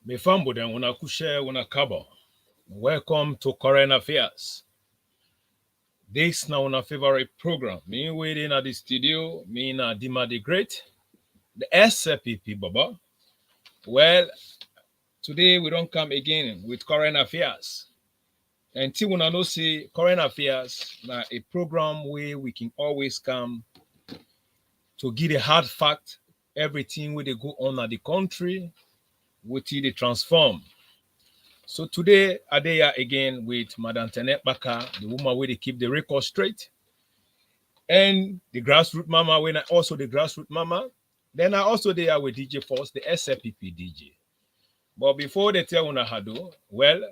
Mefambo den una kushe una kabo. Welcome to Current Affairs. This now una favorite program. Me waiting at the studio. Me na Dima the Great, the SLPP Baba. Well, today we don't come again with Current Affairs. Until we know see Current Affairs na a program where we can always come to give a hard fact, everything where they go on at the country, what they transform. So today, I there again with Madam Tenet Baka, the woman where they keep the record straight, and the grassroots mama, when I also the grassroots mama. Then I also there with DJ Force, the SLPP DJ. But before they tell una hado, well,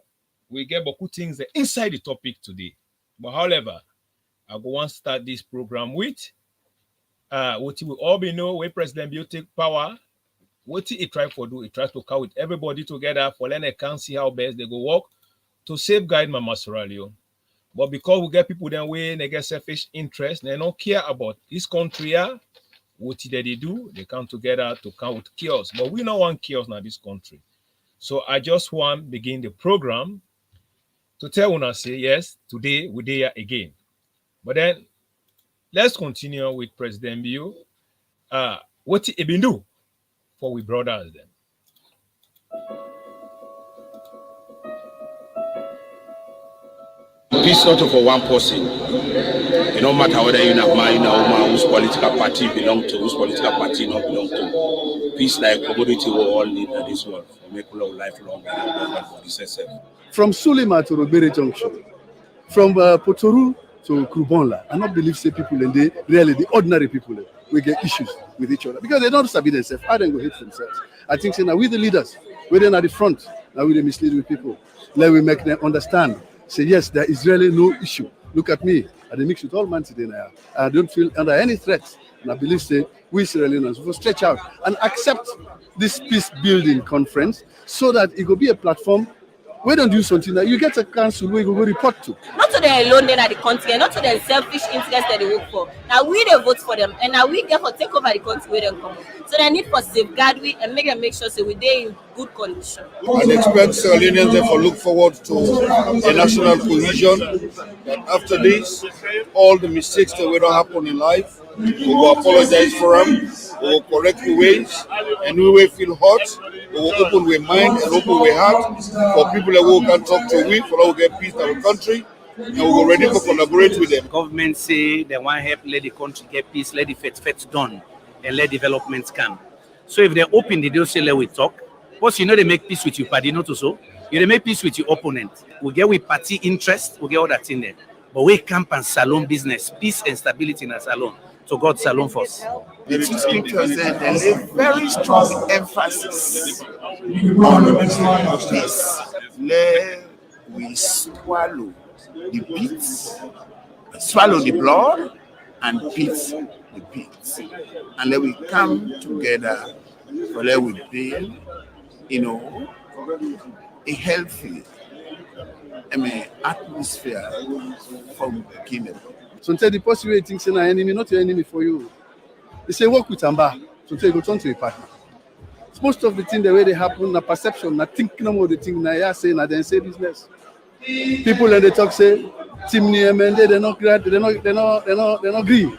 we get beaucoup things inside the topic today. But however, I go on start this program with what you will all be know where President Bill take power. What he try to do, he tries to come with everybody together for then they can see how best they go work to safeguard Mama Sierra Leone. But because we get people then way they get selfish interest, they don't care about this country. What they do, they come together to come with chaos. But we don't want chaos in this country. So I just want to begin the program to tell una say yes, today we're there again. But then let's continue with President Bill. What he been do for we brothers then. Peace not for one person. It no matter whether you're not married or woman whose political party belong to, whose political party not belong to. Peace like commodity we all need in this world for make our lifelong for this SF. From Sulima to Robere Junction, from Potoru to Krubonla, I not believe say people and they really the ordinary people we get issues with each other because they don't sabi themselves. How they go hate themselves? I think say now we the leaders, we're then at the front, now we the mislead with people. Let we make them understand. Say yes, there is really no issue. Look at me. I mix with all man today now. I don't feel under any threat. And I believe say we Sierra Leoneans will stretch out and accept this peace building conference so that it will be a platform. We don't do something that you get a council where you go report to. Not to them alone, then at the country, not to their selfish interests that they work for. Now we they vote for them, and now we therefore take over the country where they come. So they need for safeguard we and make sure so we they in good condition. And expect Sierra Leoneans therefore look forward to a national cohesion. That after this, all the mistakes that will happen in life, we will apologize for them, we will correct the ways, and we will feel hot. We will open with mind and open with heart for people that we can talk to we for our get peace in our country, and we are ready to collaborate with them. Government say they want to help let the country get peace, let the feds done, and let developments come. So if they're open, they don't say let we talk. But you know they make peace with your party, not so. You make peace with your opponent. We get with party interest, we get all that in there. But we camp and salon business, peace and stability in a salon. So God salon first. The two scriptures there lay very strong emphasis on this. Let we swallow the beats, swallow the blood, and beat the beats. And then we come together for let we build, a healthy atmosphere from beginning. Sometimes the possible thinks an enemy, not your enemy for you. They say work with Amba, so they go turn to a partner. Most of the things the way they happen, na perception, na think no more the thing na ya say na then say business. People and they talk say team ni MND they not agree.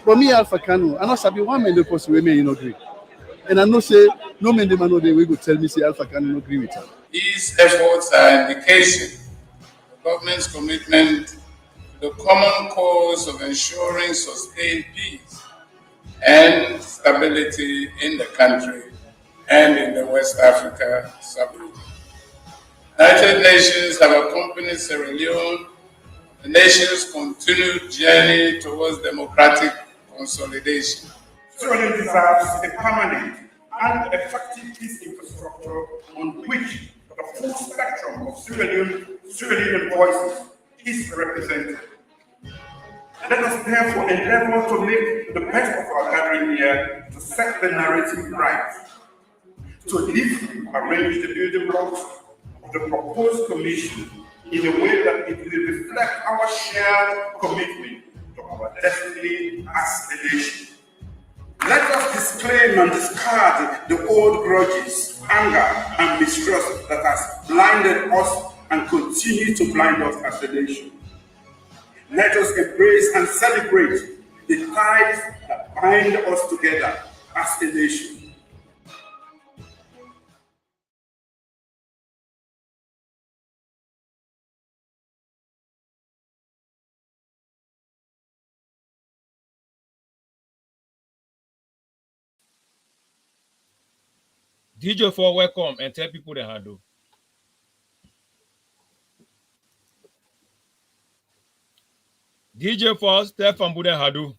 But me Alpha Kanu, I know sabi one man the person we may not agree. And I know say no man the man no they will go tell me say Alpha Kanu not agree with her. These efforts are indication of the government's commitment to the common cause of ensuring sustained peace and stability in the country and in the West Africa sub-region. United Nations have accompanied Sierra Leone, the nation's continued journey towards democratic consolidation. Sierra Leone deserves a permanent and effective peace infrastructure on which the full spectrum of Sierra Leone voices is represented. Let us therefore endeavor to make the best of our gathering here to set the narrative right, to arrange the building blocks of the proposed commission in a way that it will reflect our shared commitment to our destiny as a nation. Let us disclaim and discard the old grudges anger, and mistrust that has blinded us and continue to blind us as a nation. Let us embrace and celebrate the ties that bind us together as a nation. DJ for welcome and tell people they handle. DJ for Stefan Bude Hadu.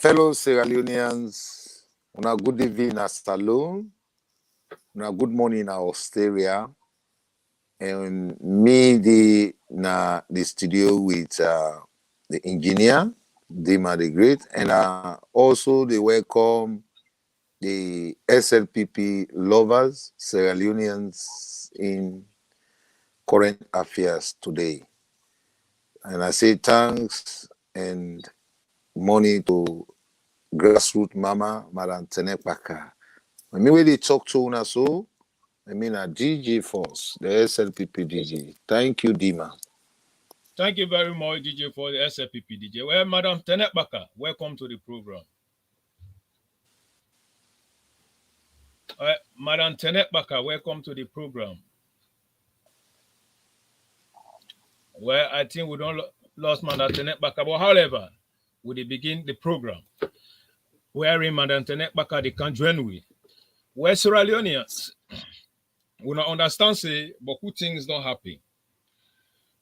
Fellow Sierra Leoneans, una good evening at Salone, una good morning in Australia, and me the studio with the engineer, Dima the Great, and also they welcome the SLPP lovers, Sierra Leoneans in current affairs today. And I say thanks and money to grassroots mama, Madam Tenepaka. I mean, when they talk to una so, I mean, a DJ Force, the SLPP DJ. Thank you, Dima. Thank you very much, DJ, for the SLPP DJ. Well, Madam Tenepaka, welcome to the program. Madam Tenepaka, welcome to the program. Well, I think we don't lost Madam Tenepaka, but however, we begin the program. Wherein Madam Tenepaka they can join with. Well, Sierra Leoneans, we don't understand say, but good things don't happen.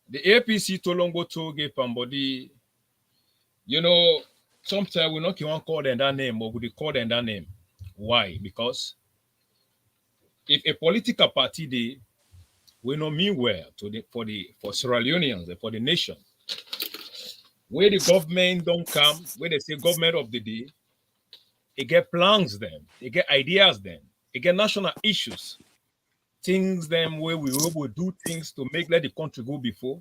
The APC Tolongo Toge Pambodi, you know, sometimes we not even call them that name, but we call them that name. Why? Because if a political party they we know mean well for Sierra Leoneans and for the nation, where the government don't come, where they say government of the day, it get plans them, it get ideas them, it get national issues, things them where we will do things to make let the country go before.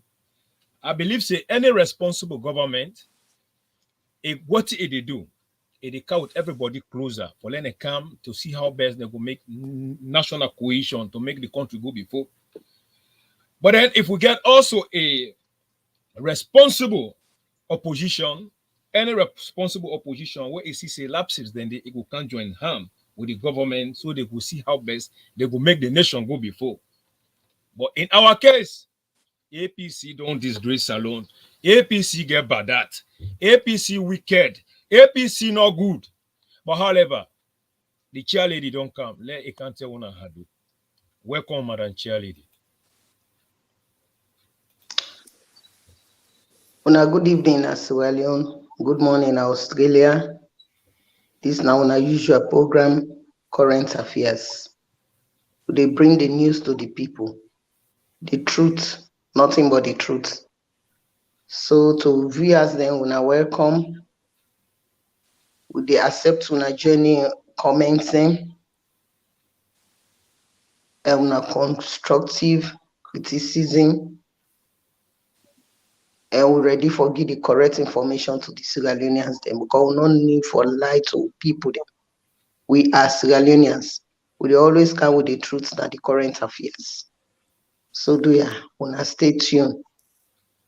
I believe say any responsible government, what they do, they count everybody closer for letting them come to see how best they will make national cohesion to make the country go before. But then if we get also a responsible opposition, any responsible opposition where it sees a lapses, then they can join hand with the government so they will see how best they will make the nation go before. But in our case, APC don't disgrace alone. APC get bad at. APC wicked. APC not good. But however, the chairlady don't come. Let it can't tell one how do. Welcome, Madam Chairlady. Una good evening, Sierra Leone. Good morning, Australia. This now our usual program, Current Affairs. They bring the news to the people. The truth, nothing but the truth. So to viewers then, una welcome. Would they accept una journey commenting and una constructive criticism? And we're ready for give the correct information to the Sierra Leoneans then, because we don't need for lie to people then. We are Sierra Leoneans. We always come with the truth that the current affairs. So do ya, wanna stay tuned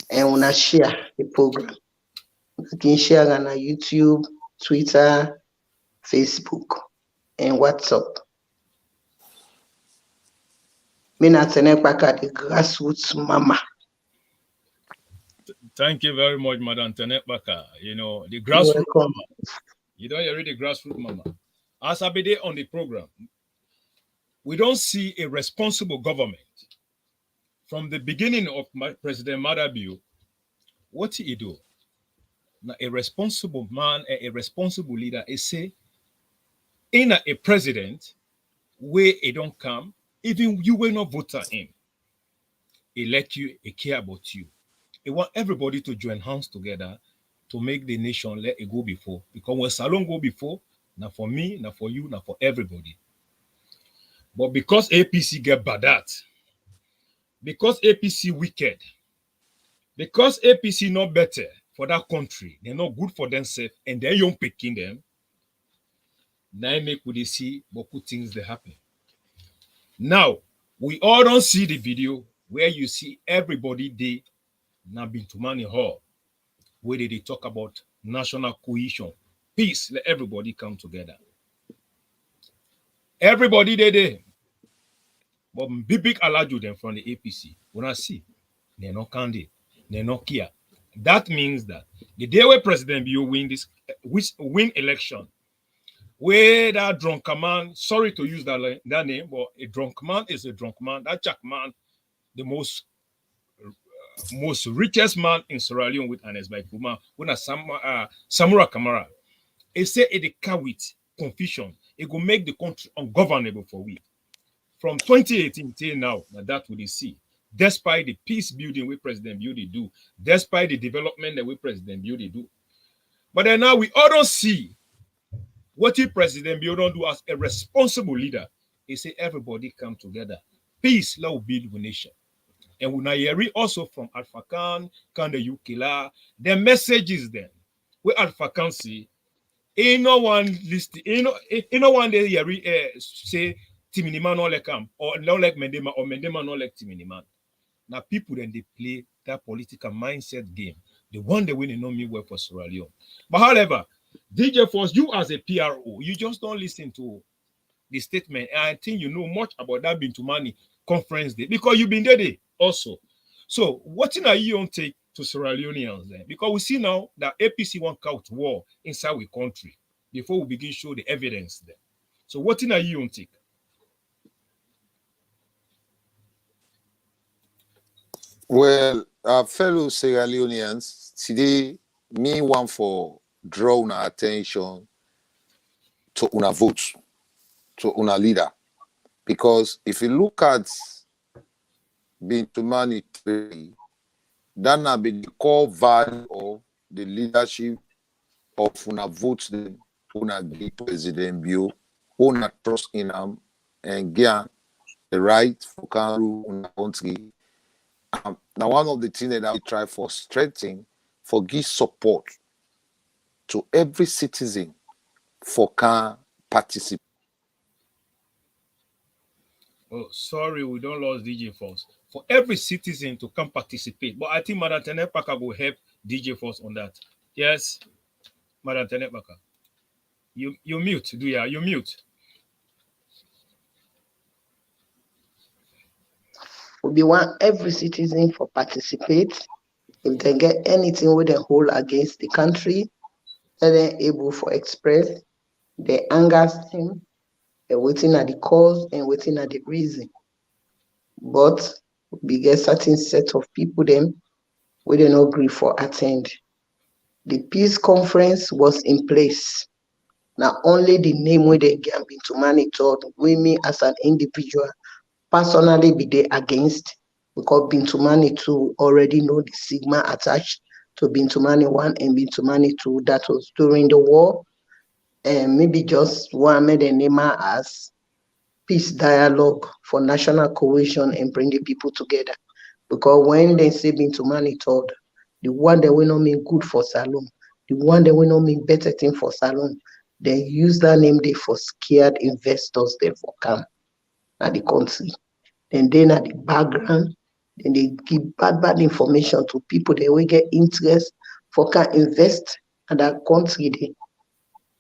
and wanna share the program. You can share on YouTube, Twitter, Facebook, and WhatsApp. Me na Tenepaka, the grassroots mama. Thank you very much, Madam Tenepaka. You know, the grassroots mama. You don't hear the grassroots mama. As I be there on the program, we don't see a responsible government. From the beginning of President Madabio, what did he do? Now, a responsible man, a responsible leader, is say, in a president, where he don't come, even you will not vote him. He let you, he care about you. He want everybody to join hands together to make the nation let it go before. Because when Salon go before, not for me, not for you, not for everybody. But because APC get bad at, because APC wicked, because APC not better for that country, they're not good for themselves, and they're young picking them. Now make we dey see boku things they happen. Now, we all don't see the video where you see everybody dey na Bintumani Hall, where they talk about national cohesion, peace, let everybody come together. Everybody there. But big alaju them from the APC. When I see, they're not candy, they're not care. That means that the day where President Bio win election, where that drunk man, sorry to use that name, but a drunk man is a drunk man. That Jack man, the most richest man in Sierra Leone with Anes by Kuma, when a Samura Kamara, he say it can with confusion, it will make the country ungovernable for we. From 2018 till now, that we see. Despite the peace building we President Beauty do, despite the development that we President Beauty do. But then now we all don't see what the President Beauty don't do as a responsible leader. He say everybody come together. Peace, let build the nation. And we now hear also from Alpha Khan, Kanda Yukila, the messages then. Where Alpha Khan say, ain't no one list, ain't no one day hear say Timinima no like him, or no like Mendema, or Mendema no like Timiniman. Now people then they play that political mindset game. The one they win know me well for Sierra Leone. But however, DJ Force, you as a PRO, you just don't listen to the statement. And I think you know much about that Bintumani conference day because you've been there also. So what are you on take to Sierra Leoneans then? Because we see now that APC won't count war inside the country before we begin show the evidence there. So what are you on take? Well, our fellow Sierra Leoneans, today, me want for draw our attention to una vote, to una leader. Because if you look at Bintumani, that will be the core value of the leadership of una vote, una give President Bio, una trust in him, and get the right for Kanru, una country. Now, one of the things that we try for strengthening, for give support to every citizen for can participate. Oh, sorry, we don't lose DJ Force. For every citizen to come participate. But I think Madam Tenepaka will help DJ Force on that. Yes, Madam Tenepaka. You mute, do ya? You mute. We want every citizen for participate. If they get anything with a hold against the country, let them able for express the anger thing, and waiting at the cause and waiting at the reason. But we get certain set of people them we don't agree for attend. The peace conference was in place. Now only the name where they get Bintumani told we me as an individual personally be there against because Bintumani 2 already know the stigma attached to Bintumani 1 and Bintumani 2 that was during the war. And maybe just one made a name as peace dialogue for national cohesion and bring the people together. Because when they say Bintumani told, the one that will not mean good for Salome, the one that will not mean better thing for Salome, they use that name there for scared investors there for come at the country. And then at the background, then they give bad information to people that will get interest for can invest at that country there.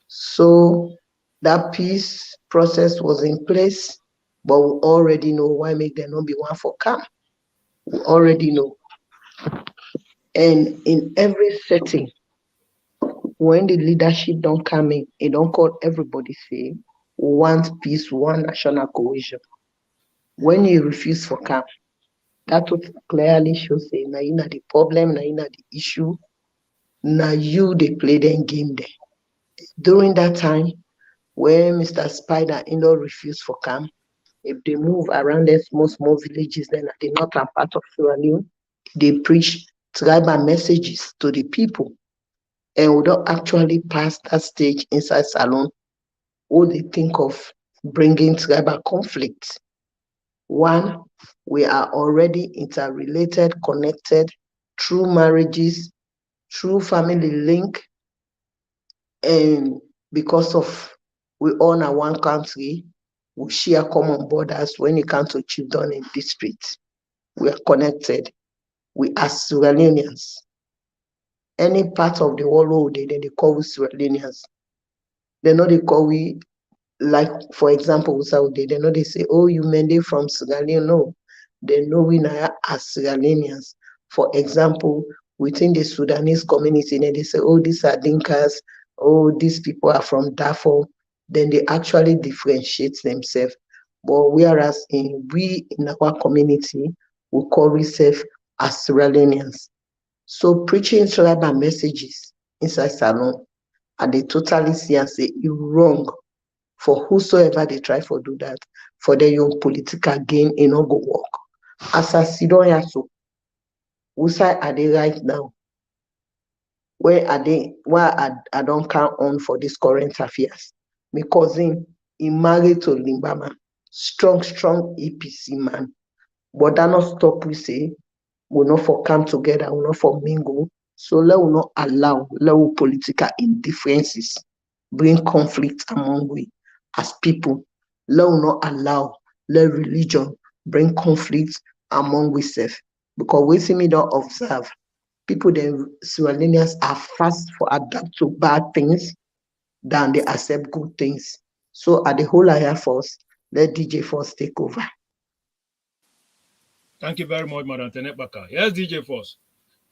So that peace process was in place, but we already know why make them not be one for come. We already know. And in every setting, when the leadership don't come in, it don't call everybody say, we want peace, we want national cohesion. When you refuse for come, that would clearly show say, now you know the problem, now you know the issue, now you they play them game there. During that time, when Mr. Spider in-law refused for come, if they move around the small villages, then at the northern part of Sierra Leone, they preach tribal messages to the people. And we don't actually pass that stage inside Salon, or they think of bringing tribal conflict. One, we are already interrelated, connected through marriages, through family link, and because of We all are one country. We share common borders when it comes to Chieftain and district. We are connected. We are Sierra Leoneans. Any part of the world they call we Sierra Leoneans. They know they call we, like for example, Saudi, they know they say, oh, you Mende from Sierra Leone. No, they know we now as Sierra Leoneans. For example, within the Sudanese community, they say, oh, these are Dinkas, oh, these people are from Darfur. Then they actually differentiate themselves. But whereas we in our community, we call ourselves as Sierra Leoneans. So preaching tribal messages inside Salon, and they totally see and say it's wrong for whosoever they try to do that, for their own political gain, it no go work. As I sit down here, so whose side are they right now? Where are they? Why I don't count on for this current affairs? My cousin, he married to Limbama, strong APC man. But that not stop we say, we not for come together, we not for mingle. So let we not allow let political indifferences bring conflict among we as people. Let we not allow let religion bring conflict among we self. Because we see me don't observe people then Sierra Leoneans are fast for adapt to bad things than they accept good things. So at the whole Air Force, let DJ Force take over. Thank you very much, Madam Tenebaka. Yes, DJ Force.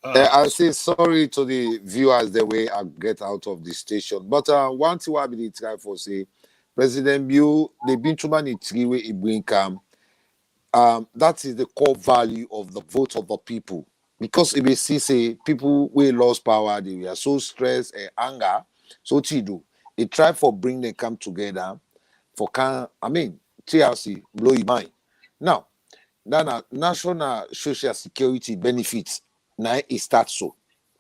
I say sorry to the viewers the way I get out of the station. But one thing I be try for say, President Bill, they've been too many three way it bring come. That is the core value of the vote of the people. Because if you see say people we lost power, they were so stressed and anger. So what you do? They try for bring them come together for TRC blow your mind. Now, that national social security benefits now it starts so.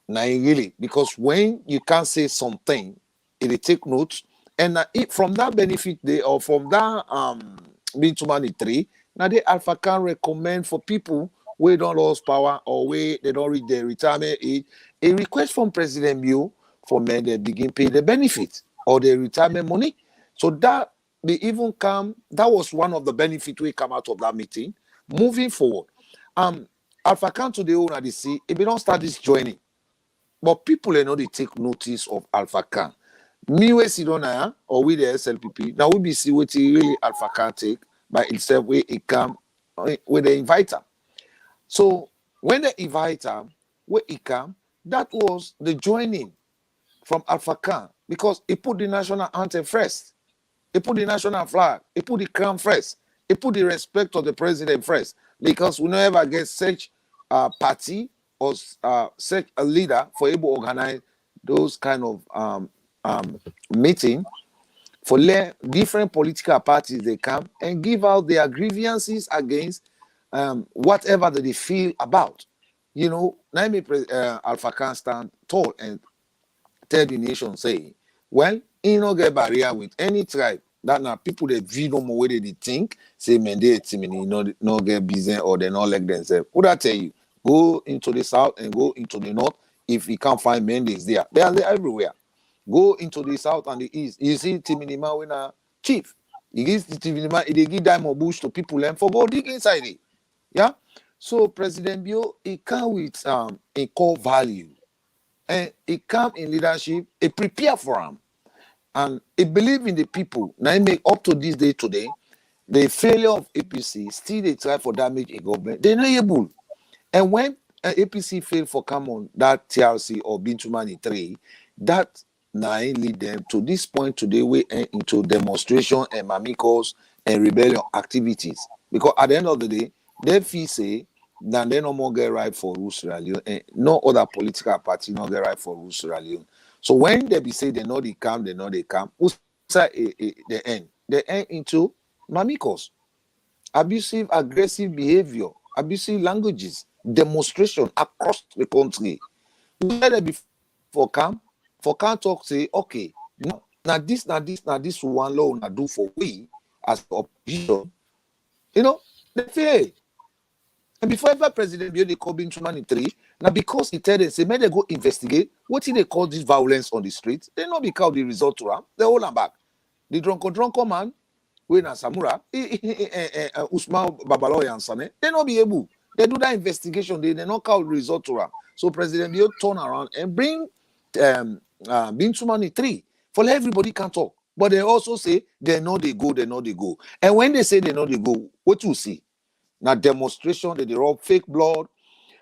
Now really because when you can't say something, it take note and from that benefit they or from that being too many three. Now the Alpha can recommend for people who don't lose power or where they don't reach their retirement age, a request from President Bill for men they begin pay the benefit or their retirement money. So that they even come, that was one of the benefits we come out of that meeting. Moving forward, Alpha can to the owner they see if they don't start this joining. But people they know they take notice of Alpha Can. Me we see don't or with the SLPP. Now we be see what really Alpha Can take by itself where it come with the inviter. So when the inviter where it come, that was the joining from Alpha Can because it put the national anthem first. It put the national flag. It put the crown first. It put the respect of the president first. Because we never get such a party or such a leader for able to organize those kind of meeting for different political parties they come and give out their grievances against whatever that they feel about. You know, Alpha Can stand tall and tell the nation say, well, he no get barrier with any tribe. That now people that view no more way they think, say men they no get business or they not like themselves. Would I tell you? Go into the south and go into the north. If you can't find men there, they are everywhere. Go into the south and the east. You see Timinima when a chief. He gives the Timinima, they give diamond bush to people and for go dig inside it. Yeah. So President Bio, he come with a core value. And it come in leadership, it prepare for them. And it believe in the people. Now, make up to this day today, the failure of APC, still they try for damage a government. They're not able. And when APC fail for come on that TRC or Bintumani 3, that now lead them to this point today, we into demonstration and mamikos and rebellion activities. Because at the end of the day, they feel say, then they no more get right for Sierra Leone, and no other political party no get right for Sierra Leone. So when they be say they know they come, who say they end into mamikos, abusive, aggressive behavior, abusive languages, demonstration across the country. Where they be for come talk say, okay, now this one law na do for we as opposition, you know, they fail. And before ever President Bio they call being 3, now because he tell them say, may they go investigate what they call this violence on the streets, they not because the result to them, they hold them back. The drunko man, we na Samura, Usman Babaloy and Sane, they not be able. They do that investigation, they not call result to her. So President Bill turn around and bring Bintumani 3 for everybody can talk. But they also say they know they go. And when they say they know they go, what you see? Now demonstration, they rob fake blood.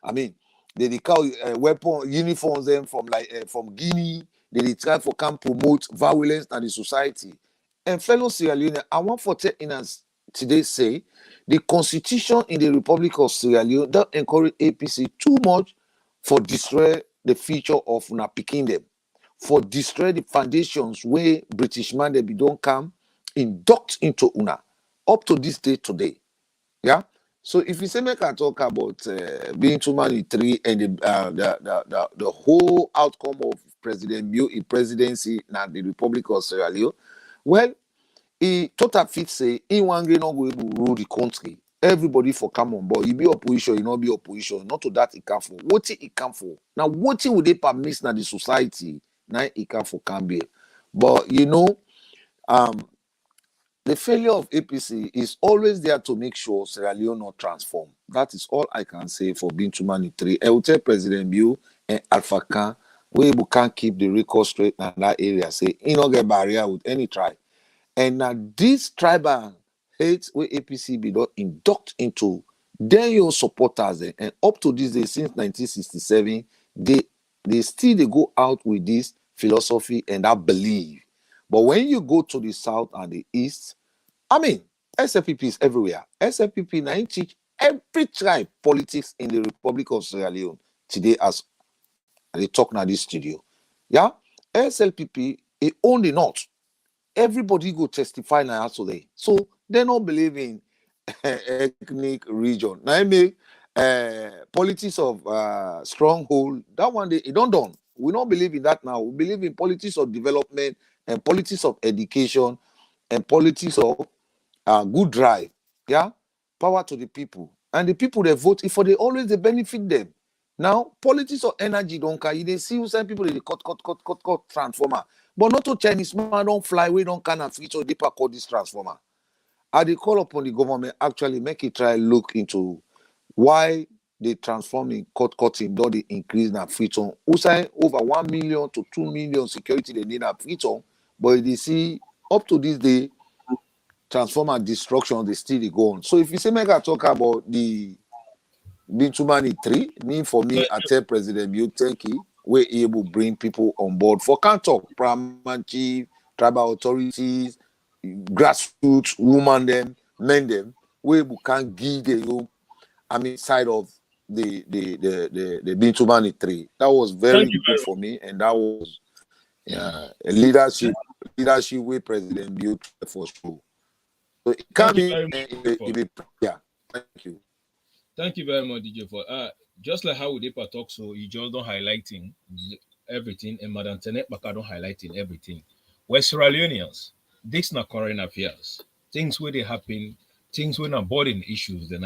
I mean, they call weapon uniforms them from Guinea. They try for can promote violence in the society. And fellow Sierra Leone, I want for us today say the constitution in the Republic of Sierra Leone that encourage APC too much for destroy the future of una picking them, for destroy the foundations where British man they be don't come induct into una up to this day today. Yeah. So if you say make I talk about being too many 3 and the whole outcome of President Bill in presidency now the Republic of Sierra Leone, well, he total fit say he one not go able to rule the country. Everybody for come on board. You be opposition, you not be opposition. Not to that he come for. What he come for? Now what would they permit now the society? Now he come for can be. But you know, the failure of APC is always there to make sure Sierra Leone not transform. That is all I can say for Bintumani 3. I will tell President Bill and Alpha Khan, we can't keep the record straight in that area. Say, he not get barrier with any tribe. And now this tribal hate where APC be not induct into, then your supporters, and up to this day, since 1967, they still they go out with this philosophy and that belief. But when you go to the south and the east, I mean, SLPP is everywhere. SLPP now teach every tribe politics in the Republic of Sierra Leone today as they talk now this studio. Yeah, SLPP it own the north. Everybody go testify now today. So they don't believe in ethnic region. Now I make politics of stronghold. That one day it don't done. We don't believe in that now. We believe in politics of development and politics of education and politics of good drive. Yeah, power to the people. And the people they vote if they always they benefit them. Now, politics of energy don't care. You see who some people they cut transformer. But not to Chinese man don't fly, we don't kind of feature deeper call this transformer. I they call upon the government actually make it try look into why they transforming cutting, don't they increase na feature. Who say over 1 million to 2 million security they need a feature, but they see up to this day transformer destruction they still go on. So if you say make I talk about the Bintumani 3, for me, I tell President Bill, thank you. We're able to bring people on board for can't talk, Praman chief, tribal authorities, grassroots, women them, men them, we can give the side of the Bintumani 3. That was very good for me, and that was a leadership with President Bill for sure. So it can be yeah. Thank you. Thank you very much, DJ. For just like how Udepa talk, so you just don't highlighting everything, and Madam Tenet Baka don't highlighting everything. We're Sierra Leoneans. This not current affairs. Things where they happen, things when are burden issues. Then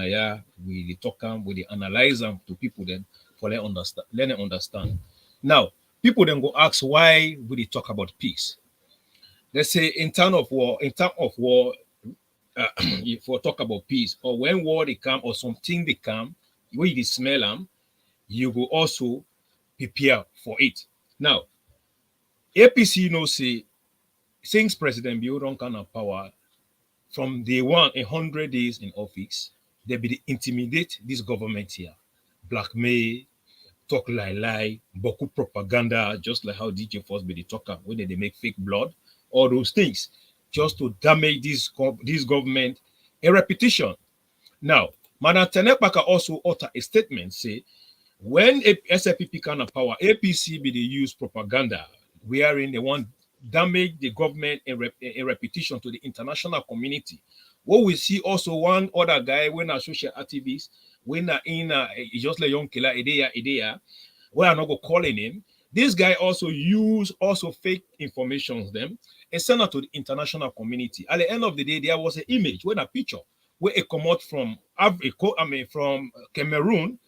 we talk them, we analyze them to people then for let them understand. Now, people then go ask why we talk about peace. Let's say in time of war, if we talk about peace, or when war they come or something they come, when you smell them, you will also prepare for it. Now, APC say since President Bill don't kind of power from day one, 100 days in office, they be intimidate this government here, blackmail, talk lie, boku propaganda, just like how DJ Force be the talker when they make fake blood, all those things, just to damage this government a repetition. Now, Madam Tenepaka also utter a statement, say, when SLPP kind of power, APC be the use propaganda, wherein they want damage the government a repetition to the international community. What we see also one other guy, when a social activist, when just like young killer idea, where I'm not going calling him. This guy also use fake information them and send it to the international community. At the end of the day, there was an image when a picture where it come out from from Cameroon,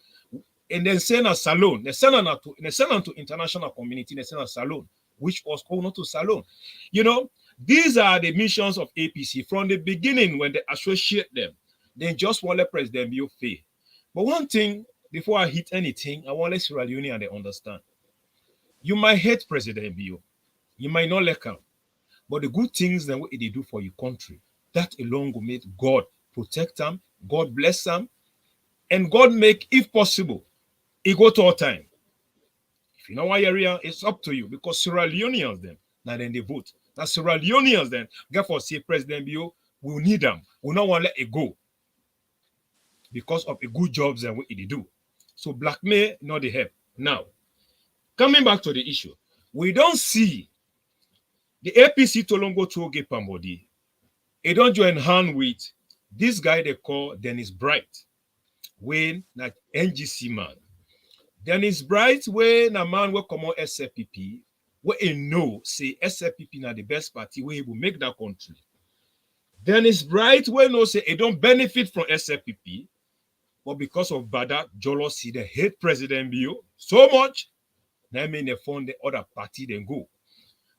and then send a salon. They send it to international community. They send a salon, which was called not to salon. You know, These are the missions of APC from the beginning when they associate them. They just want to let President Bio fail. But one thing, before I hit anything, I want to let Sierra Leone and they understand. You might hate President Bio. You might not like him. But the good things that what they do for your country, that alone will make God protect them, God bless them, and God make, if possible, it go to all time. If you know what area, it's up to you because Sierra Leoneans then, now then they vote. Now Sierra Leoneans then, therefore say President Bio, we need them. We don't want to let it go because of the good jobs and what they do. So blackmail, not the help. Now, coming back to the issue, we don't see the APC Tolongo Toge Pambodi. They don't join hand with this guy they call Dennis Bright, when that NGC man. Dennis Bright, when a man will come on SLPP, where he know say SLPP na the best party where he will make that country. Dennis Bright, when no say he don't benefit from SLPP, but because of Bada jealousy, they hate President Bio so much. Now I mean they found the other party then go.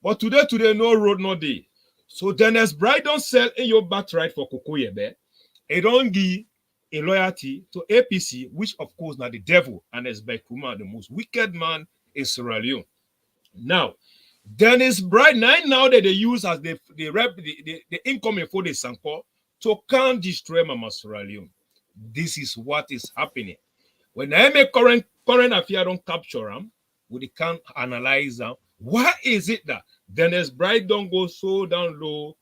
But today, no road, no day. So Dennis Bright don't sell in your birthright for Kokoyebe. He don't give a loyalty to APC, which of course now the devil and Esbekuma, the most wicked man in Sierra Leone. Now, Dennis Bright, now that they use as the incoming for the Sanko to can't destroy Mama Sierra Leone. This is what is happening. When I make current affair don't capture them, we can analyze them. Why is it that Dennis Bright don't go so down low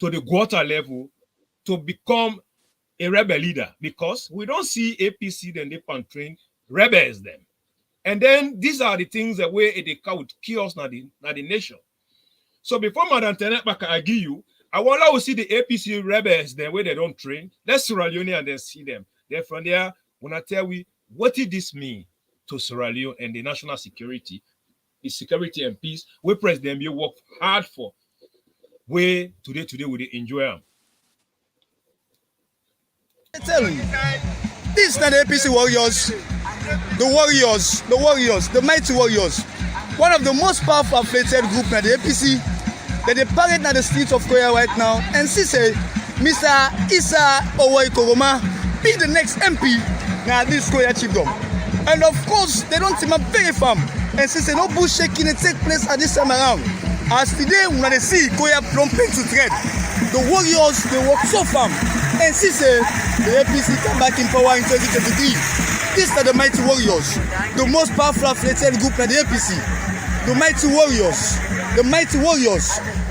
to the water level to become a rebel leader? Because we don't see APC then they can train rebels them. And then these are the things that where they would chaos na the nation. So before Madam Tenetbaka I give you, I want to see the APC rebels then where they don't train. Let's Sierra Leone and then see them. Then from there, when I tell you what did this mean to Sierra Leone and the national security, the security and peace, where President Bio work hard for, where today we enjoy them. I tell you, this is not the APC warriors, the mighty warriors. One of the most powerful affiliated group in the APC, that they parade in the streets of Korea right now, and she say, Mr. Issa Owoi Koroma, be the next MP now this Korea chiefdom. And of course, they don't seem very firm. And she say, no bush shaking it take place at this time around. As today, when they see Korea plumping to thread, the warriors, they work so firm. And she say, the APC come back in power in 2023. These are the mighty warriors, the most powerful affiliated group in the APC. The mighty warriors,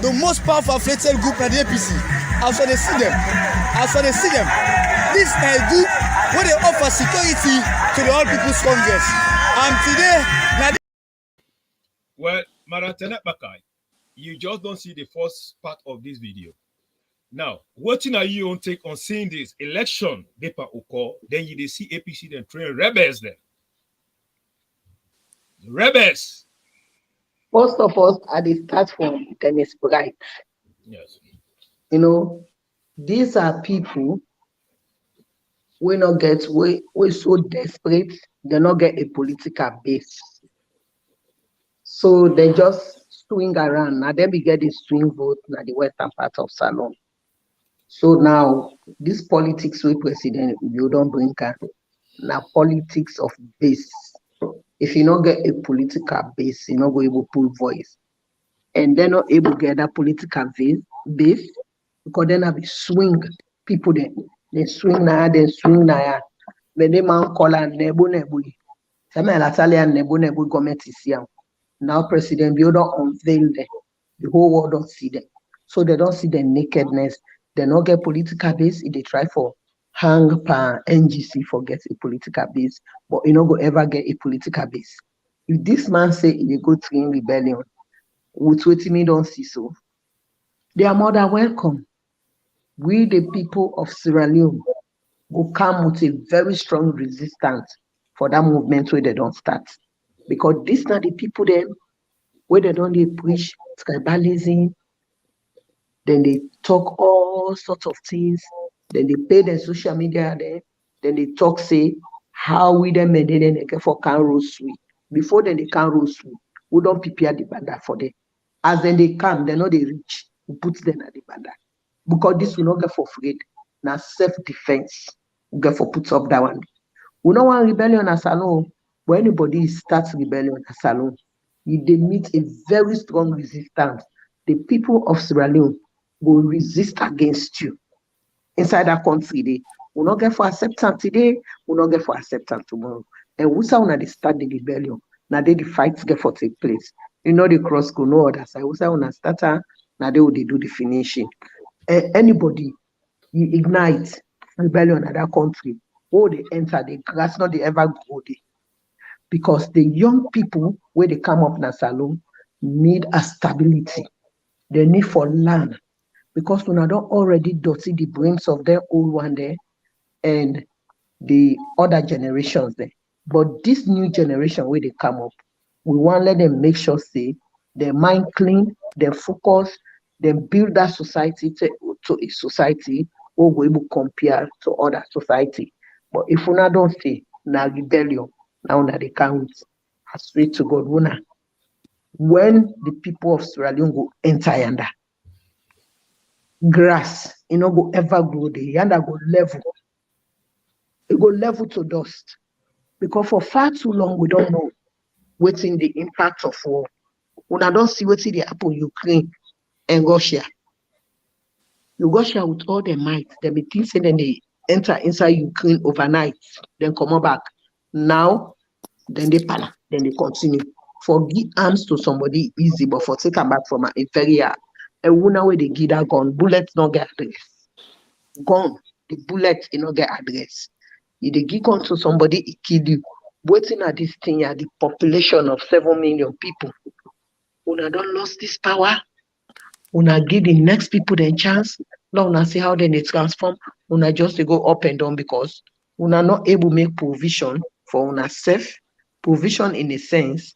the most powerful affiliated group in the APC. As they see them, this is a group where they offer security to the All People's Congress. And today, well, Madam Tenetbaka, you just don't see the first part of this video. Now, what are you on take on seeing this election paper occur? Then you see APC then train rebels then. Rebels. Most of us at the start from Dennis Bright. Yes. You know, these are people we not get we so desperate, they not get a political base. So they just swing around. Now they be get the swing vote in the western part of Salon. So now this politics with President you don't bring now politics of base. If you not get a political base, you're not going to pull voice. And they're not able to get that political base because then have swing people then. They swing now, then swing now. When they man call and nebo. Some Italian nebo government is here. Now President Bio don't unveil them. The whole world don't see them. So they don't see the nakedness. They don't get political base. If they try for hang per NGC for get a political base, but you know go ever get a political base. If this man say he go train rebellion, with what me don't see so, they are more than welcome. We the people of Sierra Leone will come with a very strong resistance for that movement where they don't start. Because these are the people then where they don't preach tribalism, then they talk all sorts of things, then they pay their social media there, then they talk, say, how we them and then they get for can roast sweet. Before then they can roast sweet, we don't prepare the banda for them. As then they come, they know they reach. we put them at the border. Because this will not get for free. Now self-defense we get for put up that one. We don't want rebellion as alone. When anybody starts rebellion as alone, if they meet a very strong resistance, the people of Sierra Leone will resist against you. Inside that country, they will not get for acceptance today, will not get for acceptance tomorrow. And we saw when they start the rebellion, now they the fights get for take place. You know the cross go no other side. We saw when I start, now they will do the finishing. And anybody you ignite rebellion in that country, oh they enter the grass, not they ever go there. Because the young people where they come up in a salon need a stability. They need for land. Because when I don't already dirty the brains of their old one there and the other generations there. But this new generation where they come up, we want to let them make sure say their mind clean, their focus, then build that society to a society where we will compare to other society. But if we don't say now rebellion, now that they can't, I swear to God, when the people of Sierra Leone go enter yonder, grass, go ever grow there, yonder go level. It go level to dust. Because for far too long, we don't know what's in the impact of war. When I don't see what's in the happen Ukraine and Russia. Russia with all their might, they be thinking then they enter inside Ukraine overnight, then come back. Now, then they panic, then they continue. For give arms to somebody easy, but for take them back from an inferior. And when where they give that gun, bullets not get address. Gun, the bullet not get address. If they give gun to somebody, it kill you. Waiting at this thing, the population of 7 million people. When I don't lost this power, when I give the next people the chance, now when I see how then they transform, when I just go up and down because when I not able to make provision for when I self, provision in a sense,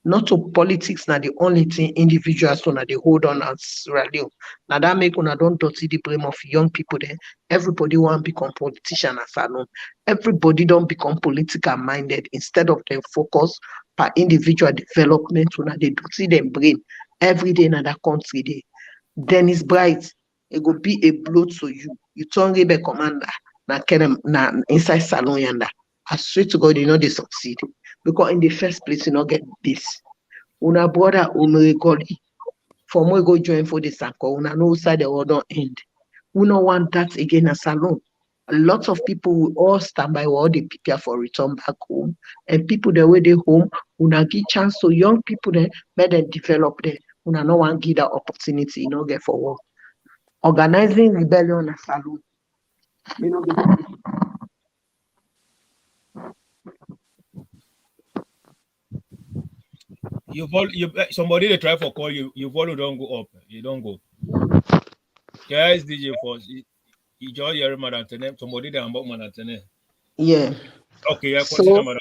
not to politics, now the only thing individuals when they hold on as radio. Now that make when I don't dirty the brain of young people there. Everybody want to become politician as I know. Everybody don't become political minded instead of them focus per individual development when they dirty them brain every day in that country day. Then it's bright. It will be a blow to you. You turn rebel commander na inside salon yanda. I swear to God, they succeed. Because in the first place, you not get this. Una brother Umerigoli. For more go join for the Sanko. Una no side the world don't end. We don't want that again as salon. A lot of people will all stand by while they prepare for return back home. And people the way they home, una give chance to young people there, let them develop there. Una no one give that opportunity, get for work. Organizing rebellion as salon. Somebody they try for call you. You follow, don't go up. You don't go. Guys, DJ Force. You join your madam. Somebody they about madam. Yeah. Okay. Yeah. So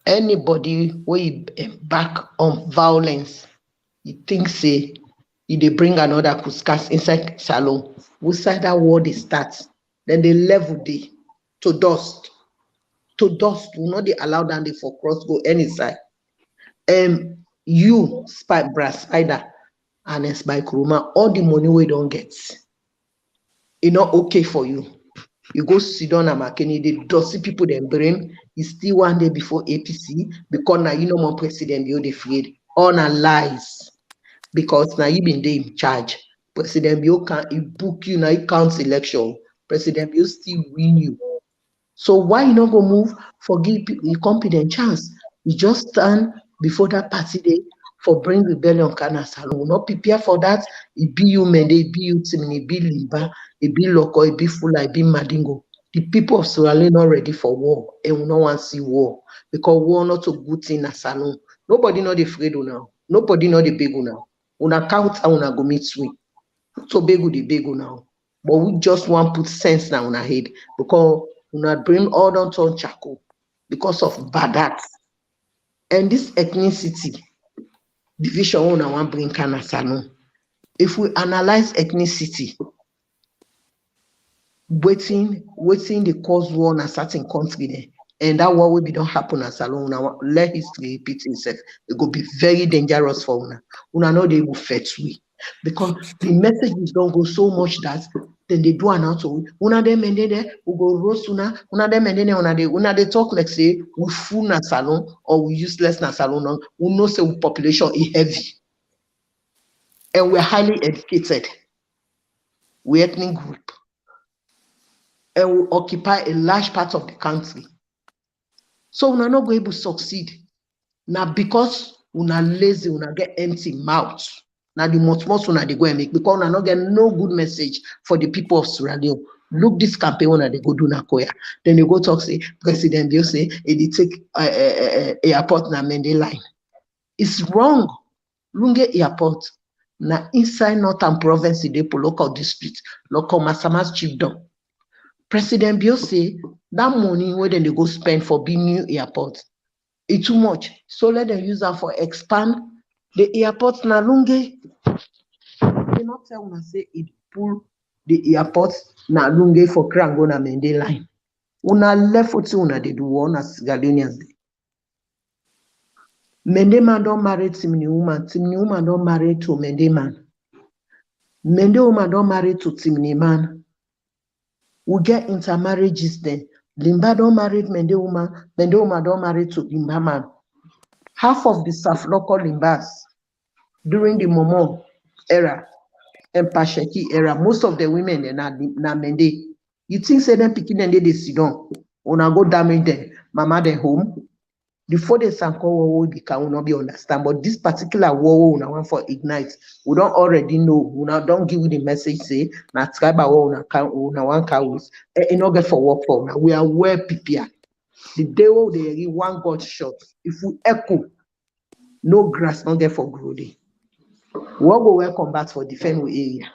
anybody we back on violence, you think say if they bring another kuskas inside salon, we side that war they start, then they level the to dust. To dust will not they allow them for cross go any side. You spy brass spider and spy kuruma, all the money we don't get. It's not okay for you. You go sit down and McKinney, they dusty people then brain. It's still one day before APC because now you know more president you're afraid. All na lies. Because now you been there in charge. President Bio can't book you now, he counts election. President Bio still win you. So why you not go move? Forgive the competent chance. You just stand before that party day for bring rebellion can salon. Will not prepare for that. It be you mende, it be you timini, it be limba, it be loco, it be fula, it be madingo. The people of Sierra Leone not ready for war and we no want to see war because war not a good thing as salon. Nobody not afraid now. Nobody not the big now. Una count and una go meet swing. So big the big now. But we just want to put sense now on our head because una bring all down to charcoal because of bad. And this ethnicity division una want bring kana salon. If we analyze ethnicity, waiting the cause war in a certain country there, and that war will be don't happen as salon. Now let history repeat itself. It will be very dangerous for una. Una know they will fetch we. because the messages don't go so much that then they do announce una them and then we go roast una them and then una they talk like say we full na salon or we useless na salon. We know say we population is heavy and we're highly educated. We ethnic group and we occupy a large part of the country. So we're not going to succeed. Now because una lazy, una get empty mouth. Now the much una they go and make because una not get no good message for the people of Sierra Leone. Look this campaign una they go do na Koya. Then they go talk say President Bill say they take airport na Mende line. It's wrong. Lunge airport na inside northern province they for local dispute, local Masamas chiefdom. President Bill say that money where then they go spend for being new airport. It's too much. So let them use that for expand the airport na Lunge. They not tell una say it pull the airport na Lunge for Krango na Mende line. Una left with una they do one as Ghanaians. Mende man don't marry Timni woman. Timni woman don't marry to Mende man. Mende woman don't marry to Timni man. We get intermarriages then. Limba don't marry Mende woman don't marry to Limba man. Half of the South local Limbas during the Momo era and Pasheki era, most of the women are na Mende. You think say them picking and they sit down, una go damage them, mama their home. Before the Sanko war will not be understand, but this particular war una want for ignite, we don't already know. Una don't give you the message say na tribe war una one cows and not get for work for now. We are well prepared. The day they one got shot. If we echo, no grass not get for growing. What go well combat for defend area.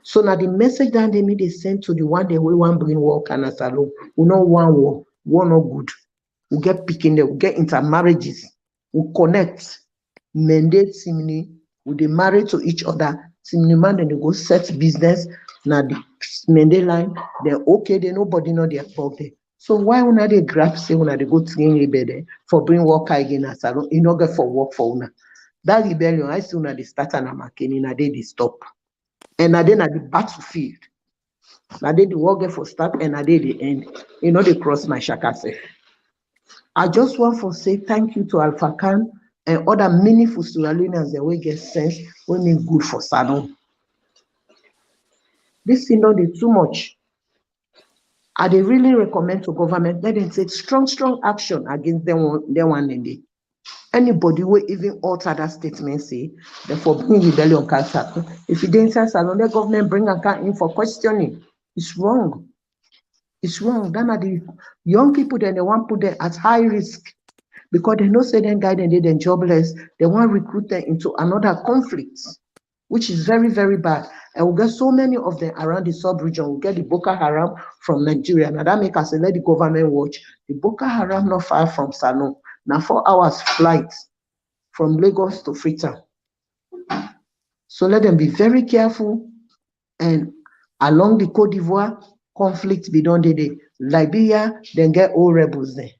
So now the message that they send to the one day we want bring war can asalo. We know one war no good. We get picking there, we get intermarriages, we connect, mandate Simni, we they marry to each other. Simni man then they go set business, now the Mende line, they're okay, they nobody know their problem. So why una they grab say una they go train rebellion for bring work again as salon in order for work for una? That rebellion, I see una they start and makeni, na they stop. And na then at the battlefield. Na they the work for start and na they the end. You know they cross my shaka say. I just want to say thank you to Alpha Khan and other meaningful Sierra Leoneans that will get sense when it's good for Salon. This thing not too much. I they really recommend to government let them take strong action against them one and day. Anybody will even alter that statement say therefore bring rebellion can't happen. If you didn't say Salon, the government bring a car in for questioning. It's wrong. It's wrong. Then are the young people then they want to put them at high risk because they know say them guy and they then jobless. They want to recruit them into another conflict, which is very, very bad. And we get so many of them around the sub-region. We get the Boko Haram from Nigeria. Now that make us say, let the government watch. The Boko Haram not far from Salon. Now 4 hours flight from Lagos to Freetown. So let them be very careful. And along the Côte d'Ivoire, conflict be done today. Liberia, then get all rebels there.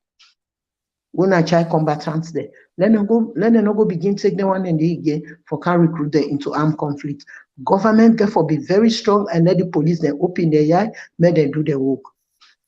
When I try combatants there, let them not go begin take the one and the again for can recruit them into armed conflict. Government therefore be very strong and let the police then open their eye, make them do their work.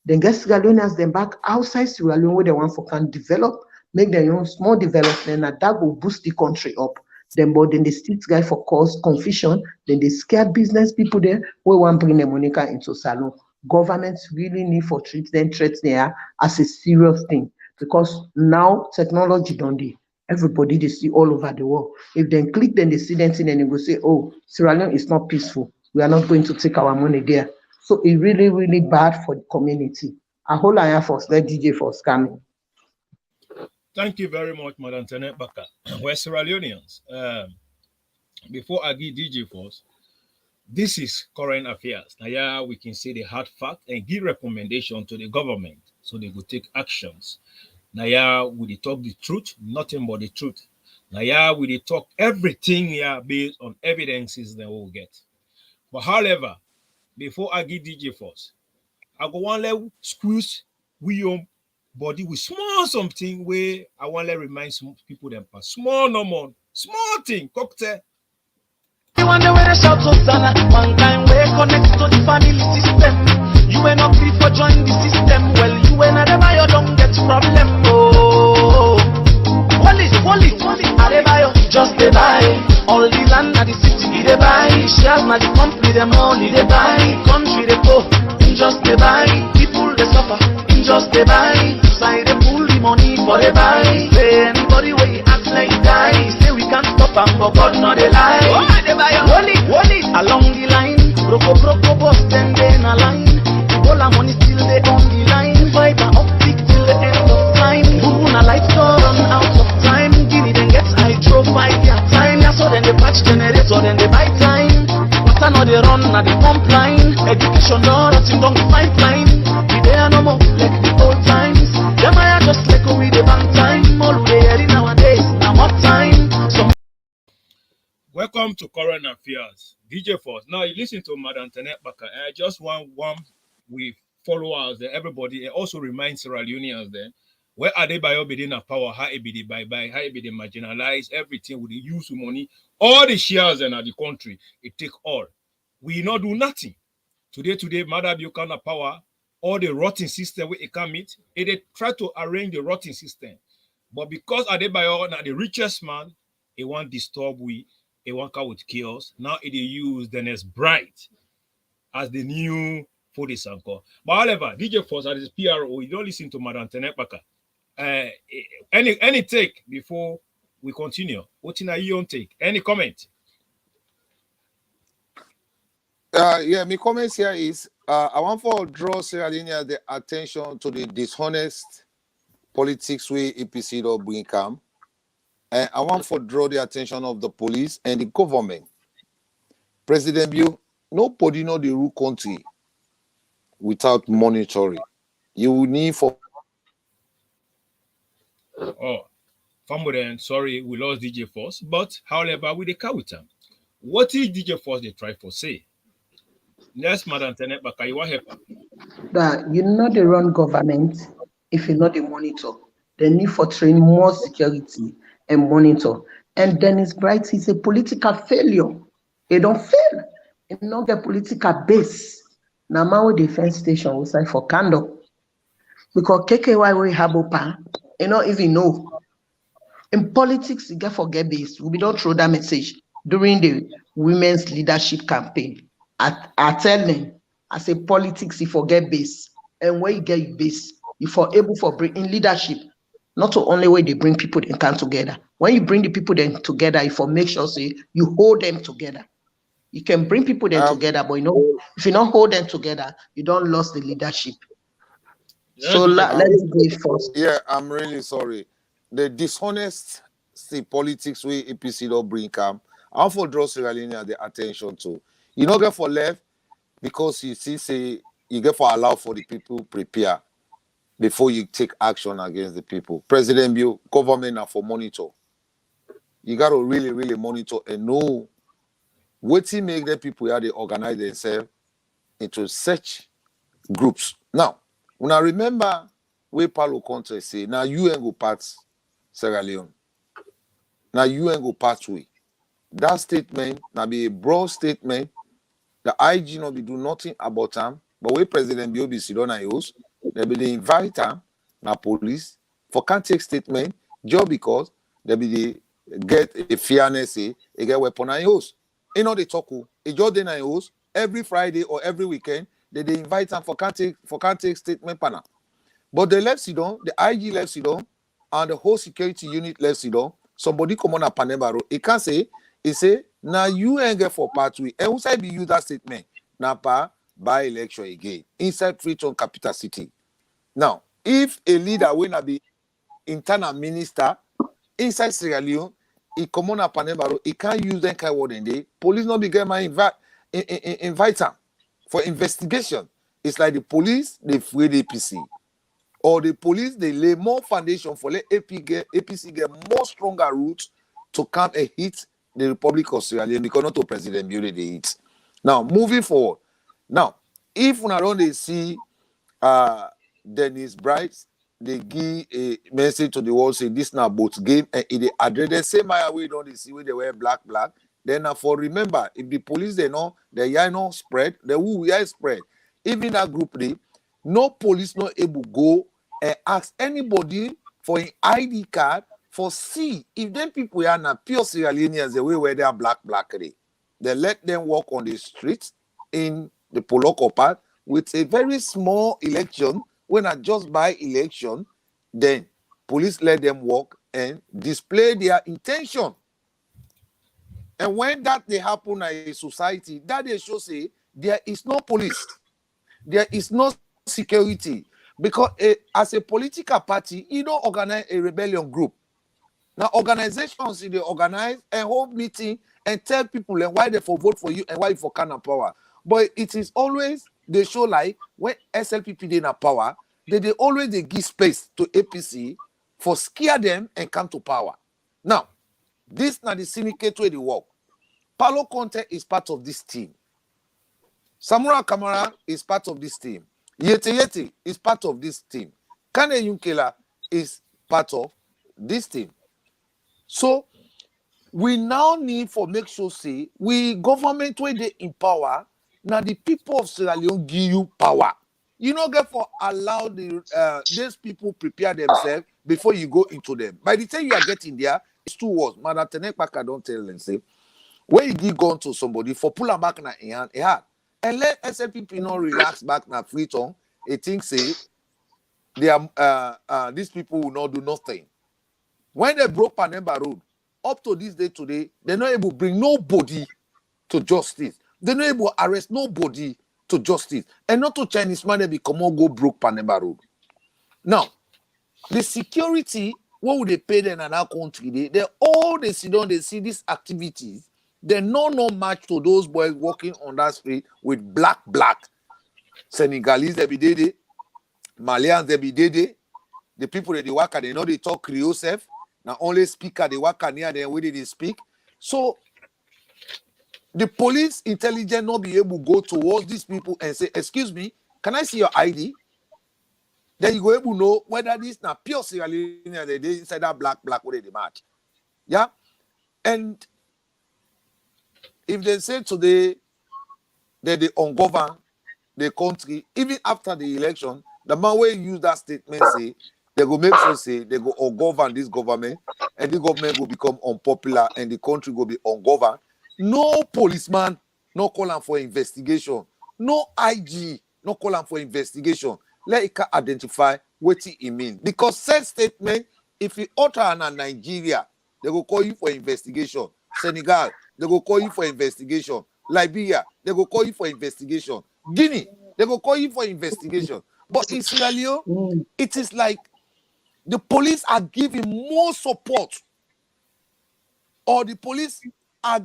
Then get Sierra Leoneans then back outside Sierra Leone where they want for can develop, make their own small development, and that will boost the country up. Then they still guy for cause confusion, then they scare business people there, we want bring the Monica into Salon. Governments really need for treat them threats there as a serious thing. Because now technology don't do. Everybody they see all over the world. If they click, then they see them thing and they go say, oh, Sierra Leone is not peaceful. We are not going to take our money there. So it's really, really bad for the community. A whole line for let DJ for scamming. Thank you very much, Madam Tenet Baka. We're Sierra Leoneans. Before I give DJ first, this is current affairs. Now, yeah, we can say the hard fact and give recommendation to the government so they will take actions. Now, yeah, we talk the truth, nothing but the truth. Now, yeah, we talk everything here based on evidences that we'll get. But however, before I give DJ first, I go one let squeeze we own body with small something where I want to remind some people them small no more, small thing, cocktail. one day where they shout Hosanna. One time where connect to the family system. You ain't not free for join the system. Well, you ain't Adebayo don't get problem. Oh, Wally, Adebayo just they buy all the land at the city they buy. Shares na the company them only they buy. Country they go, just they buy. People they suffer, just they buy. Side they pull the money for they buy. Say anybody where you act like die, say we can't stop them, but God not they lie. Oh, Adebayo, Wally, along the line, Broko boss then they in a line. Ebola money still they on the line. Fiber optic till the end of time. Una lights don't run out of time. Guinea then gets hydro 5 year time. Yeah, so then they patch generator, then they buy time. Water no they run, now they pump line. Education no nothing don't find time. We there no more like the old times. Them I just like we the bank time. All we hearing nowadays, now more time. So Welcome to Current Affairs, DJ Force. Now you listen to Madam Tenet Baka. I just want one we followers there, everybody. It also reminds Sierra Leoneans there where Adebayo be in a power, how it be the bye-bye, how it be the marginalized, everything with the use of money, all the shares in the country, it take all. We not do nothing. Today, Madam Buchanan power, all the rotting system where it can meet, they try to arrange the rotting system. But because Adebayo now the richest man, he want disturb we, he want come with chaos. Now it use the next bright as the new for this anchor. But however, DJ Force as PRO, you don't listen to Madam Tenet Baka. Any take before we continue? What in your own take? Any comment? My comments here is I want to draw Sierra Leone the attention to the dishonest politics we APC do bring come. And I want to draw the attention of the police and the government. President Bill, nobody know the rule country without monitoring. You will need for. Oh, Famoden, sorry, we lost DJ Force. But however, with the counter, what is DJ Force they try for say? Yes, Madam Tenet Baka, you want help? That you know the run government if you know the monitor. The need for train more security and monitor. And Dennis Bright is a political failure. It don't fail. It not get political base. Now my defense station will say for candor. Because KKY we have open, you don't even know. In politics, you get forget base. We don't throw that message during the women's leadership campaign. I tell them, I say politics, you forget base. And where you get your base, you for able for bring in leadership. Not the only way they bring people and come together. When you bring the people then together, you for make sure say you hold them together. You can bring people then together, but you know, if you don't hold them together, you don't lose the leadership. So let's go first. Yeah, I'm really sorry. The dishonest politics we APC don't bring come. I want to draw Sierra Leone the attention to. You don't get for left because you see say you get for allow for the people prepare before you take action against the people. President Bill, government are for monitor. You got to really monitor and know what to make the people how they organize themselves into such groups. Now, when I remember where Paulo Conte say, now you ain't go part Sierra Leone. Now you ain't go part way. That statement, now be a broad statement. The IG not be do nothing about them, but where President Bill be sit on a house, they be they invite them, now police, for can't take statement, just because they be they get a fairness, they get weapon on house. You know they talk, a Jordan on house, every Friday or every weekend, they invite them for can't take statement panel. But they left sit down, the IG left sit down, and the whole security unit left sit down. Somebody come on a Panema, he can't say, he say, now you ain't get for part way. And who say be use that statement? Now by election again. Inside Freetown capital city. Now, if a leader will not be internal minister inside Sierra Leone, he come on a Panema, he can't use that kind of word in there. Police not be getting my invite him for investigation. It's like the police, they free the APC. Or the police, they lay more foundation for let APC get more stronger roots to come and hit the Republic of Sierra Leone because not to President Bill they hit. Now, moving forward. Now, if we don't they see Dennis Bright, they give a message to the world saying this now both game and it address the same way don't they see where they wear black. then for remember, if the police they know the yeah no spread, the who we are spread. Even that group they, no police not able go and ask anybody for an ID card for see if them people are not pure Sierra Leoneans the way where they are black they let them walk on the streets in the Poloko part with a very small election. When I just by election, then police let them walk and display their intention. And when that they happen in a society, that they show say there is no police, there is no security. Because as a political party, you don't organize a rebellion group. Now organizations they organize and hold meeting and tell people and why they for vote for you and why you for can power. But it is always they show like when SLPP they in power, they always they give space to APC for scare them and come to power. Now, this now the syndicate where they work. Paulo Conte is part of this team. Samura Kamara is part of this team. Yete is part of this team. Kane Yunkela is part of this team. So we now need for make sure say we government where they empower. Now the people of Sierra Leone give you power. You not get for allow the these people prepare themselves before you go into them. By the time you are getting there, it's 2 words. Madam Tenekpaka don't tell them say when you give gun to somebody for pull them back na in hand, and let SLPP not relax back na free tongue. It thinks say they are these people will not do nothing. When they broke Panemba Road, up to this day today, they're not able to bring nobody to justice. They're not able to arrest nobody to justice. And not to Chinese man, they become all go broke Panemba Road. Now, the security, what would they pay them in our country? They all they sit down, they see these activities. They no match to those boys walking on that street with black. Senegalese, they be dede. Malians, they be dede. The people that they work, they know they talk Creole self. Now only speaker they work near them where they speak. So the police intelligence not be able to go towards these people and say, excuse me, can I see your ID? Then you go able to know whether this now pure Sierra Leone they inside that black where they match. Yeah. And if they say today that they ungovern the country, even after the election, the man will use that statement say they go make sure say they go ungovern this government and the government will become unpopular and the country will be ungoverned. No policeman, no call him for investigation. No IG, no call him for investigation. Let it identify what he mean. Because said statement, if you utter in Nigeria, they will call you for investigation. Senegal, they will call you for investigation. Liberia, they will call you for investigation. Guinea, they will call you for investigation. But in Sierra Leone, it is like the police are giving more support, or the police are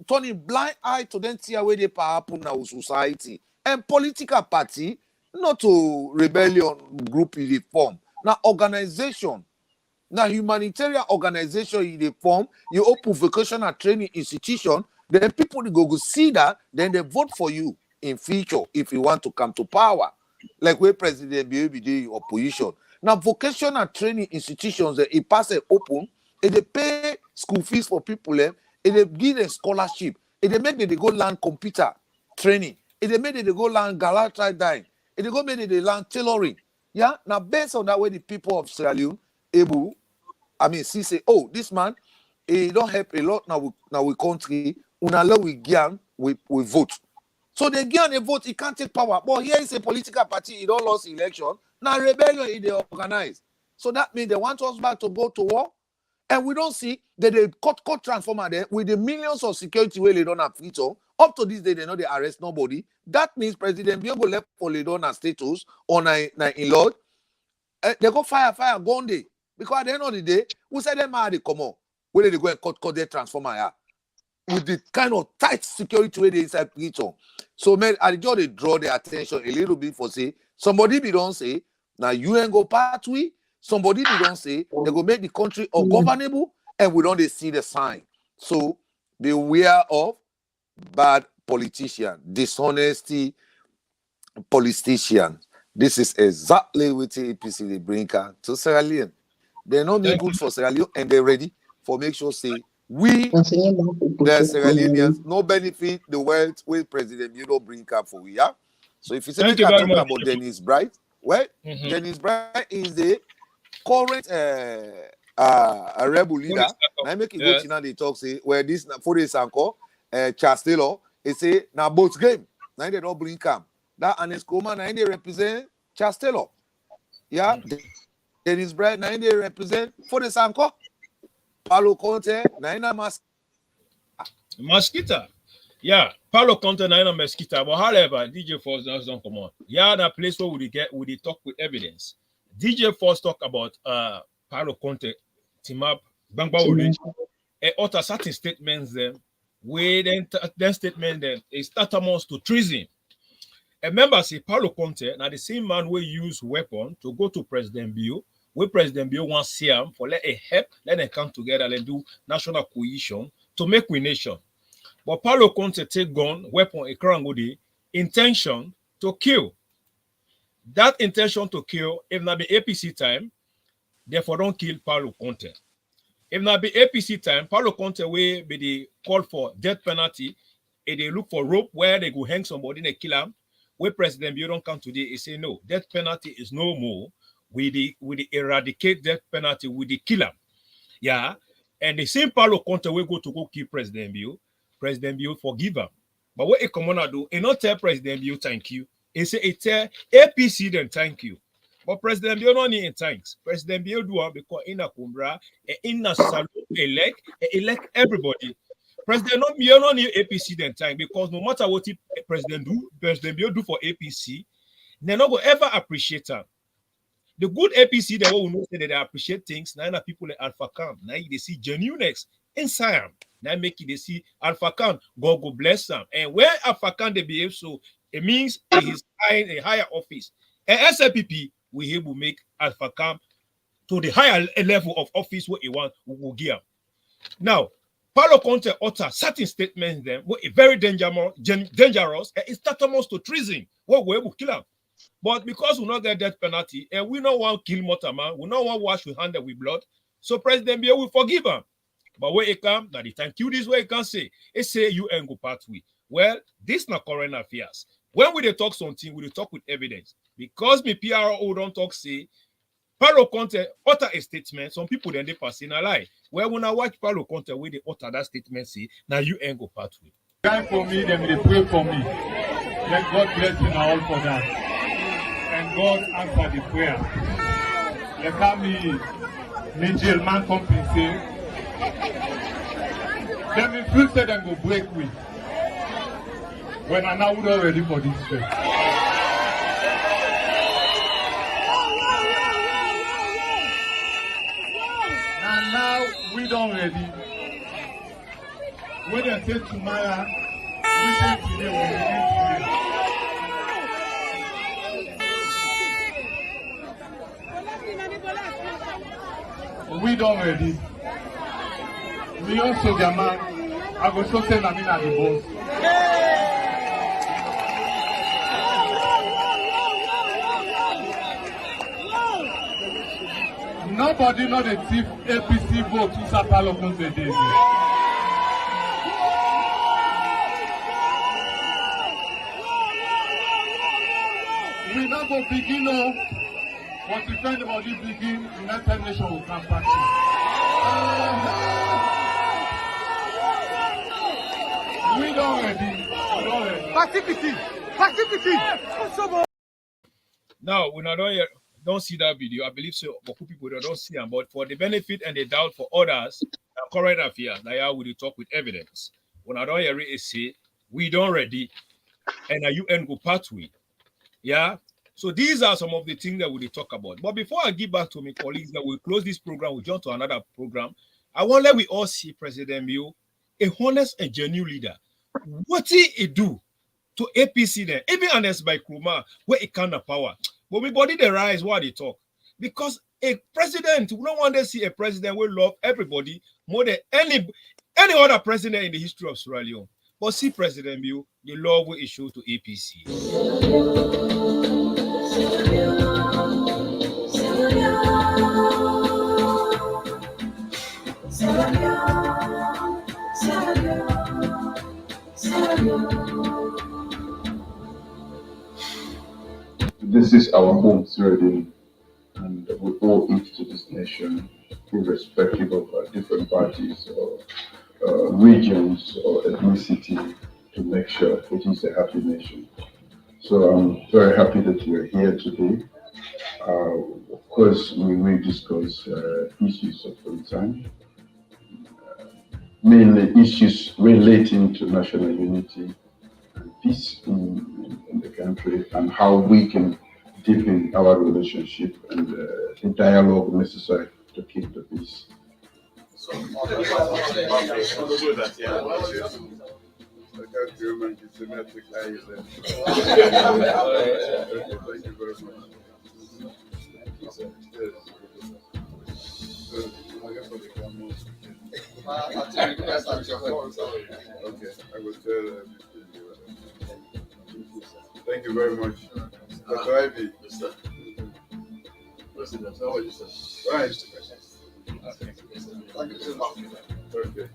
turning blind eye to them see where they happen in our society. And political party, not to rebellion group in the form. Now organization, now humanitarian organization in the form, you open vocational training institution, then people go see that, then they vote for you in future if you want to come to power. Like where President BABD opposition. Now vocational training institutions, they pass it open, and they pay school fees for people, and they give them scholarship, and they make them they go learn computer training, and they make them they go learn galata dyeing, and they go make them they learn tailoring. Yeah. Now based on that way, the people of Sierra Leone able, see say, oh, this man, he don't help a lot now we country. Unallow we give we vote. So they give a vote, he can't take power. But here is a political party, he don't lose election. Now rebellion they organize. So that means they want us back to go to war. And we don't see that they cut transformer there with the millions of security where they don't have freedom. Up to this day, they know they arrest nobody. That means President Biogo left for Ledona status on in Lord. They go fire gone day. Because at the end of the day, we say them are they come on. Where they go and cut their transformer here. With the kind of tight security where they inside Petroleum. So man, I just they draw their attention a little bit for say, somebody be don't say, now you ain't go pathway. Somebody be don't say, they go make the country ungovernable, and we don't see the sign. So beware of bad politicians, dishonesty politicians. This is exactly what the APC they bring to Sierra Leone. They're not good for Sierra Leone, and they're ready for make sure say We, the Sierra Leoneans, no benefit the wealth with President Bureau bring up for we, yeah? So if you say we can talk about Dennis Bright, well, Dennis Bright is the current a rebel leader. Now I make it go to they talk say where this for the Sanko, Charles Taylor, they say now both game. Now they don't bring come. That Anes Koma now they represent Charles Taylor. Yeah, Dennis Bright now they represent for the Sanko. Paulo Conte now Mosquito. Yeah, Paulo Conte na Mosquito. But however, DJ Force don't come on. Yeah, that place where we talk with evidence. DJ Force talk about Paulo Conte, Timap, Bangba Village, and other certain statements them. Where then statement them is tantamount to treason. And remember, say Paulo Conte, now the same man will use weapon to go to President Bio. Where President Bio wants to see him for let a help, let them come together and do national cohesion to make we nation. But Paulo Conte take gun, weapon, a crown goodie, intention to kill. That intention to kill, if not be APC time, therefore don't kill Paulo Conte. If not be APC time, Paulo Conte will be the call for death penalty, and they look for rope where they go hang somebody and they kill him. Where President Bio don't come today, he say no, death penalty is no more. We the eradicate death penalty with the killer. Yeah. And the same Paulo Conte will go to go kill President Bio. President Bio forgive him. But what a commoner do, he not tell President Bio thank you. He say he tell APC then thank you. But President Bio don't need thanks. President Bio do it because in a Kumbra, in a salute elect everybody. President Bio don't need APC then thank because no matter what President Bio do for APC, they're not going to ever appreciate him. The good APC, they will know say that they appreciate things. Now people like Alpha Camp. Now they see genuineness inside them. Now make it they see Alpha Camp. God go bless them. And where Alpha Camp they behave so, it means he is a higher office. And SLPP, we able to make Alpha Camp to the higher level of office what he want, we will give. Now, Paulo Conte utter certain statements then were very dangerous, and it's tantamount to treason. What we able to kill him. But because we not get death penalty, and we don't want to kill Motaman, we don't want to wash with hand with blood, so President Bio will forgive him. But when it come, that he thank you this way, he can say, it say you ain't go pathway. Well, this not current affairs. When we talk something, we talk with evidence. Because me PRO don't talk say, Paulo Conte utter a statement, some people then they pass in a lie. Well, when I watch Paulo Conte, where they utter that statement, say, now you ain't go pathway. Pray for me, then they pray for me. Let God bless you all for that. And God answer the prayer. Let me Nigel man compensate. Then me feel say them go break me. When I now not ready for this trip. And now we don't ready. When they say tomorrow, we say today, we begin today. We don't ready. We also German. I go so say Namin at the boss. Nobody know the thief APC vote to Sapalo Conte Daisy. We not go begin now. But if anybody begin, United Nations will come back. We don't ready. Passivity. Now, when I don't see that video, I believe so. But people don't see them. But for the benefit and the doubt for others, current affairs, now we talk with evidence. When I don't hear it say, we don't ready, and a UN go pathway. Yeah. So these are some of the things that we talk about. But before I give back to my colleagues that will close this program, we'll jump to another program. I want to let we all see President Bio, a honest and genuine leader. What he do to APC then, even honest by Kruma, where it kind of power. But we body the rise what they talk. Because a president, we don't want to see a president will love everybody more than any other president in the history of Sierra Leone. But see President Bio, the law will issue to APC. Sierra Leone. this is our home, Sierra Leone, and we owe it to this nation, irrespective of different parties or regions or ethnicity, to make sure it is a happy nation. So I'm very happy that you're here today. Of course, we will discuss issues of concern, mainly issues relating to national unity and peace in the country, and how we can deepen our relationship and the dialogue necessary to keep the peace. Thank you very much. Okay, I will tell thank you very much. Dr. Ivy. President, how are you, sir? Right. Thank you so much. Okay.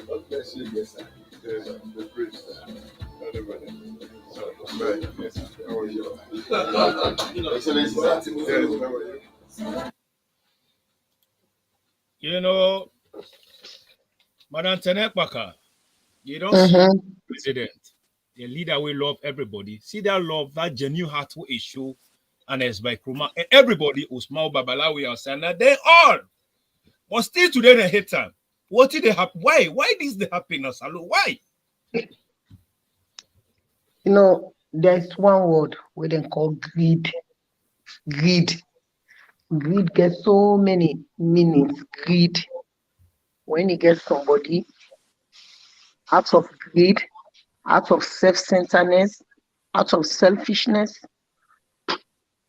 God bless you, yes, sir. Yes, the priest. Everybody. Right. Yes, how are you? Excellency, sir. Yes, how are you? You know, Madam Tenekbaka, you don't see president, the leader will love everybody. See that love, that genuine heart will issue, and it's by Kruma. And everybody who smile Babalawi outside, and they all. But still today they hate time. What did they happen? Why? Why this the happiness? Hello, why? You know, there's one word we then call greed. Greed. Greed gets so many meanings. Greed. When you get somebody out of greed, out of self-centeredness, out of selfishness.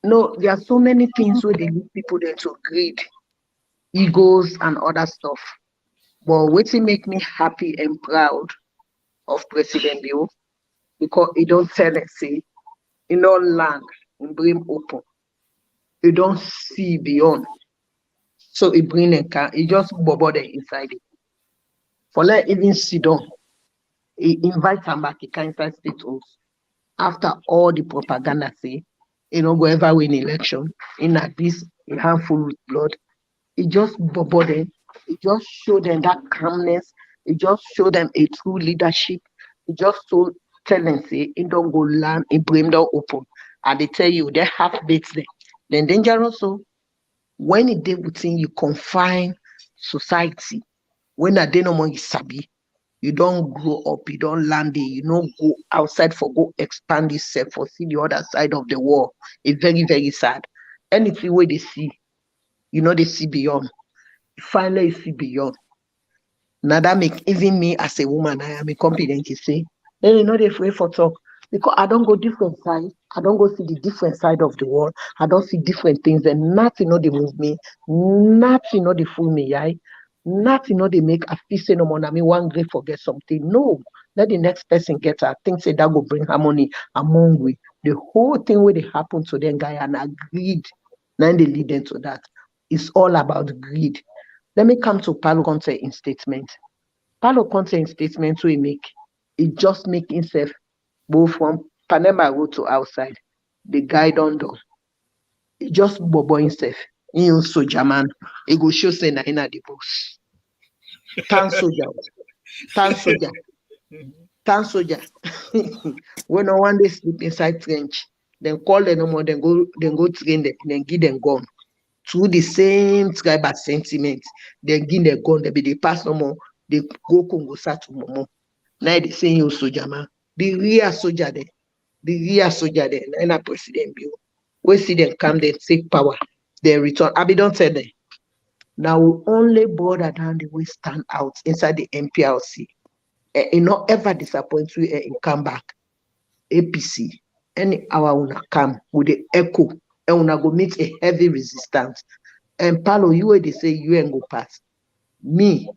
No, there are so many things where they lead people there to greed, egos, and other stuff. But what make me happy and proud of President Bill, because he don't tell us, say, in all land, in bring open. You don't see beyond. So he bring and can, he just bubble there inside it. For let even sit down, he invite him back, he can inside state house. After all the propaganda say, go ever win election, in at this, a handful with blood, he just bubble them, he just show them that calmness, he just show them a true leadership, he just so tell them, say, he don't go land, he bring them open. And they tell you, they have baits there. Then dangerous, so when it did within you confine society, when a day no more is sabi, you don't grow up, you don't land it, you don't go outside for go expand yourself for see the other side of the world. It's very, very sad. Anything where they see, they see beyond. Finally, you see beyond. Now that make even me as a woman, I am confident to say, hey, you're not afraid for talk. Because I don't go different side. I don't go see the different side of the world. I don't see different things, and nothing they move me, nothing they fool me, yeah. Nothing they make a feel say no more. I mean, one great forget something. No, let the next person get her. Think say that go bring harmony among we. The whole thing where they happen to them guy and agreed. Then they lead into that. It's all about greed. Let me come to Paulo Conte in statement. Paulo Conte in statement we make. It just make himself both from Panama Road to outside. The guy don't do. He just bobo himself. He soldier man. He go show say na the boss. Tan soldier. When no one day sleep inside trench, then call them no more, then go train them, then give them gun. Through the same tribe as sentiment, then give them gun, they pass no more, they go Congo start to momo. Now they say you soldier man. The real soldier there, and a President Bill. We see them come, they take power, they return. I don't tell them. Now we only border down the way stand out inside the MPLC. Not ever disappoint you and come back. APC, any hour una come with the echo, and una go meet a heavy resistance. And Paulo, you where they say you ain't go pass. Me,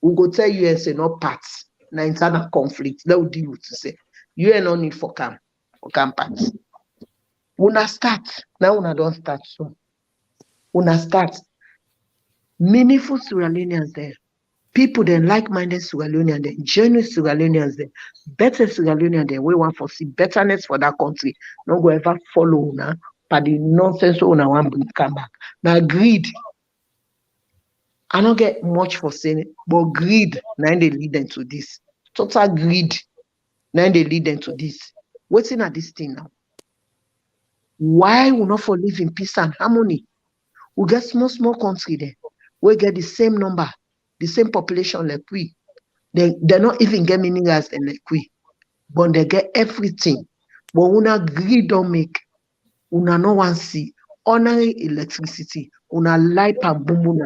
we go tell you and say no parts. Na internal conflict. That will deal with to say you ain't no need for come parts. Una start now. Una don't start so. Una start. Meaningful Sierra Leoneans there. People then like-minded Sierra Leoneans, then genuine Sierra Leoneans, then better Sierra Leoneans, then we want to see betterness for that country. Not go ever follow now, but the nonsense on one bring come back. Now greed. I don't get much for saying it, but greed now they lead them to this. Total greed now they lead them to this. What's in at this thing now? Why we not for live in peace and harmony? We get small country there. We get the same number, the same population like we. They're not even get minerals and like we, but they get everything. But una greed don't make, una no one see ordinary electricity, una light and boom.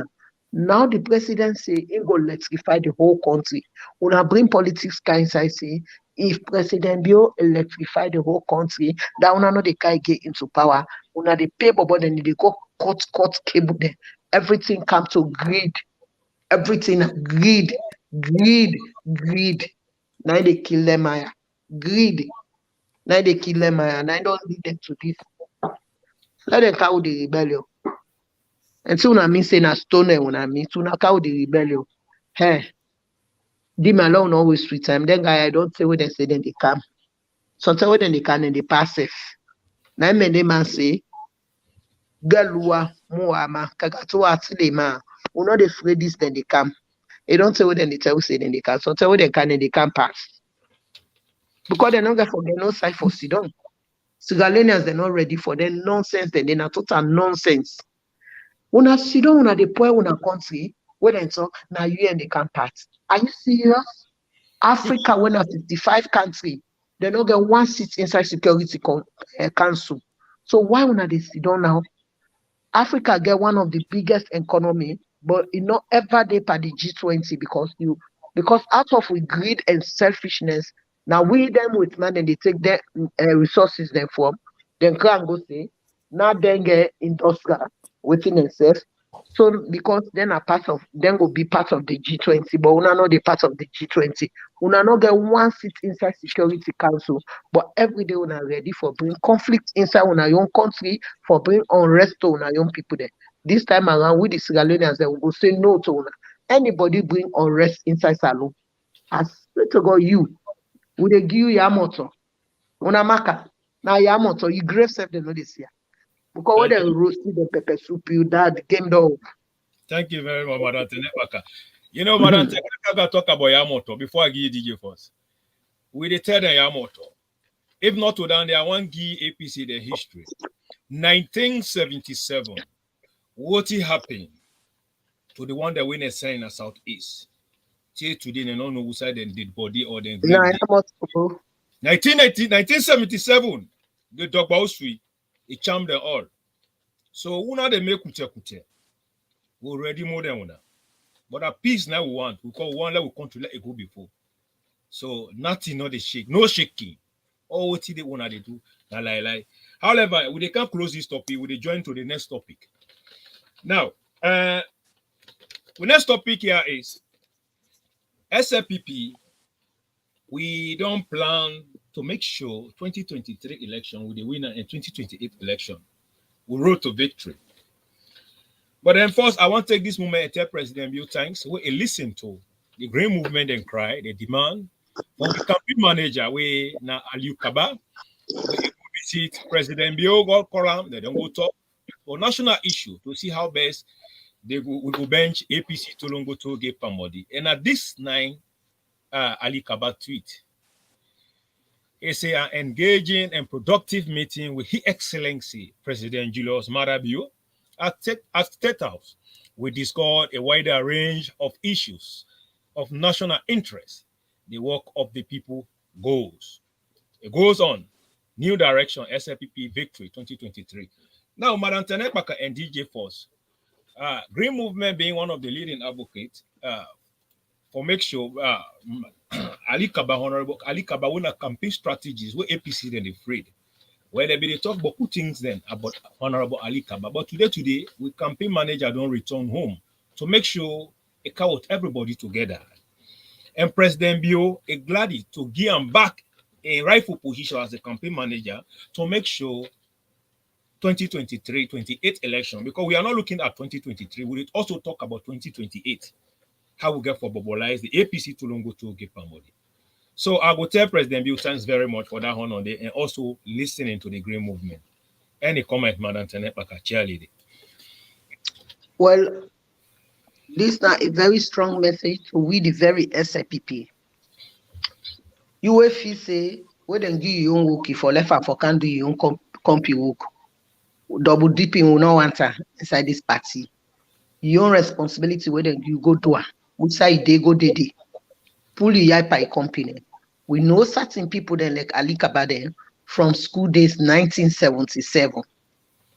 Now the president say he go electrify the whole country. Una bring politics kind side say if President Bio electrify the whole country, that una no they can get into power. Una they pay but then they go cut cable there. Everything come to greed. Everything greed. Now they kill them, greed. Now they kill them, and I don't lead them to this. Let them cow the rebellion. And so I mean saying a stone when I mean to cow the rebellion. Hey, dim alone always sweet time. Then guy I don't say what they say, then they come. Sometimes when they can and they pass it. Now they man say Galua Moama Kagatua Tilema. We not afraid this, then they come. They don't say what then they tell say then they can. So tell what they can and they can pass. Because they're not going to forget no side for Sidon. Sierra Leoneans, they're not ready for them nonsense, then they're total nonsense. When I Sidon, when I deploy when a country, when I talk, now you and they can pass. Are you serious? Africa, when a 55 country, they not get one seat inside Security Council. So why when they Sidon now? Africa get one of the biggest economy, but it not ever they per the G20 because out of with greed and selfishness, now we them with man and they take their resources them from, then can go say, now then get industrial within themselves. So because then a part of then go be part of the G20, but una not the part of the G20. Una not get one seat inside Security Council, but every day una ready for bring conflict inside una own country, for bring unrest to una young people there. This time around, with the Sierra Leoneans, they will say no to una. Anybody bring unrest inside Salon. I swear to God, you would they give you Yamoto. Una maka. Now Yamoto, you grave self the know this year. Because when they roasted the pepper soup, you that game down. Thank you very much, Madam Tenebaka. You know, Madam Tenebaka talk about Yamoto before I give you DJ first. We dey tell them Yamoto. If not to them, they are one give APC the history. 1977. What happened to the one that win a sign in the southeast? Till today, they don't know who side they did body or then. 1977, the dog Bausui, it charmed them all. So una they make kute. We already more than una. But a peace now we want. We call one that we can't let it go before. So nothing, not the shake, no shaking. All what they wanna they do, lie. However, we can't close this topic. We join to the next topic. Now, the next topic here is SLPP. We don't plan to make sure 2023 election with the winner and 2028 election will road to victory. But then first, I want to take this moment and tell President Bill thanks. We listen to the Green Movement and cry, the demand for the campaign manager, we na Aliu Kaba, we visit President Bill, God call they don't go talk for national issue to see how best we will bench APC to Longo to get Pamodi. And at this 9, Ali Kaba tweet. It's an engaging and productive meeting with His Excellency President Julius Marabio at State House. We discussed a wider range of issues of national interest. The work of the people goes. It goes on. New direction, SLPP victory 2023. Now, Madam Tenebaka and DJ Force. Green Movement being one of the leading advocates for make sure Ali Kaba, Honorable Ali Kaba, when a campaign strategies where APC then afraid. Where they be talk about things then about Honorable Ali Kaba. But today, we campaign manager don't return home to make sure it count everybody together. And President Bio is glad to give him back a rightful position as a campaign manager to make sure 2023-28 election, because we are not looking at 2023, we will also talk about 2028. how we get for mobilize the APC to Longo to give money. So I will tell President Bill thanks very much for that honor day and also listening to the Green Movement. Any comment, Madam Tenepaka cheerleader? Well, this is now a very strong message to we the very SLPP. You will feel say, when they give you own work, for left and for can do your own compy work. Double dipping will not answer inside this party. Your own responsibility when you go do it. Which side they go they. Pull your by company. We know certain people then like Ali Kabade from school days 1977.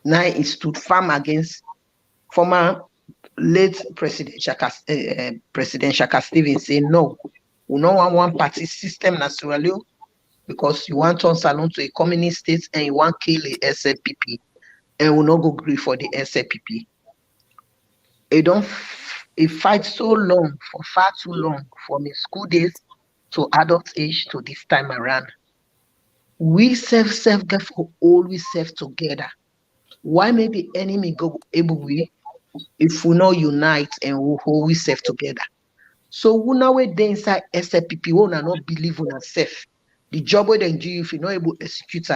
Now he stood firm against former late President Shaka Stevens saying no, we don't want one party system naturally because you want to turn Salon to a communist state and you want to kill the SLPP and we not go agree for the SLPP. It fights so long, for far too long, from the school days to adult age to this time around. We self get for always self together. Why may the enemy go able we if we not unite and we always self together? So we now we dey inside SLPP, we not believe in ourselves. The job we then do if you not able to execute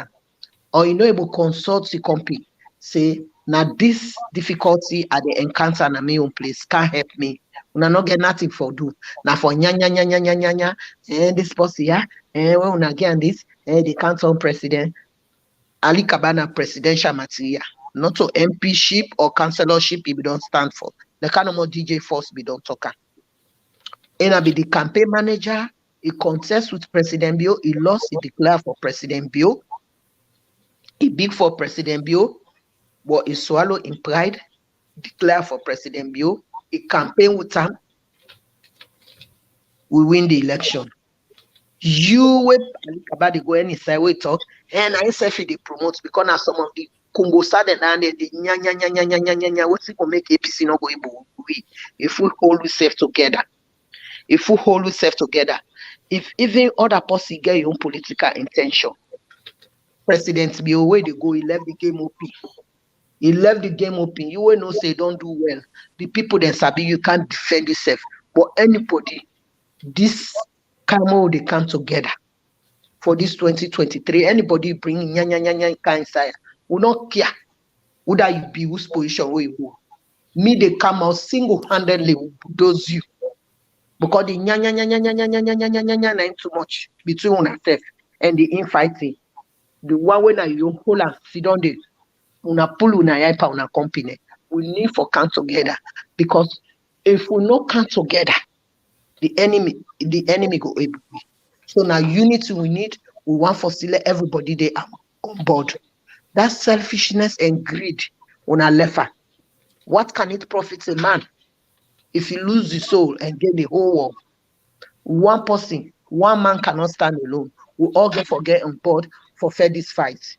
or you not able to consult the company, say now this difficulty at the encounter na my own place can't help me. Una not get nothing for do. Now for nya and this person here, and when una get this, the council president Ali Kabana presidential material, not to MPship or councillorship if we don't stand for. The kind of more DJ force we don't talk. And I be the campaign manager, he contests with President Bio, he lost, he declared for President Bio. He big for President Bio, but he swallow in pride, declare for President Bio, he campaign with him, we win the election. You will about the go any side we talk, and I say they promote because now some of the Congo side and the nya what's it gonna make APC not go able if we hold ourselves together. If we hold ourselves together, if even other person get your own political intention, President Bio where they go, he left the game open. He left the game open. You will not say don't do well. The people then sabi you can't defend yourself. But anybody, this they come together for this 2023. Anybody bringing nya inside will not care who that you be, whose position where you go. Me they come out single-handedly will bulldoze you because the nya ain't too much between ourselves and the infighting. The one when you hold and sit on the una pull una yaipa una company. We need for come together because if we not come together, the enemy go able. So now unity we need, we want for still everybody they are on board. That selfishness and greed on our left. What can it profit a man if you lose the soul and get the whole world? One person, one man cannot stand alone. We all get on board for fair this fight.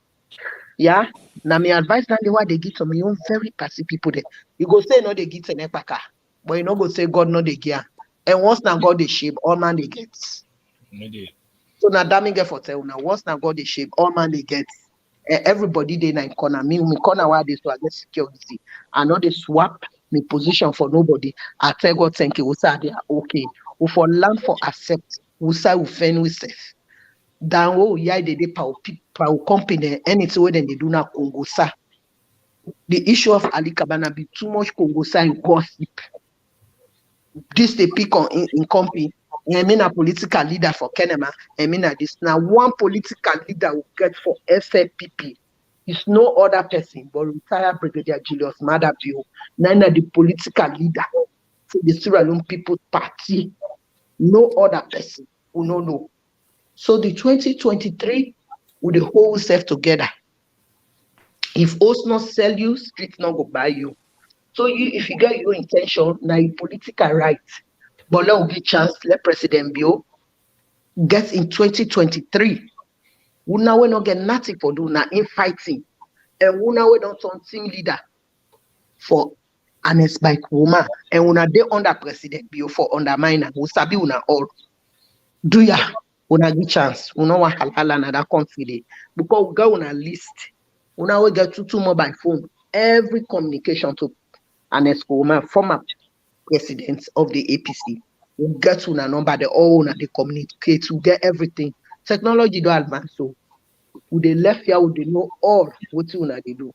Yeah. Now my advice now the what they get to me own very passive people there. You go say no they get an epaka, but you not go say God no they get. And once now God they shape, all man they get. So now that me get for tell now. Once now God they shape, all man they get. Everybody they na corner. Me corner why they so I get security. I know they swap me position for nobody. I tell God thank you. We say they are okay. We for land for accept. We say we fend we safe. Dan wo yeah they power company anything when they do now Congo sa. The issue of Ali Kabana be too much Congo sa and gossip. This they pick on in company. I mean a political leader for Kenema. I mean this now one political leader will get for SLPP. It's no other person but retired Brigadier Julius Madabio. Neither the political leader for the Sierra Leone People's Party. No other person who no. So the 2023 with the whole self together. If us not sell you, street not go buy you. So if you get your intention, now your political right, but let give chance, let President Bio get in 2023. We now we not get nothing for do now in fighting. And we now we don't turn team leader for an bike woman. And we now they under President Bio for undermine and we sabi una all. Do ya? We not give chance. We not want halala na that country because we go on a list. We now we get two mobile phone. Every communication to an woman former president of the APC. We get to a number, the all they communicate, to get everything. Technology don't advance, so they left here, they know all what they do.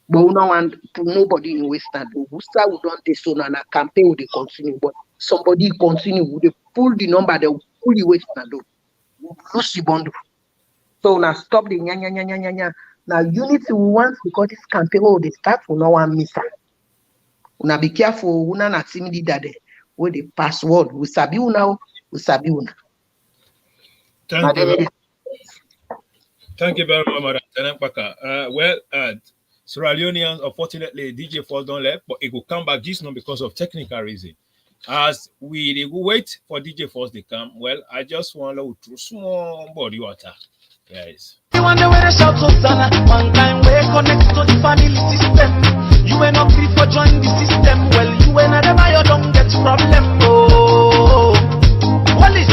But we don't want nobody in Western do. We start we don't take so na campaign will they continue, but somebody continue, would they pull the number, they will pull the Western do. Lose the bundle. So now stop the nya. Now unity we want because this campaign will they start for no one miss. Una be careful, una na timid that where the password. We sabi una, we sabi una. Thank you. Thank you very much, Madam Tenempaka. Sierra Leoneans, unfortunately, DJ Falls don't left, but it will come back just now because of technical reason. As we wait for DJ Falls to come, well, I just want to throw small body water. Yes. You wonder where they shout Hosanna. One time we connect to the family system. You ain't not free for join the system. Well, you ain't never you don't get problem. Oh, police,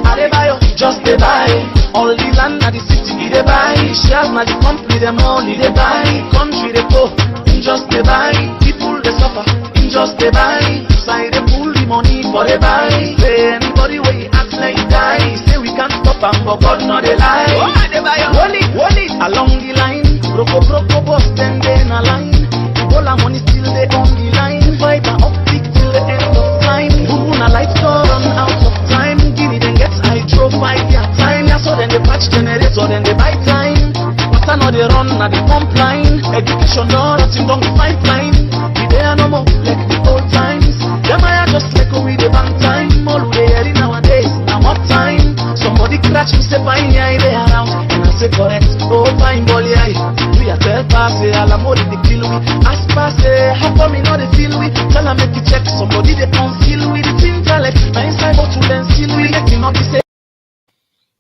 Adebayo, just they buy. All the land at the city they buy. Shares na the company them only they buy. Country they go, just they buy. People they suffer, just they buy. Side they pull the money for they buy. Say anybody where he act like he die. Say we can't stop am, but God no they lie. Oh, Adebayo, hold it along the line. Broko boss then they in a line. Ebola money still they on the line. Fiber optic till the end of time. Una lights don't run out of time. Guinea then gets hydro 5 year time. Yeah, so then they patch generator, then they buy time. Water no they run, na they pump line. Education no nothing down the pipeline. We there no more like the old times. Them I just like we the bank time. All we hear nowadays, now more time. Somebody catch me say fine yeah they around. And I say correct, oh fine boy yeah. We are third pass, all the money they kill we. Ask pass, how come me not they feel we? Tell them make you check, somebody they conceal with the intellect. My inside bottle then seal we, let him not be say.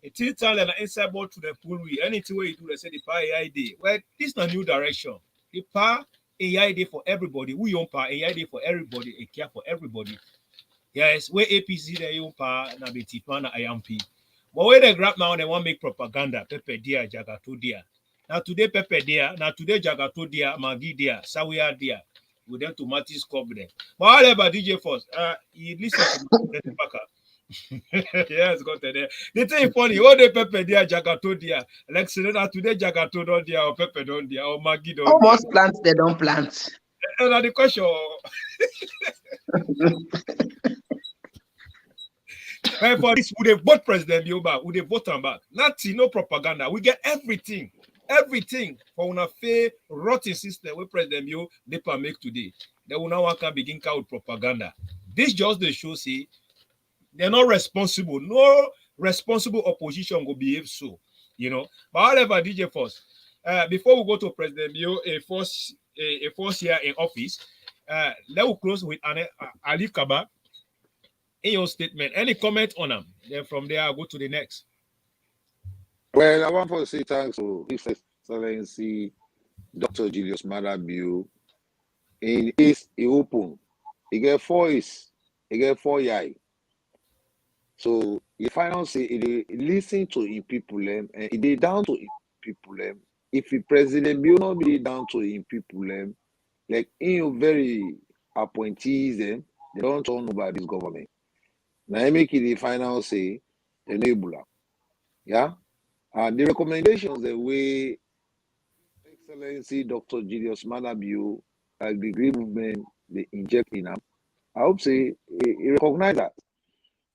It is talent inside board to the pool we. Anything where you do, they say the power AI day. Well, this is a new direction. The power AI day for everybody. We own power AI day for everybody. A care for everybody. Yes, where APC they own power na be Tipana IMP. But where they grab now, they want to make propaganda. Pepe dia, Jagato dia. Now today Pepe dia, now today Jagato dia, Magi dia, Sawia dia. With them to Mattis cover them. But however, DJ Force, you listen to me. Yes, got there. They tell you funny. Oh, they Pepe dia, Jagato dia. Like now today Jagato don't dia, or Pepe don't dia, or Magi don't. Almost plants they don't plant. And the question. For this, would they vote President Bioba? Would they vote him back? Nothing, no propaganda. We get everything for una fair rotten system where President Bio they make today. They will now can begin with propaganda. This just the show say they're not responsible. No responsible opposition will behave so, you know. But however, DJ Force, before we go to President Bio, a first year in office, let us close with Ali Kaba. In your statement, any comment on them? Then from there, I'll go to the next. Well, I want to say thanks to His Excellency Dr. Julius Madabio. In East, he open. He get 4 East. He get 4 Yai. So, he finally say, he listen to his people, and he down to his people. If the president will not be down to his people, like in very appointees, they don't turn over this government. Now, I make it the final say, enabler. Yeah? And the recommendations the way Excellency Dr. Julius Madabio, like the Green Movement, they inject in him, I hope say he recognize that.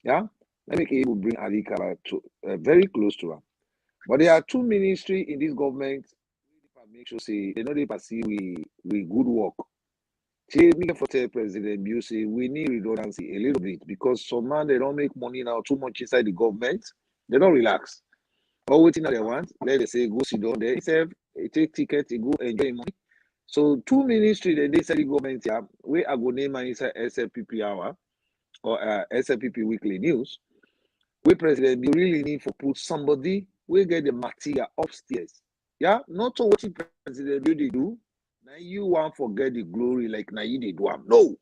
Yeah? Let me able to bring Ali Kaba to very close to him. But there are 2 ministries in this government make sure say they know they perceive we good work. See, me for tell President Bio say we need redundancy a little bit because some man they don't make money now too much inside the government. They don't relax. All waiting that they want, let they say go sit down there. Instead, take ticket, go enjoy money. So 2 ministries that they say the government yeah, we are going to name inside SLPP hour or SLPP weekly news. We President Bio really need to put somebody we get the material upstairs. Yeah, not to what President Bio they do. Now you want to forget the glory like now you did one. No.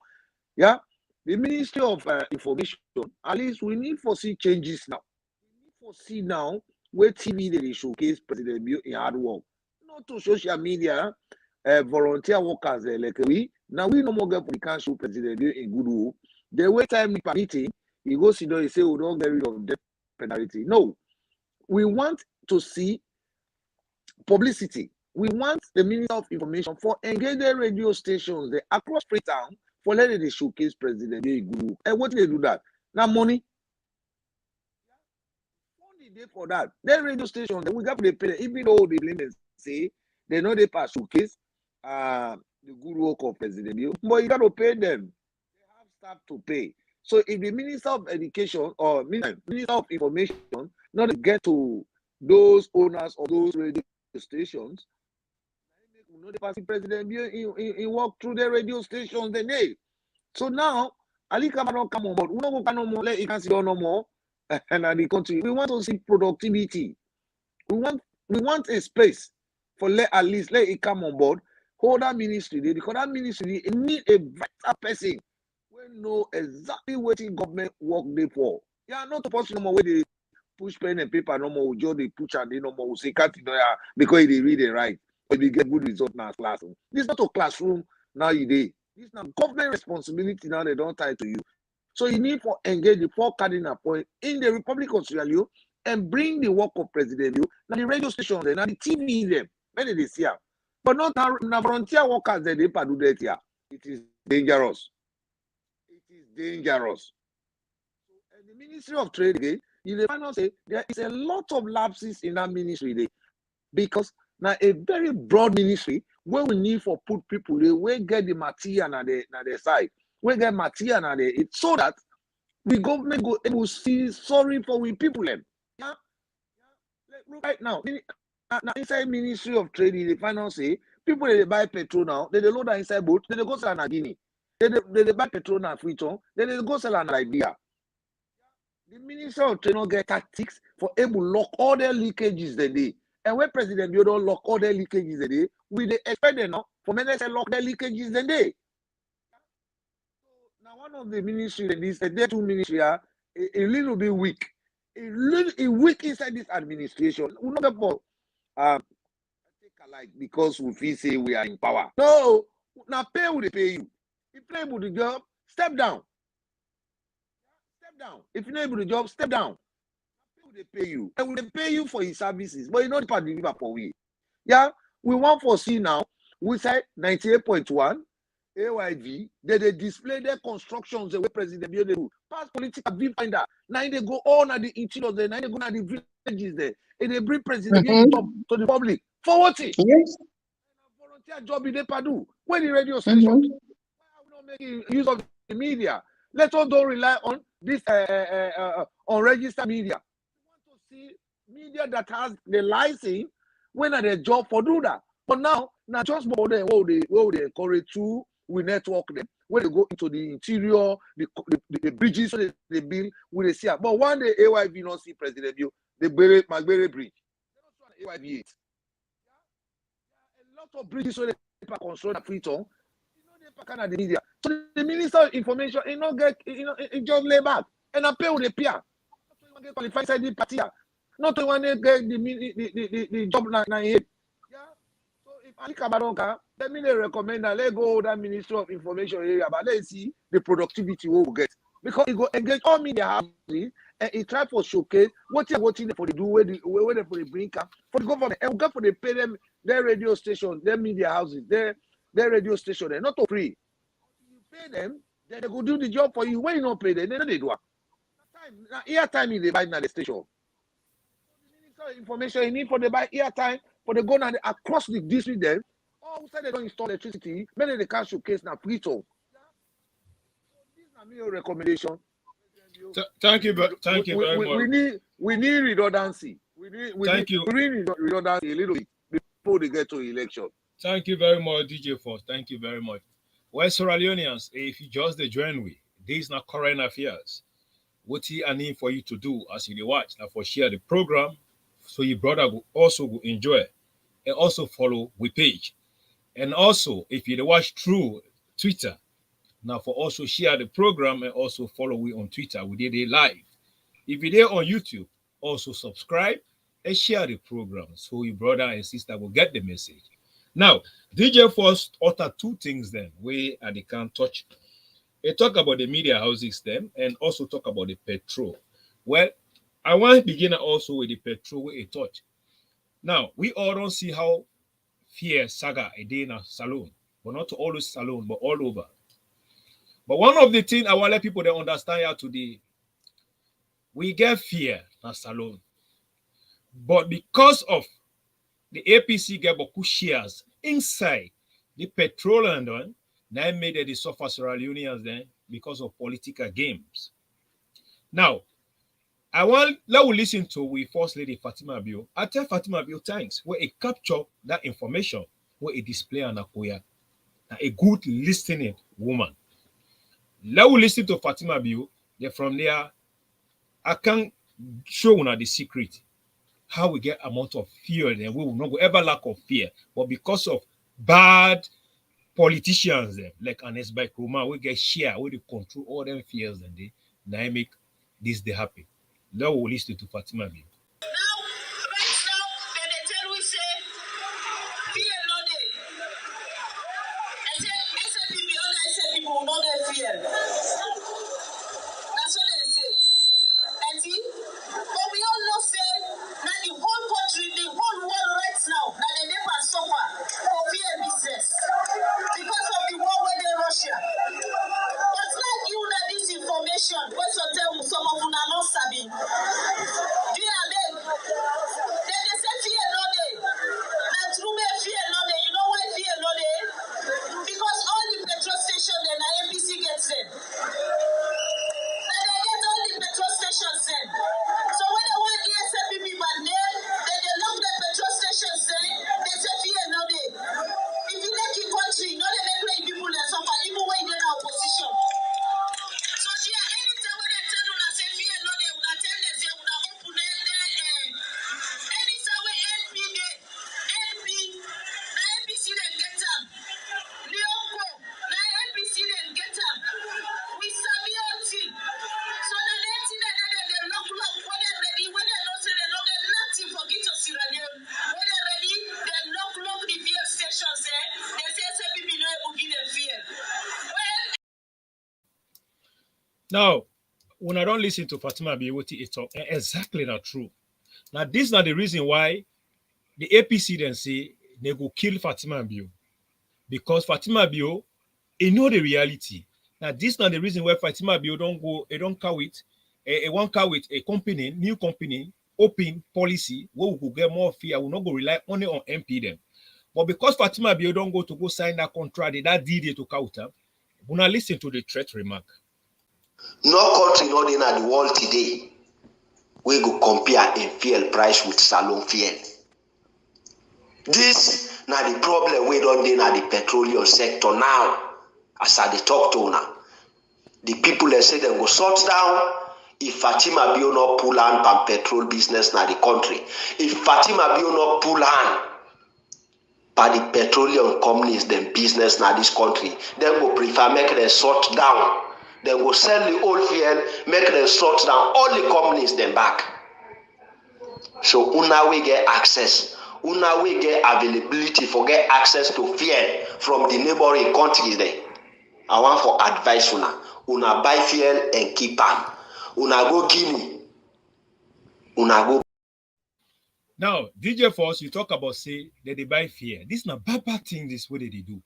Yeah. The Ministry of Information, at least we need to see changes now. We need to see now where TV they showcase President Bio in hard work. Not to social media, volunteer workers like we Now we no more get for the council president in good will. The way time permitting, he goes to he say we don't get rid of death penalty. No, we want to see publicity. We want the Minister of Information for engaging radio stations across Freetown for letting they showcase President Iguru. And what do they do that? Now money. Money there for that. Then radio stations, we got to pay them. Even though they blame and say they know they pass showcase the good work of President Iguru, but you got to pay them. They have staff to pay. So if the Minister of Education or Minister of Information not get to those owners of those radio stations, we know the past president he walk through the radio stations the day. So now Ali Kamara come on board. We don't go no more. Let it can see no more. And the country. We want to see productivity. We want a space for at least let it come on board. Hold that ministry. Because that ministry it need a better person. We know exactly what the government work there for. Yeah, not to push no more where they push pen and paper no more. Joe they push and they no more. Say can't because they read and write. But they get good result now classroom. This is not a classroom now you day. This is not government responsibility now they don't tie to you. So you need to engage the four cardinal point in the Republic of Sierra Leone and bring the work of President Liu. Now the radio stations there, now the TV them, when they see them. But not now volunteer workers that they do that here. It is dangerous. It is dangerous. And the Ministry of Trade again, you find out say there is a lot of lapses in that ministry there. Because now a very broad ministry where we need for put people there, we get the material on their side. We get material on there. It's so that we government go able to see sorry for we people them. Yeah? Look right now. Now inside Ministry of Trade, the finance say people they buy petrol now, they load that inside boat, they go sell in Guinea. They buy petrol now Freetown, they go sell in Liberia. The Ministry of Trade don't get tactics for able to lock all their leakages the day. And when President Bio don't lock all their leakages the day, we they expect them now for many to lock their leakages the day. So now one of the ministries, the two ministry are a little bit weak. A little weak inside this administration. We not about take alike because we feel say we are in power. No, now pay will they pay you. If you're able to job, step down. Step down. If you're not able to job, step down. They pay you. And will pay you for his services, but you know the part deliver for we. Yeah, we want for see now. We say 98.1 AYV. They display their constructions the way President Bio do. Past political viewfinder. Now they go on at the interior there. Now they go at the villages there. And they bring President Bio job to the public. For what? Yes. Volunteer job in the Padu. When the radio station. Why are we not making use of the media? Let us don't rely on this unregistered media. See media that has the license when are the job for do that. But now just more than what they encourage to we network them when they go into the interior, the bridges so they build with the see. But one day AYV not see President Bio, the Magbere Bridge. They don't AYV 8. A lot of bridges so they construct Freetown. You know they pack on the media. So the Minister of Information it just lay back and I pay with the peer. Get qualified inside the party. Not to want to get the job now here. Yeah. So if Ali Kabaronka, let me recommend that let's go that Ministry of Information area, but let's see the productivity we will get. Because it go engage all media houses and it try for showcase what you're watching for the do where they for the bring up for the government and we got for the pay them their radio station, their media houses, their radio station, they're not for free. You pay them, then they go do the job for you. When you don't pay them, then they do it. Now, airtime is the buy at the station. So the information you need for the buy airtime for the go now across the district there. All of a sudden they don't install electricity, many they can't showcase now free to. This is my recommendation. Thank you very much. We need redundancy. We need redundancy a little bit before they get to election. Thank you very much, DJ Force. Thank you very much. Well, Sierra Leoneans, if you just join we, this is not current affairs. What I need for you to do as you watch now for share the program so your brother will also enjoy and also follow we page. And also if you watch through Twitter, now for also share the program and also follow we on Twitter. We did it live. If you're there on YouTube, also subscribe and share the program so your brother and sister will get the message. Now, DJ first utter two things then we they can't touch. They talk about the media houses them and also talk about the petrol. Well, I want to begin also with the petrol with a touch. Now, we all don't see how fear saga a day in a saloon, but not always saloon, but all over. But one of the things I want to let people that understand here today, we get fear in a saloon. But because of the APC get beaucoup shares inside the Petroleum one, now made the suffer Sierra Leoneans then because of political games. Now, I want let we listen to we First Lady Fatima Bio. I tell Fatima Bio thanks where it capture that information, where it display an akoya, a good listening woman. Let we listen to Fatima Bio. Then from there, I can show you the secret. How we get amount of fear, and we will not ever lack of fear, but because of bad politicians like Anes by Kroma, we get share, we control all them fears, and they now make this they happy. Now we'll listen to Fatima B. Now, when I don't listen to Fatima Biwoti, it's exactly not true. Now, this is not the reason why the APC then say they go kill Fatima Bio. Because Fatima Bio, they know the reality. Now, this is not the reason why Fatima Bio don't go, they don't come with, one car with a company, new company, open policy, where we could get more fear, will not go rely only on MP them. But because Fatima Bio don't go to go sign that contract, that deed to counter, when I listen to the threat remark. No country not in the world today we go compare a fuel price with salon fuel. This now the problem we don't in the petroleum sector now. As I talk to now, the people they say they go sort down. If Fatima Bio not pull hand pan petrol business na the country, if Fatima Bio not pull hand by the petroleum companies them business na this country, then go prefer make them sort down. They will sell the old fuel, make them sort down all the companies them back. So una we get access, una we get availability for get access to fuel from the neighboring countries there. I want for advice una buy fuel and keep them. Una go Guinea, una go. Now, DJ Force, you talk about say that they buy fear. This is not bad thing. This what they do.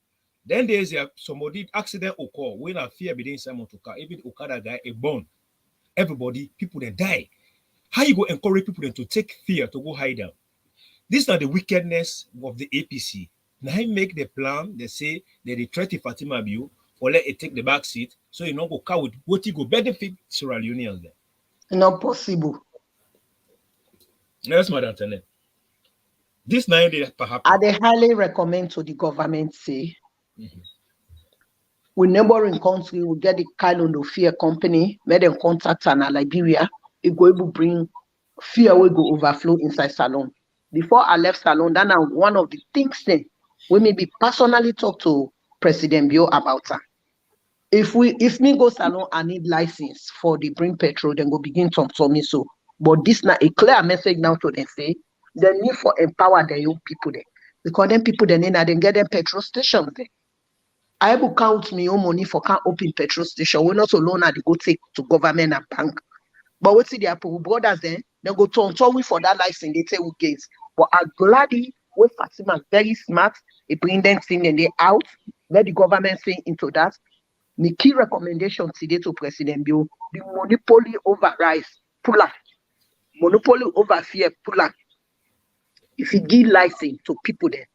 Then there's somebody accident occur when a fear begin someone to car, even Okada guy a born. Everybody, people then die. How you go encourage people then to take fear to go hide down? This is not the wickedness of the APC. Now he make the plan. They say that they try to Fatima Bio or let it take the back seat, so you not go car with what you go benefit Sierra Leoneans then. Not possible. Yes, Madam Tenet. This night they perhaps I highly recommend to the government say with neighboring country will get the kind of fear company, made them contact in Liberia, it go able bring fear will go overflow inside Salon. Before I left Salon, that now one of the things then we maybe personally talk to President Bio about her. If me go Salon, I need license for the bring petrol, then go begin to me so. But this now a clear message now to them say the need for empower the young people there. because them people then in and get them petrol stations there. I will count me own money for can't open petrol station. We're not alone at the go take to government and bank. But what see the Apple brothers then go to we for that license, they say we gains. But I'm glad we Fatima very smart, they bring them thing and they out, let the government say into that. The key recommendation today to President Bill, the monopoly over rice, pull up. Monopoly over fear, pull up. If you give license to people there,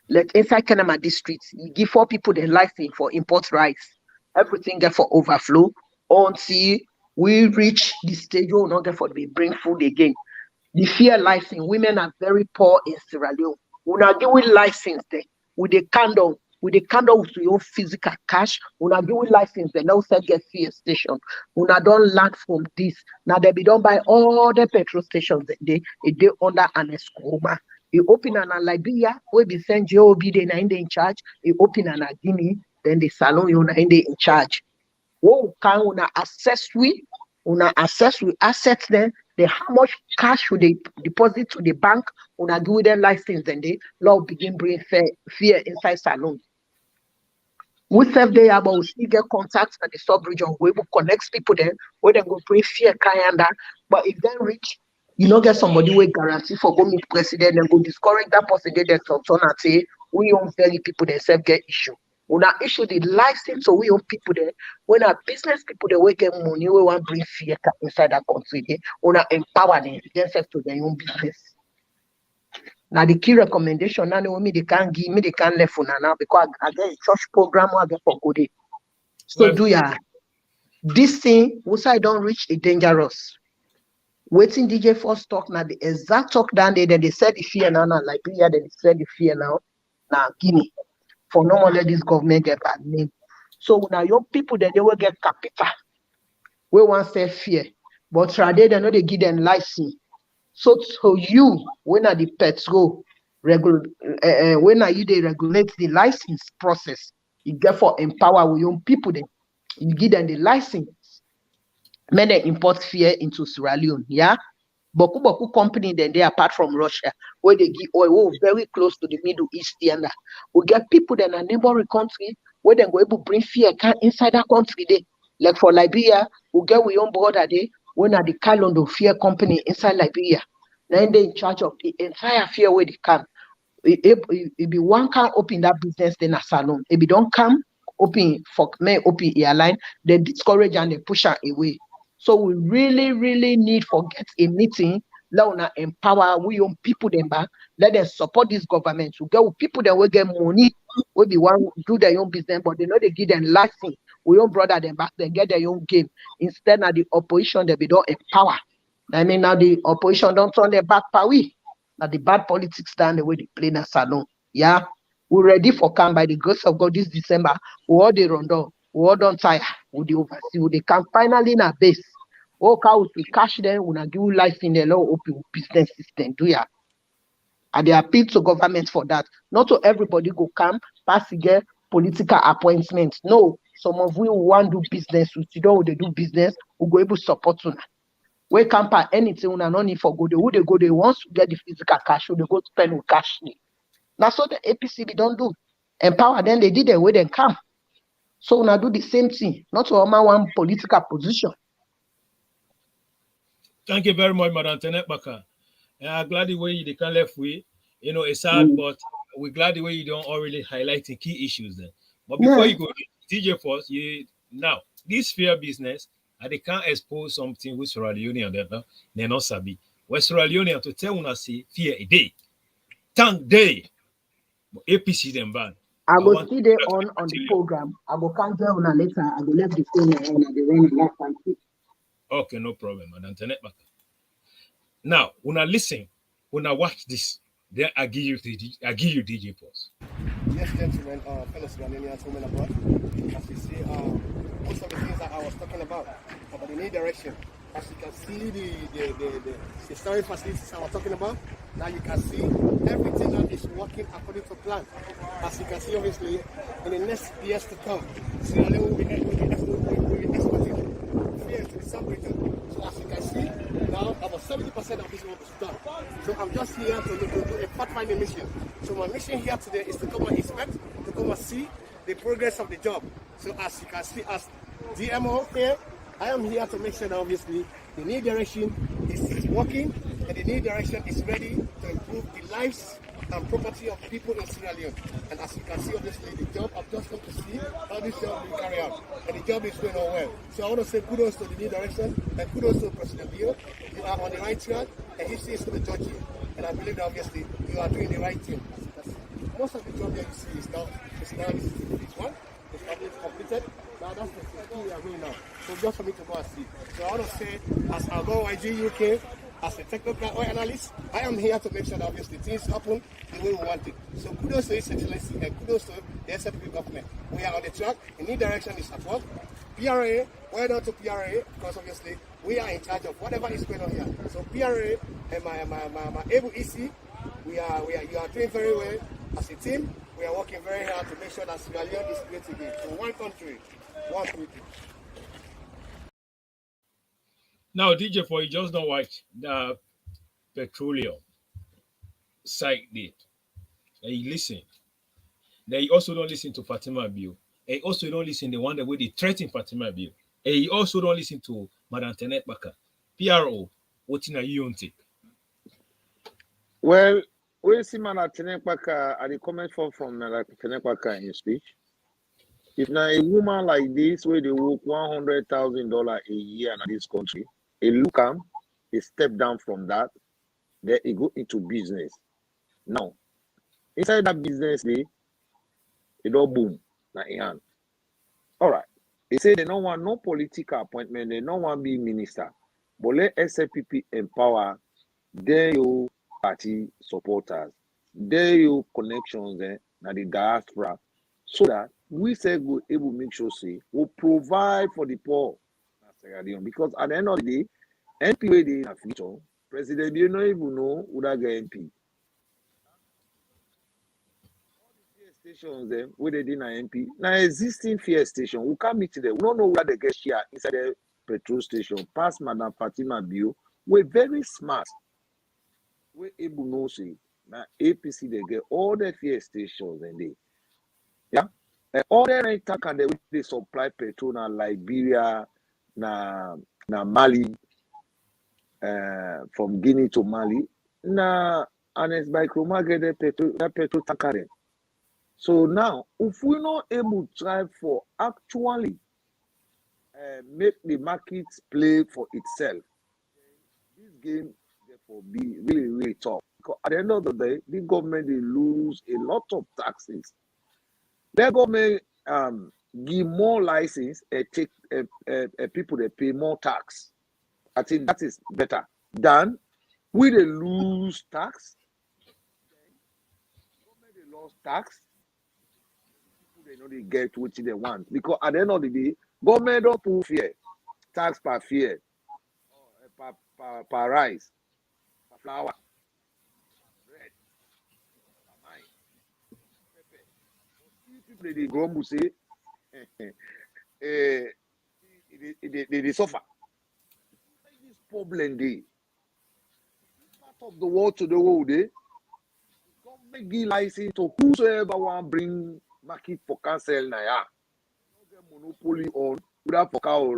like inside Kanama district, you give 4 people the license for import rice. Everything get for overflow until we reach the stage where we not get for the bring food again. The fear license, women are very poor in Sierra Leone. We not give license there with the candle with your physical cash. We not give license there. Now say get fear station. We not don't learn from this. Now they be done by all the petrol stations they under an escoma. You open an Liberia, we be send JOB they in charge. You open an Guinea, then the salon you in charge. What can una assess we assets then they how much cash should they deposit to the bank una do their license then they law begin bring fear inside salon. We serve there about we still get contacts at the sub-region we will connect people there where they go bring fear kayanda. But if they reach, you know, get somebody with guarantee for go meet president and go discourage that person they talk and say we own very people themselves get issue. When I issue the license, so we own people there. When our business people they will get money, we want to bring fear inside that country. They want to empower themselves to their own business. Now the key recommendation now they can't give me, they can't left for now because I get a church program I get for good. So well, do ya this thing once I don't reach it dangerous. Waiting DJ first talk now the exact talk down there, then they said the fear now Liberia, then they said the fear now Guinea. For no more let this government get bad name. So now young people then they will get capital. We want to say fear. But today they know they give them license. So you, when are the petrol when are you they regulate the license process, you get for empower with young people then. You give them the license. Many import fear into Sierra Leone, yeah. Boku company then they apart from Russia, where they give oil very close to the Middle East and we get people in a neighboring country where they go able to bring fear inside that country. They like for Liberia, we get we own border there when at the Kalondo fear company inside Liberia. Then they in charge of the entire fear where they come. It be one can open that business then a salon. If you don't come open for me open airline, they discourage and they push her away. So we really need to get a meeting. Let us empower we own people them back. Let them support this government. To get people that will get money, will be one do their own business, but they know they give them license. We own brother them back, they get their own game. Instead of the opposition, they be don't empower. I mean now the opposition don't turn their back power. Now the bad politics down the way they play in a salon. Yeah. We're ready for come by the grace of God this December. We all the rondo. We all don't tire. We the oversee. We they can finally in a base. Oh, cows we cash them. We not give life in the law open business system. Do ya? And they appeal to government for that. Not to everybody go come pass get political appointments. No, some of we want to do business. We see don't they do business. We go able to support you. We can't pay anything. We not need for go. They who they go. They want to get the physical cash. They go spend with cash. That's what the APCB don't do. Empower them. They did the way they come. So now do the same thing. Not to one political position. Thank you very much, Madam Tenet Baka. I'm glad the way you can left way. You know, it's sad, but we're glad the way you don't already highlight the key issues then. But before you go, DJ Force, now this fear business, they can't expose something with Sierra Leone that they're not sabi. West Sierra Leone to tell us say fear a day, thank day. But APC them ban. I will see them on the program. I will come there on later. I will left the phone on the run last and see. Okay, no problem, Madam Tenet Baka. Now, when I listen, when I watch this, then I give you DJ Force. Yes, gentlemen, fellow Ghanaians, women abroad. As you see, most of the things that I was talking about the new direction. As you can see, the storage facilities I was talking about. Now you can see everything that is working according to plan. As you can see, obviously, in the next years to come, Sierra Leone will be exporting fear to the sub-region. So as you can see, now our 70% of this work is done. So I'm just here to do a fact-finding mission. So my mission here today is to come and inspect, to come and see the progress of the job. So as you can see, as DMO here, I am here to make sure that obviously the new direction is working and the new direction is ready to improve the lives and property of people in Sierra Leone. And as you can see, obviously, the job, I've just come to see how this job will carry out. And the job is going on well. So I want to say kudos to the new direction and kudos to President Bio. You are on the right track and history is going to judge you. And I believe that obviously you are doing the right thing. Most of the job that you see is now this is phase one. It's completed. Now that's the phase two we are going now. So just for me to go and see. So I want to say, as I go YG UK, as a technical oil analyst, I am here to make sure that obviously things happen the way we want it. So kudos to His Excellency and kudos to the SLPP government. We are on the track. The new direction is at work. PRA, well done to PRA, because obviously we are in charge of whatever is going on here. So PRA and my able EC, you are doing very well as a team. We are working very hard to make sure that Sierra Leone is great again. So one country, one people. Now, DJ, for you just don't watch the Petroleum site date. And you listen. Then you also don't listen to Fatima Bio. And you also don't listen to the one that way they threaten Fatima Bio. And you also don't listen to Madam Tenet Baka. PRO, what in a you don't take? Well, we see Madam Tenet Baka at the comment from Madam Tenet Baka in his speech. If now a woman like this, where they work $100,000 a year in this country, a look am, a step down from that, then he go into business. Now, inside that business, it don't boom. All right. They say they don't want no political appointment, they don't want to be minister. But let SLPP empower their party supporters, their connections na the diaspora, so that we say we able to make sure say we provide for the poor. Because at the end of the day, MP wey dey in a future, President you don't even know who that get MP. All the fear stations where they did an MP, now existing fear station, we can't meet them. We don't know where they get share inside the petrol station. Past Madam Fatima Bio, we're very smart. We're able to know say now APC they get all the fear stations and they, yeah. And all the rental can they supply petrol na Liberia, na Mali, from Guinea to Mali, na and it's by Kroma get the petrol tanker. So now, if we're not able to try for actually make the markets play for itself, this game therefore be really, really tough. Because at the end of the day, the government they lose a lot of taxes. The government give more license and take people that pay more tax. I think that is better than we they lose tax. Government they lost tax. People they know they get what they want, because at the end of the day, government don't put fear, tax per fear, per rice, per flour, bread, per mine, pepper. People they grumble say, they suffer. This problem they part of the world to the world, government give license to whosoever want bring market for cancel na ya. No get monopoly on without for cow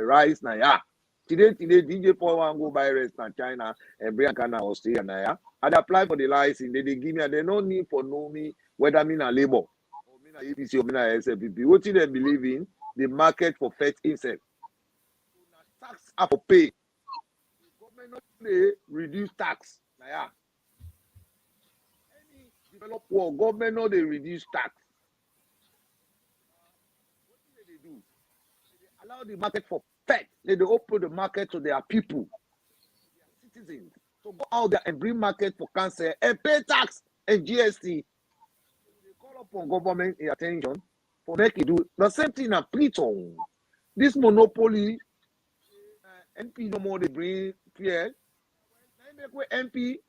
rice na ya. Today DJ Paul want go buy rice na China and bring Ghana Australia na ya. And apply for the license. They give me, and they no need for know me whether me na labor or me na ABC or me na SLPP. What they believe in? The market for fat insect. So tax are for pay. The government not they reduce tax. Na ya. Any developed world, government not they reduce tax. What do they do? They allow the market for fat. They open the market to their people, their citizens, to go out there and bring market for cancer and pay tax and GST. They call upon government attention for make it do the same thing in Pluton. This monopoly, MP no more they bring fear. MP,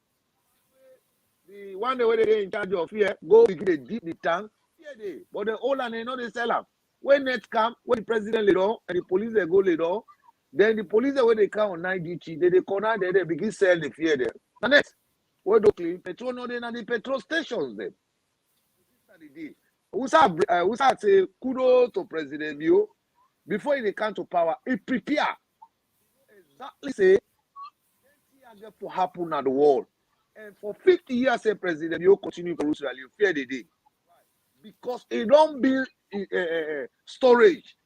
the one the way they in charge of fear, go begin to deep the tank. Yeah, they, but the old and they know they sell them. When net come, when the president later and the police they go later, Then the police where they come on night duty, they corner there, they begin sell the fear there. And next, where do clean petrol no then at the petrol stations then. We say kudos to President Bio. Before he come to power, he prepare. Exactly say anything get to happen at the world. And for 50 years, say President Bio continue to rule Sierra Leone, fear the day. Because he don't build storage.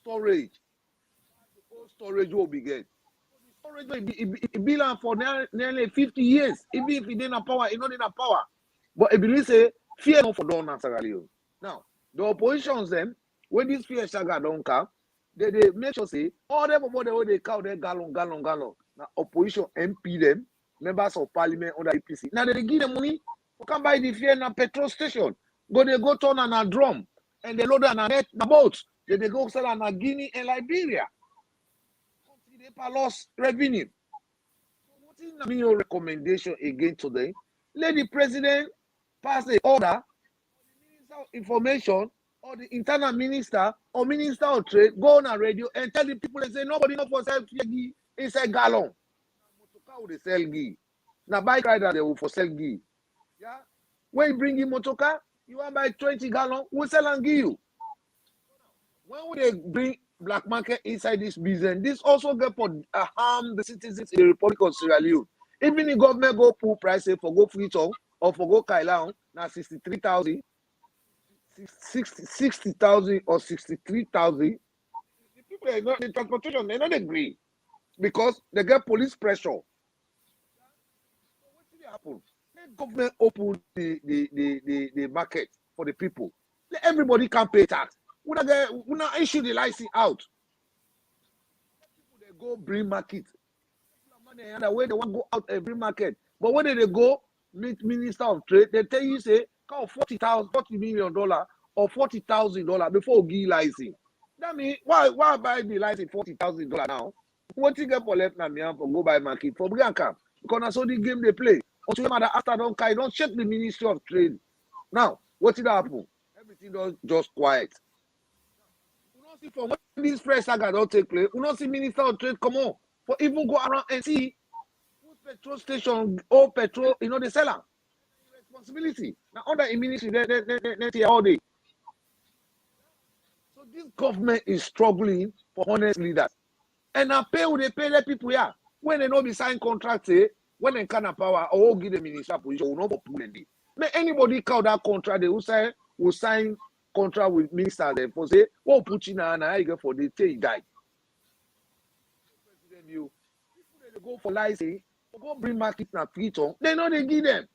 Storage. Storage will be get. Storage will be for nearly 50 years. Even if he didn't have power, he not in power. But I believe say fear not for done Sierra Leone. Now, the oppositions them, when this fear saga don't come, they make sure say all them about they count their gallon. Now opposition MP them, members of parliament under APC. Now they give them money to come buy the fear in a petrol station. They go turn on a drum and they load on a net the boats. They go sell on a Guinea and Liberia. They lost revenue. What is your recommendation again today? Let the president pass the order, the minister of information, or the internal minister or minister of trade go on a radio and tell the people and say nobody not for sell ghee inside gallon. Motoka they sell ghee. Now bike rider they will for sell ghee. Yeah. When you bring in motoka, you want buy 20 gallon, we sell and give you. When would they bring black market inside this business? This also get for harm the citizens in the Republic of Sierra Leone. Even the government go pull price for go Freetown or for go Kailaon, now 63,000, 60,000 or 63,000. The people are not the transportation, they not agree because they get police pressure. So what did happen? Let government open the market for the people. Let everybody can pay tax. We not issue the license out. People they go bring market. The way they want to go out every market. But when they go meet Minister of Trade, they tell you say $40 million or $40,000 before give license. That means why buy the license $40,000 now? What you get for left now for go buy market for Brianka? Because that's all the game they play. Until after don't check the Ministry of Trade. Now, what did happen? Everything just quiet. See for when this press saga don't take place, we don't see Minister of Trade come on for even go around and see whose petrol station or petrol, they sell them. Responsibility. Now under the ministry, they see all day. So this government is struggling for honest leaders. And now they pay their people here. When they not be sign contract, when they can have power or give the minister position, will not pull them. May anybody count that contract, they will sign contract with minister them for say, what put you now and get for the day die. President, you people they go for license, go bring market na Freetown, they know they give them.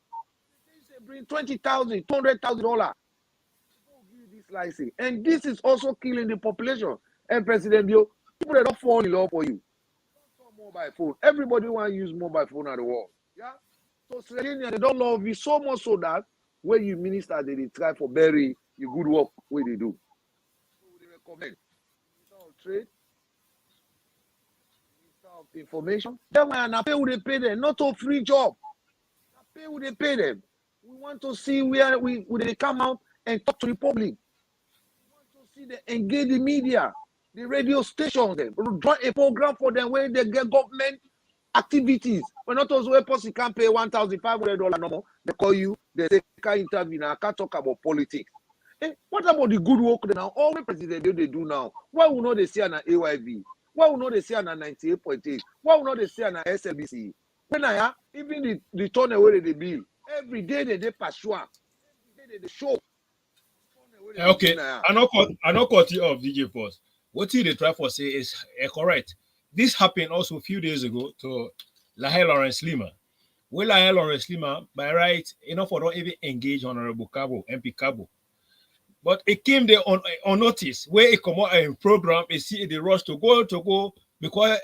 They say bring $20,000, $200,000. Go give this license. And this is also killing the population. And President Bio, people they don't fall in love for you. Don't mobile phone. Everybody want to use mobile phone at the world. Yeah. So Sierra Leone, they don't love you so much so that when you minister, they try for bury your good work where they do. So they recommend Minister of Trade, Minister of Information. Then when I pay who they pay them, not a free job. I pay who they pay them. We want to see where they come out and talk to the public. We want to see they engage the media, the radio stations, them draw a program for them where they get government activities. But not also where person can't pay $1,500 no more. They call you, they say can't interview now, can't talk about politics. What about the good work now? All the president they do now. Why will not they say on AYV? Why will not they say on 98.8? Why will not they say on SLPP? When even the turn away they bill every day they pursue. Every day they show. Okay, I not cut you off, DJ Force. What they try for say is correct. This happened also a few days ago to Lahai Lawrence Lima. Well, Lahai Lawrence Lima, by right, for don't even engage Honorable Cabo, MP Cabo. But it came there on notice where it come out a program, it see the rush to go because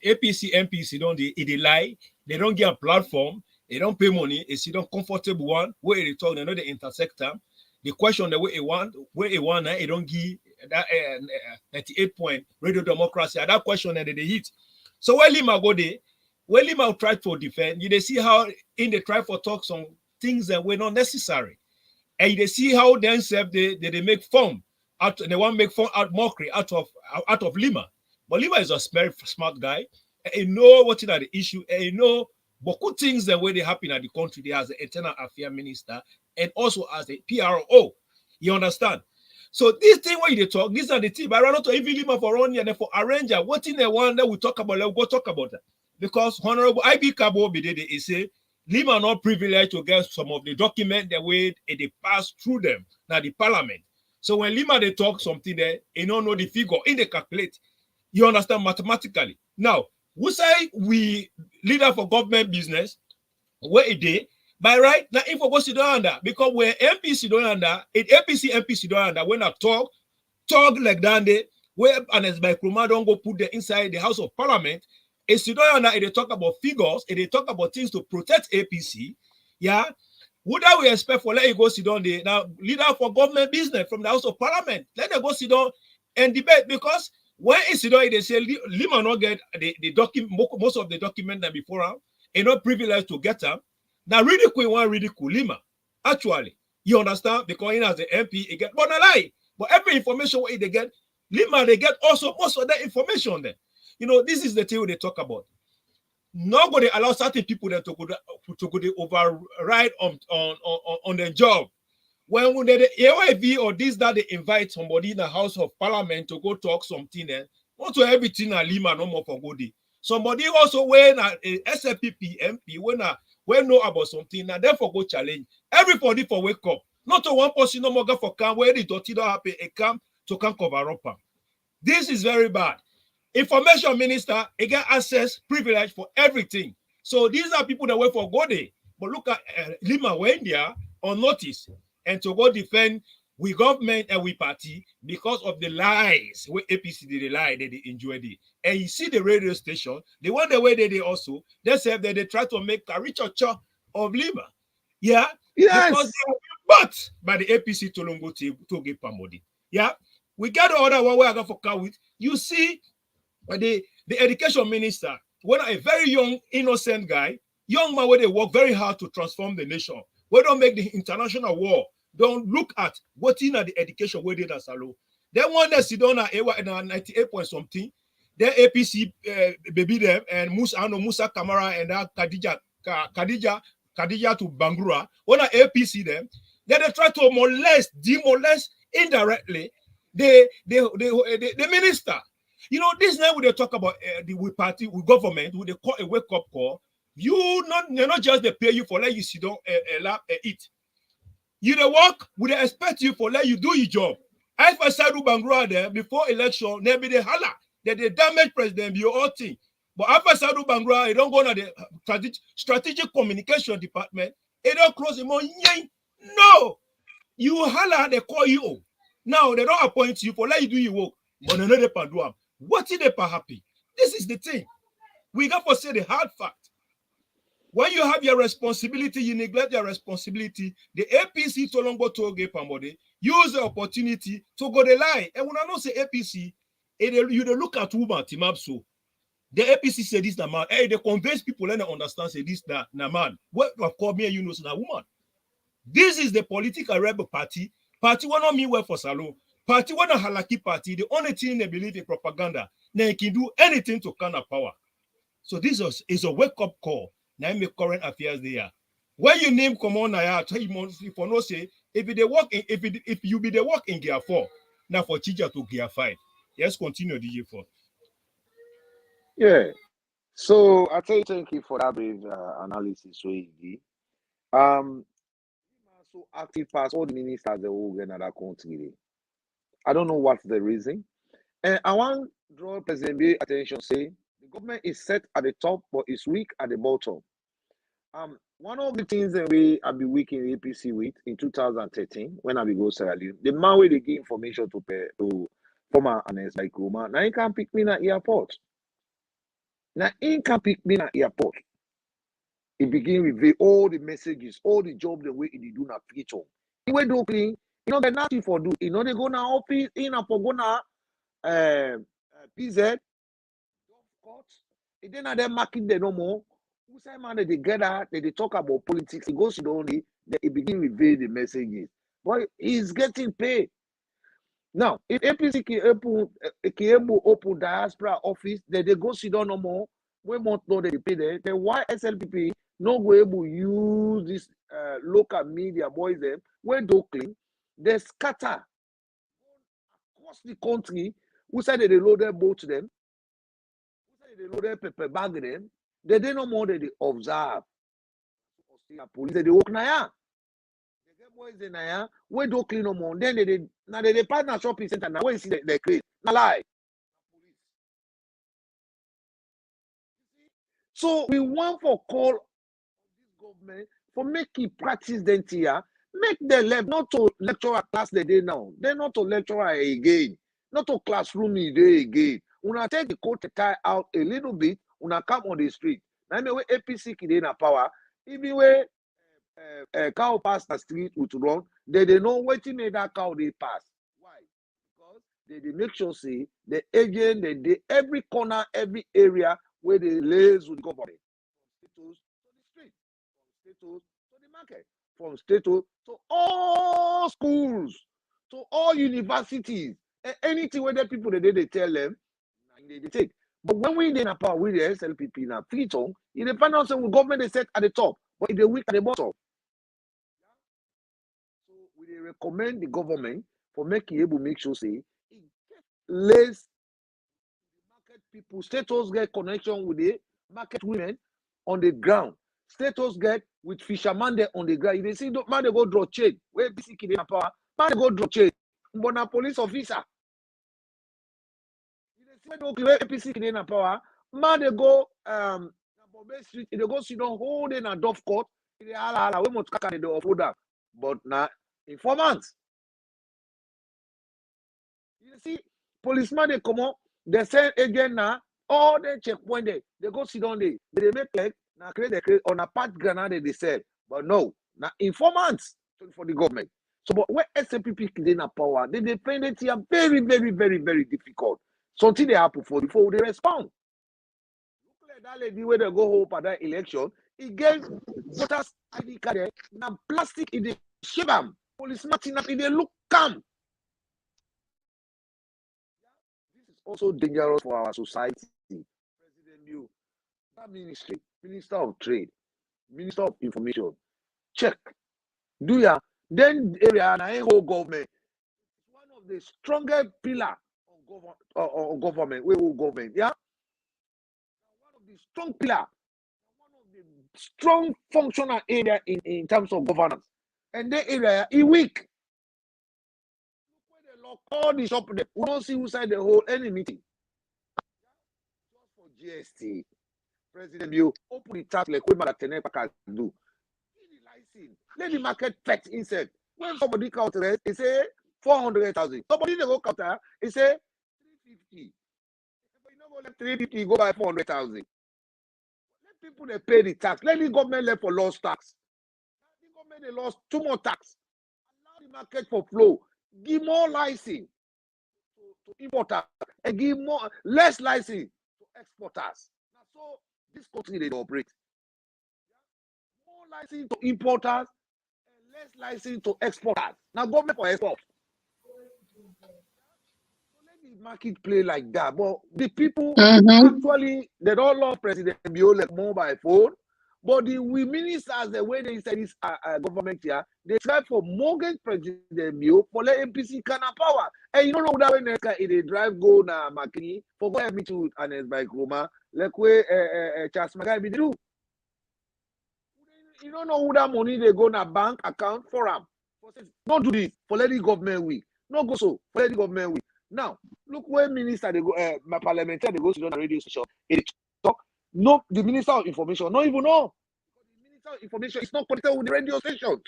APC, MPC don't they lie, they don't get a platform, they don't pay money, it's don't comfortable one where they talk, they know they intersect them. The question the way it want, it don't give that 98 point radio democracy. That question that they hit. So when Lima go there, when Lima try to defend, you they see how in the try for talk some things that were not necessary. And they see how themselves they make fun they want to make fun out mockery out of Lima. But Lima is a very smart guy. And he know what is the issue. And he know beaucoup things the way they happen at the country. They as the internal affairs minister and also as a PRO. You understand? So this thing where they talk, these are the things. But I not to even Lima for one year and for arranger. What in the one that we talk about, let's go talk about that. Because Honorable IB Cabo he say Lima not privileged to get some of the document the way they pass through them now the parliament. So when Lima they talk something there, you don't know the figure in the calculate. You understand mathematically. Now, we say we leader for government business, where it is, by right now info go sit down under because when MPC don't under it APC MPC don't under when I talk like that they where and as by Kruma don't go put them inside the House of Parliament. It's sit down under they talk about figures, and they talk about things to protect APC. Yeah. Would I we expect for let you go sit down there now leader for government business from the House of Parliament? Let them go sit down and debate because when it's sit down, they say Lima not get the document most of the document that before him, and not privileged to get them. Now ridicule one ridicule Lima. Actually, you understand? Because he has the MP, he get but a lie. But every information what they get, Lima they get also most of that information there. You know, this is the thing they talk about. Nobody allows certain people then to go override on their job. When they the AYV or this that they invite somebody in the House of Parliament to go talk something then, not to everything at Lima no more for good. Somebody also when a SLPP MP when know about something now therefore go challenge everybody for wake up. Not to one person no more go for camp where the dirty don't happen a camp to can cover up. This is very bad. Information minister, he get access, privilege for everything. So these are people that wait for go there. But look at Lima when they are on notice and to go defend we government and we party because of the lies where APC did the lie that they enjoyed it. And you see the radio station, the one the way they also they said that they try to make a richer of Lima. Yeah, yes, because they are bought by the APC to get Pamodi. Yeah, we got the other one where I got for car with. You see, the education minister, when a very young, innocent guy, young man where they work very hard to transform the nation, we don't make the international war. Don't look at what in the education where they are salo. Then one that sit down at 98 point something. Then APC baby them and Musa Kamara and Khadija to Bangura. When APC them, then they try to demolest indirectly the minister. You know, this now when they talk about the party, with government, with the call a wake-up call, they're not just they pay you for let you sit down eat. You the work, would they expect you for let you do your job. If I said Bangura there before election, maybe they holla that they damage president, your whole thing. But after Sadu Bangura, they don't go to the strategic communication department, they don't close them on. No, you holla, they call you. Now they don't appoint you for let you do your work, but they know they can do them. What is they happy? This is the thing. We got to say the hard fact. When you have your responsibility, you neglect your responsibility. The APC to long go to get somebody, use the opportunity to go the lie. And when I don't say APC, you look at woman Timabso. The APC say this na man. Hey, they convince people and they understand say this na man. What have called me and you know na woman. This is the political rebel party. Party will not mean well for Salon. Party will not halaki party. The only thing they believe in propaganda. They can do anything to counter power. So this is a wake-up call. Now make current affairs there. When you name come on now, for no say if they work in if you be the work in gear 4, now for Chija to gear 5. Let's continue DJ 4. Yeah. So I thank you for that brief analysis. So easy. So active past all the ministers they will get another country. I don't know what's the reason. And I want to draw President B attention, say the government is set at the top, but it's weak at the bottom. One of the things that I be weak in APC with in 2013 when I be go Sierra Leone, the man where they give information to former analysts like Roma, now he can't pick me in the airport. Now he can't pick me in the airport. He begin with all the messages, all the job the way he do na preach on. He went do clean, you know, get nothing for do. You know, they go now office in and for go now PZ, court. It then they marking the no more. Who say man they get out, they talk about politics. He goes to the only, he begin with the messages. But he's getting paid. Now, if APC can able open diaspora office, then they go sit down no more. We want know they pay there. Then why SLPP not go able use this local media boys them when they clean, they scatter across the country. Who said they load their boat to them? Who said they load their paper bag them? They no more than they observe. Police they walk now. They get boys in now. We don't clean no more. Then they partner shopping center now. Where you see they create? Not lie. So we want for call this government for make it practice them here. Make them left not to lecturer class the day now. They're not to lecturer again. Not to classroom day again. Una take the coat tie out a little bit. Una come on the street. Now me way APC kid na power. Even way cow pass the street with run. They know what made that cow they pass. Why? Because they make sure say the agent they every corner, every area where they lays with government. From status to the street, from status to the market, from status to all schools, to all universities, anything where the people they tell them, they take. But when we in a power with the SLPP now, free tongue, in the financial government they set at the top, but in the weak at the bottom. So we recommend the government for making able make sure say it gets less market people. Status get connection with the market women on the ground. Status get with fisherman there on the ground. If they see man they go draw chain, where basically in power, man they go draw chain. But a police officer. If they see where APC in power, man they go Bombay Street, they go sit down holding a dove court. They hala we must carry the offer. But now informants. You see, policeman they come up, they send again now, all the checkpoint there, they go sit down there, they make like now create on a part granade they sell. But no, now informants for the government. So but when SLPP in power, they find it here very, very, very, very difficult. Something they happen for before they respond. Look like that lady where they go home at that election, it gave voters ID card there, now plastic in the shape them. Policeman in they look calm. This is also dangerous for our society. President Liu, that ministry, Minister of Trade, Minister of Information, check. Do ya? Then area and a whole government. One of the strongest pillar of government, we will government, yeah. One of the strong pillar, one of the strong functional area in terms of governance. And that area is weak. When they lock all the shop there, we don't see who side the whole any meeting. Just for GST, President Liu open the tax like what Tenepa can do. Let the market fetch insect. When somebody counter it, they say 400,000. Somebody they go counter, they say 350. But you know go let 350 go by 400,000. Let people they pay the tax. Let the government let for lost tax. The government they lost too much tax. Allow the market for flow. Give more license to importers and give less license to exporters. Now, so this country they operate. More license to importers and less license to exporters. Now government for export. So let the market play like that. But the people actually they don't love President Bio like more by phone. But the ministers, the way they say this government here, they try for mortgage President Bio for let MPC can have power. And you don't know that when they drive go na Makini for go me to an by Roma, like where Charles Magai be do. You don't know who that money they go na bank account for them. Don't do this for let the government week. No go so for let the government week. Now look where minister they go, my parliamentary they go to the radio station. They talk. No, the Minister of Information, not even know. The Minister of Information is not connected with the radio stations.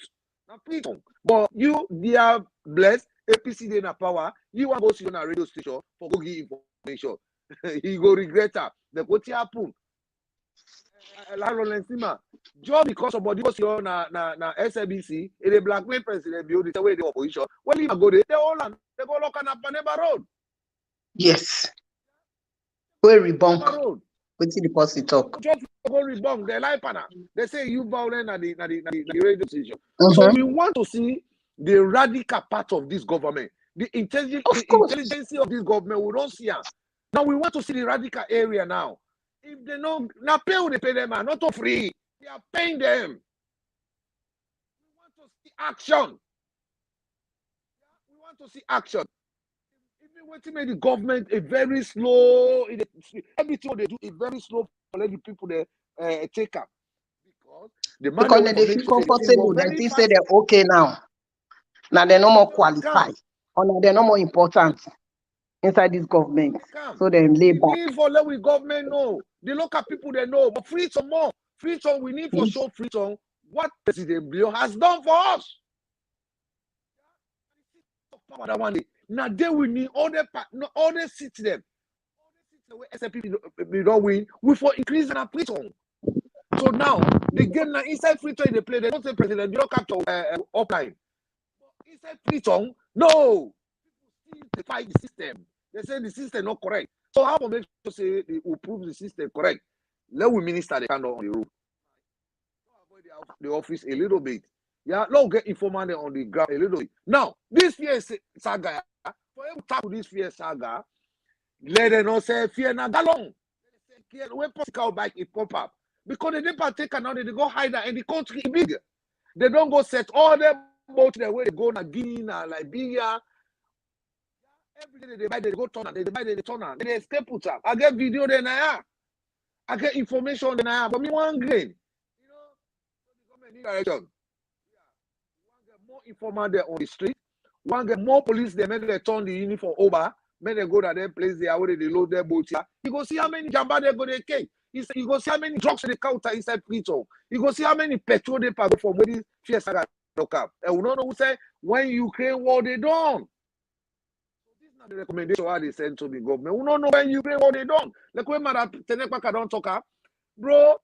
Now, please, but you, they are blessed. APC they na power. You want to go to the radio station for go give information. He go regret that. The what happen? Just because somebody goes on na SLBC, and the blackmail president build the way the opposition. Well, you go there, they all they go look on Paneba Road. Yes. Where rebunk. What's the policy talk? Just go rebunk their life partner. They say you violent at the radio station. So we want to see the radical part of this government. The intelligence of this government, we don't see them. Now we want to see the radical area now. If they know, now they pay them, not for free. They are paying them. We want to see action. We want to see action. Even when to make the government a very slow, everything they do is very slow for let the people they take up. Because they feel comfortable, they say they're okay now. Now they're no more qualified, or now they're no more important inside this government. So they lay back. We need for let we government know. The local people they know, but free some more. Free some we need for show free some what President Bio has done for us. Now they will need all the seats them. All the seats where SLPP don't win, we for increase in our free some. So now the game now inside free trade they play. They don't say President Bio capture offline. Inside free song, no. They fight the system. They say the system not correct. So how to make sure say they will prove the system correct? Let we minister the candle on the road. Avoid the office a little bit. Yeah, let's get information on the ground a little bit. Now, this fear saga, for you to tackle this fear saga, let them not say fear na galong. When political bike it pop up. Because they didn't take now, they go hide and the country is big. They don't go set all them boats the way they go na Guinea, Liberia. Every day they buy, they go turn, they buy, they turn, they escape put up. I get video then I get information then I but me one grain. You know, the government direction. One get more informant there on the street. One get more police there, make they turn the uniform over, make they go to their place there where they load their boats here. You go see how many jamba they go they cake. You go see how many drugs they counter inside Prito. You go see how many petrol they pack from where this fear saga look up. And we don't know who say when Ukraine war they done. The recommendation how they send to the government. We don't know when you what they done. Like when Madam Tenekpaka don't talk up, bro.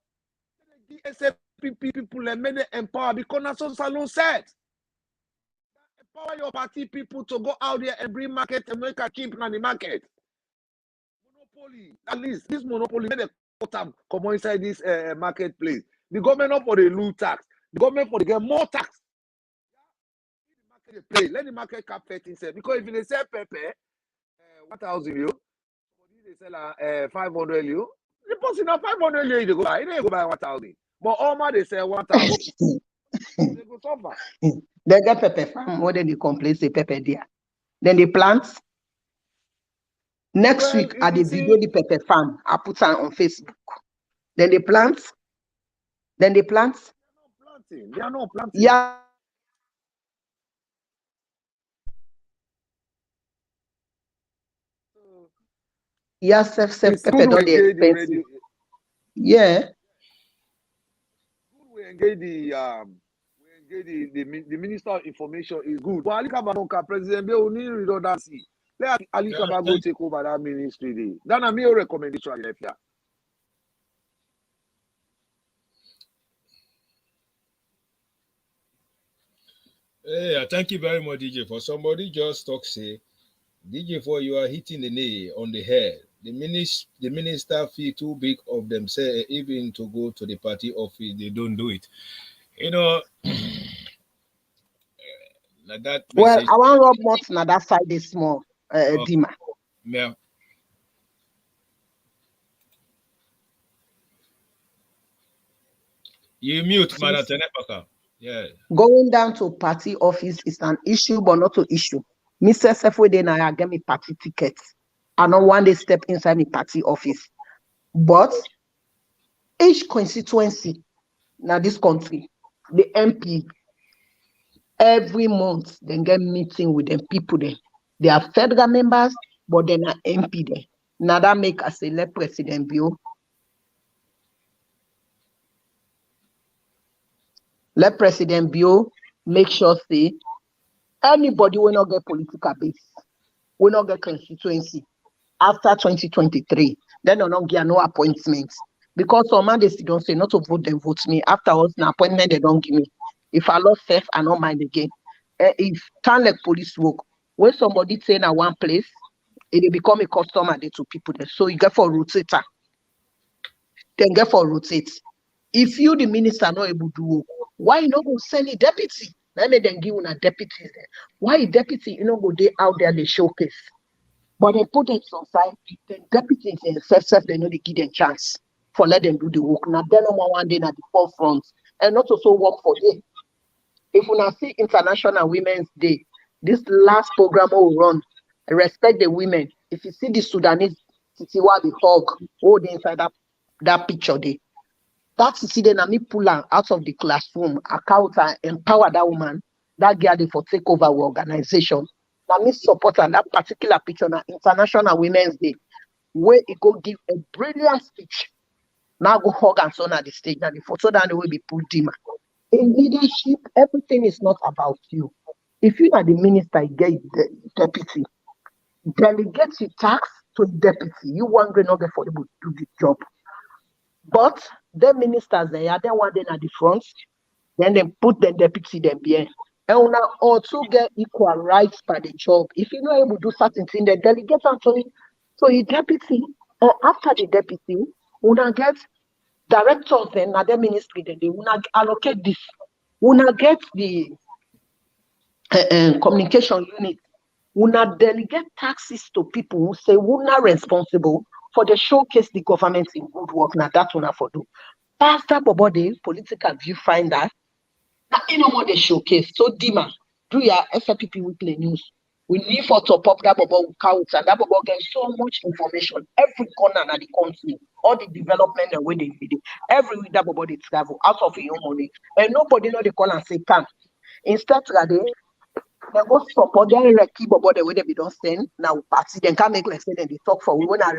The SLPP people they made them empower because National Salon said. Empower your party people to go out there and bring market and make a cheap in the market. Monopoly, at least this monopoly made them come inside this marketplace. The government not for the loot tax. The government for the get more tax. Let the market cap 13 cents because if they sell pepper 1,000 euro, they sell 500 euro. The person now 500 euro they go buy. They go buy 1,000. But all they sell 1,000. They go suffer. They get pepper farm. What then they complain say pepper there. Then they plant. Next week at the video the pepper farm, I put on Facebook. Then they plant. Then they plant. They are not planting. Yeah. Yes, self pepper don't they expensive. Yeah. We engage the Minister of Information is good. But Ali Kabanoka, President Bill need redundancy. Let Ali Kabanoka go take over that ministry. That's a mere recommendation I left here. Hey, thank you very much, DJ. For somebody just talk say, DJ, for you are hitting the nail on the head. The minister feel too big of themselves, even to go to the party office, they don't do it. You know, that. Well, I want Rob Morton on that side is small, Dima. Yeah. You mute, Madam Tenepaka. Yeah. Going down to party office is an issue, but not an issue. Mr. Sefwede and I get me party tickets. I don't want to step inside my party office. But each constituency in this country, the MP, every month they get meeting with them people there. They are federal members, but they're not MP there. Now that make us say let President Bio. Let President Bio make sure say anybody will not get political base, will not get constituency after 2023. Then they'll not get no appointments. Because some man they don't say not to vote, then vote me. After all, an appointment they don't give me. If I lost self, I don't mind again. If town like police work, when somebody say at one place, it become a customer there to people there. So you get for rotator. Then get for rotate. If you the minister not able to work, why you not go send a deputy? Let me then give una deputies there. Why deputy, go they out there, they showcase. But they put them aside, the deputies themselves, they know they give them chance for let them do the work. Now, they no more one day at the forefront and not also work for them. If we now see International Women's Day, this last program will run, respect the women. If you see the Sudanese, see what they hug, all the inside that picture there. That's to see them and me pull her out of the classroom, account and empower that woman, that girl they for take over our organization. Now me support her, that particular picture na International Women's Day, where it go give a brilliant speech. Now go hug and so on at the stage, and the photo down the way be pulled him. In leadership, everything is not about you. If you are the minister, you get the deputy. Delegate your tax to the deputy. You want to not get for able to do the job. But the ministers they are the one then at the front, then they put the deputy them behind. And una also get equal rights for the job. If you're not able to do certain things, the delegate actually so your deputy, or after the deputy, una get directors then other ministry then they wanna allocate this. Wanna get the communication unit. Wanna delegate taxes to people who say wanna responsible for the showcase the government in good work. Now that wanna for do. Pastor Bobode, political viewfinder. Now you know what they showcase. So Dima, do your SLPP weekly news. We need for top up that Bobo count and that Bobo get so much information. Every corner of the country, all the development and where they did it. Every week that Bobo they travel out of your money. And nobody know they call and say come. Instead they go support them like keep Bobo the way they be don't send now party. Then can make like say then they talk for we when I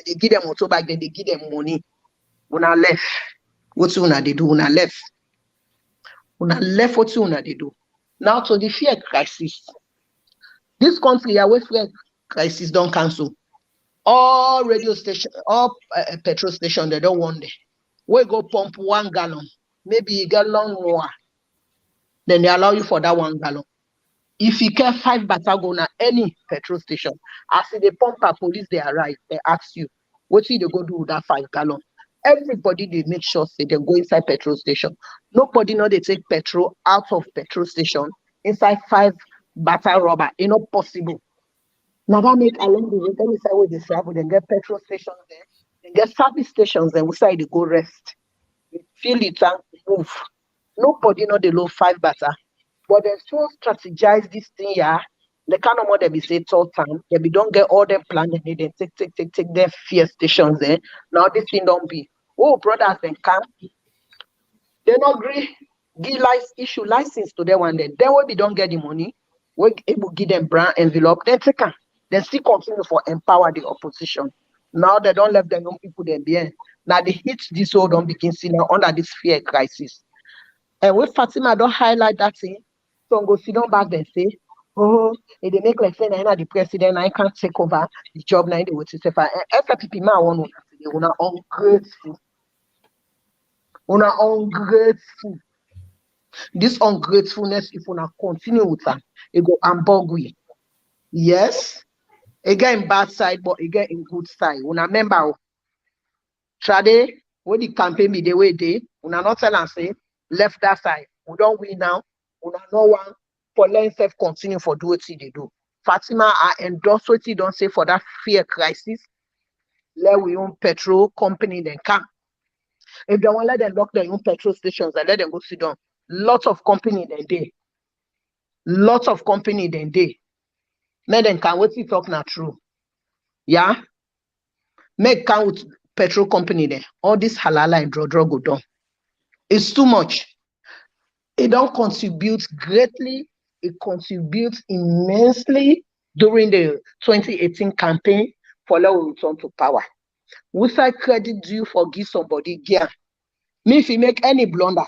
they give them auto back, then they give them money. When I left, what's una they do? Una left. Una left what una they do. Now to the fear crisis. This country, our fear crisis don't cancel. All radio station, all petrol station, they don't want it. We go pump 1 gallon, maybe a gallon more. Then they allow you for that 1 gallon. If you care 5 baht go na any petrol station, as they pump a police, they arrive, they ask you, what do they go do with that 5 gallon? Everybody they make sure say they go inside petrol station. Nobody know they take petrol out of petrol station inside 5 baht rubber. It's not possible. Now that make along the way, then we say where they travel, then get petrol stations there, then get service stations, then we say they go rest. They fill it and move. Nobody know they low 5 baht. But they so strategize this thing here. They can't know what they be say all time. They be don't get all them plans and they take their fear stations there. Now this thing don't be. Oh, brothers then come. They not agree. Give issue license to them one day. Then when we don't get the money, we able give them brand envelope. Then take them. Then still continue for empower the opposition. Now they don't let the young people there behind. Now they hit this all don't begin seeing now under this fear crisis. And when Fatima don't highlight that thing, so go sit down back and say, oh, if they make like say now the president, I can't take over the job now. They will say, SLPP man want to say they are ungrateful. Una ungrateful. This ungratefulness, if una continue with that, it go ambogui. Yes, again bad side, but again in good side. Una remember, Trade, when the campaign be the way they, una not tell and say, left that side. We don't win now. Una no one for let self continue for do what they do. Fatima, I endorse what you don't say for that fear crisis. Let we own petrol company then come. If they want let them lock their own petrol stations and let them go sit down. Lots of company then day. Lots of company then day. Make them can what you talk not true. Yeah. Make can with petrol company there. All this halala and draw go down. It's too much. It don't contribute greatly. It contributes immensely during the 2018 campaign for let we return to power. We say credit due for give somebody gear. Me if you make any blunder,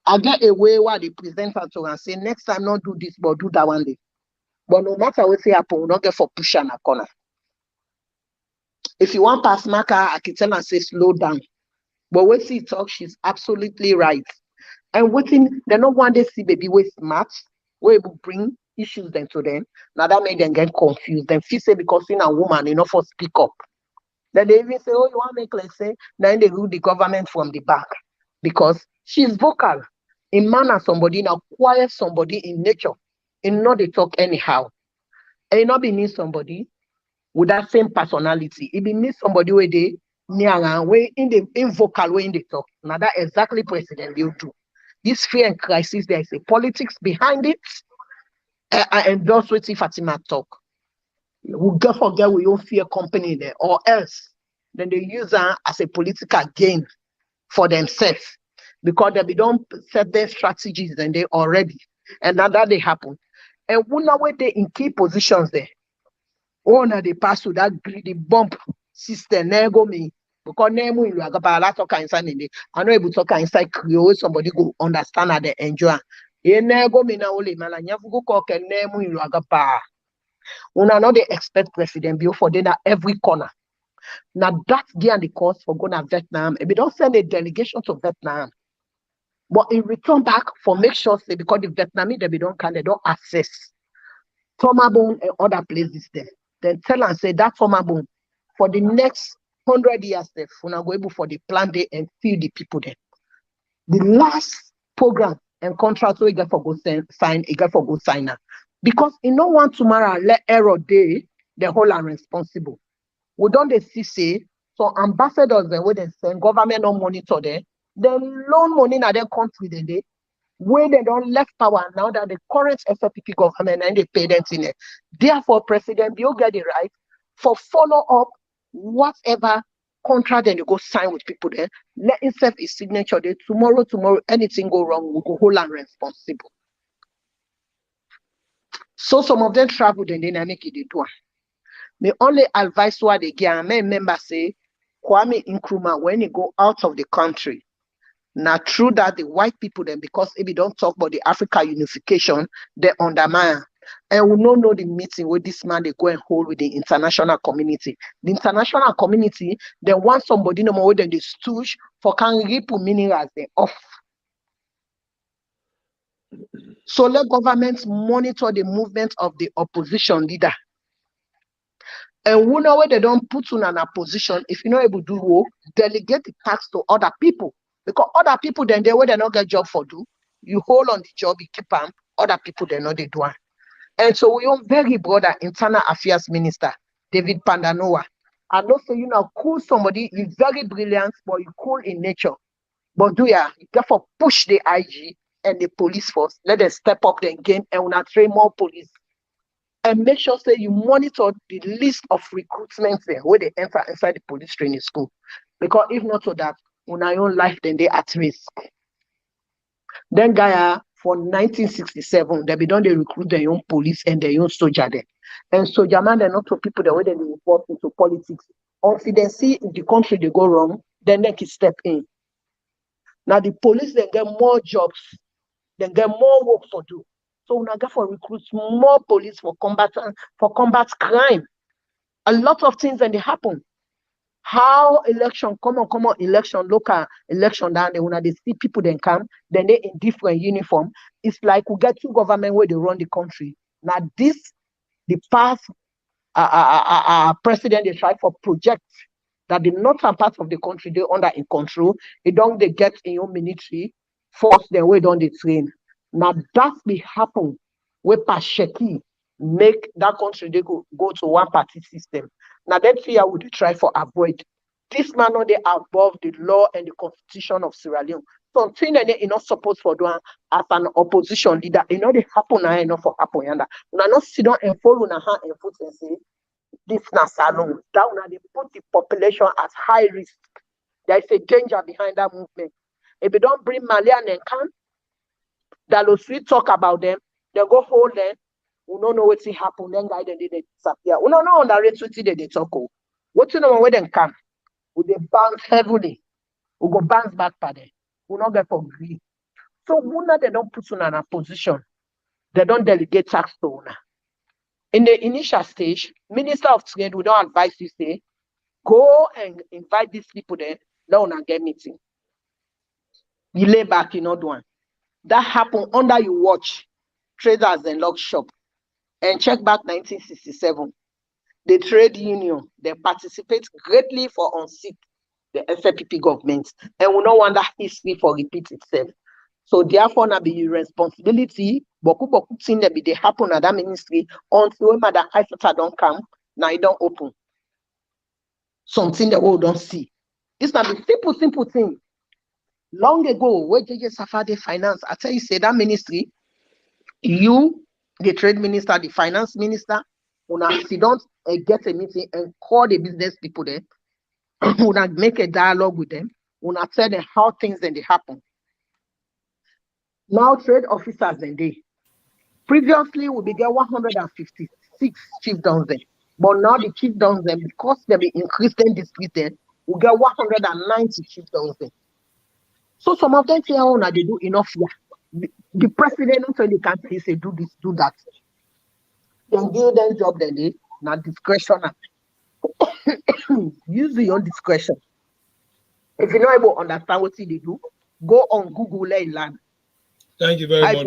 I get away where the presenter to and say next time not do this but do that one day. But no matter what say happen, we don't get for push and a corner. If you want pass marker, I can tell and say slow down. But when she talks, she's absolutely right. And waiting, they don't want to see baby with smart, where it will bring issues then to them. Now that made them get confused. Then she say because in a woman, you know, for speak up. Then they even say, oh, you want to make like say, then they rule the government from the back. Because she's vocal. In man and somebody in acquire somebody in nature. And not they talk anyhow. And it not be mean somebody with that same personality. It be mean somebody where they near way in vocal way in the talk. Now that exactly president will do. This fear and crisis, there is a politics behind it. I endorse what Fatima talk. We get forget we don't fear company there, or else then they use her as a political gain for themselves because they don't set their strategies and they already, and now that they happen. And when they in key positions there, owner they pass through that greedy bump system. Nego me because name you got a lot of kinds of it. I know able to talk inside Creole, somebody go understand and they enjoy. You nego me now only man, and you go call name you got. Una not they expect President Bill for dinner every corner. Now that's the cause for going to Vietnam. And we don't send a delegation to Vietnam. But in return back for make sure say because the Vietnamese they don't access Tomabone and other places there. Then tell and say that Tomabone for the next 100 years they una go able for the plan day and feed the people there. The last program and contract so you get for go sign, you get for go signer. Because you don't want tomorrow let error day the whole are responsible. We don't they see say so ambassadors then where they send government don't monitor them, then loan money in their country then they where they don't left power now that the current SLPP government and they pay them in it. Therefore, President Bill get it right for follow up whatever contract then you go sign with people there. Let himself his signature there. Tomorrow, anything go wrong, we go hold and responsible. So some of them travel and then I make it do. Me only advice what they get. I remember say Kwame Nkrumah when he go out of the country. Now true that the white people then because if we don't talk about the Africa unification, they undermine. And we don't know the meeting where this man they go and hold with the international community. The international community, they want somebody no more than the stooge for can reap minerals they off. So let governments monitor the movement of the opposition leader. And we know where they don't put you in a position, if you're not able to do work, delegate the task to other people. Because other people then they not get job for do. You hold on the job, you keep them, other people they know they do. And so we own very brother internal affairs minister, David Pandanoa. I know so you know cool somebody, he's very brilliant, but you cool in nature. But do you therefore push the IG and the police force, let them step up their game and wanna train more police. And make sure say you monitor the list of recruitments there where they enter inside the police training school. Because if not so that on our own life, then they at risk. Then Gaia for 1967, they be done they recruit their own police and their own soldier there. And soldier man, they're not to people the way they report into politics. Until they see if the country they go wrong, then they can step in. Now the police then get more jobs, then get more work for do. So we get for recruit more police for combat crime. A lot of things then they happen. How election, common election, local election down there, when they see people then come, then they in different uniform. It's like we get two government where they run the country. Now this, the past president they try for project that the northern part of the country they under in control. They don't they get in your military force their way down the train. Now that be happen where Pasheki make that country they go to one party system. Now that fear would try for avoid. This man they above the law and the constitution of Sierra Leone. So thing that they not support for doing as an opposition leader, they happen now enough for happen yonder. Now not sit down and follow na hand and foot and say this na salon. Down now they put the population at high risk. There is a danger behind that movement. If they don't bring Malian and can, that will sweet talk about them, they go hold them. We don't know what's happen. Then guy they disappear. We don't know on the rate they talk. What you know where they come? We they bounce heavily. We go bounce back for them. We not get for greed. So Una they don't put you in a position. They don't delegate tax to Una. In the initial stage, Minister of Trade we don't advise you say, go and invite these people there. Let Una get meeting. You lay back, you know one. That happened under your watch. Traders and lock shop. And check back 1967. The trade union, they participate greatly for unseat the SLPP government. And we don't want that history for repeat itself. So therefore, na be responsibility. Boku thing that be they happen at that ministry until when Madam Aifata don't come, now it don't open. Something that we don't see. This na be simple thing. Long ago, where JJ Safade finance, I tell you, say that ministry, you, the trade minister, the finance minister, una sit down and get a meeting and call the business people there. Una make a dialogue with them. Una tell them how things then they happen. Now trade officers then they. Previously, we began 156 chieftains then. But now the chieftains then, because they be increased in district then, we get 190 chieftains then. So some of them say, oh, now they do enough here. The president of the country say, do this, do that. Then give them job then they, now discretion. Use your discretion. If you're not able to understand what they do, go on Google and learn. Thank you very much.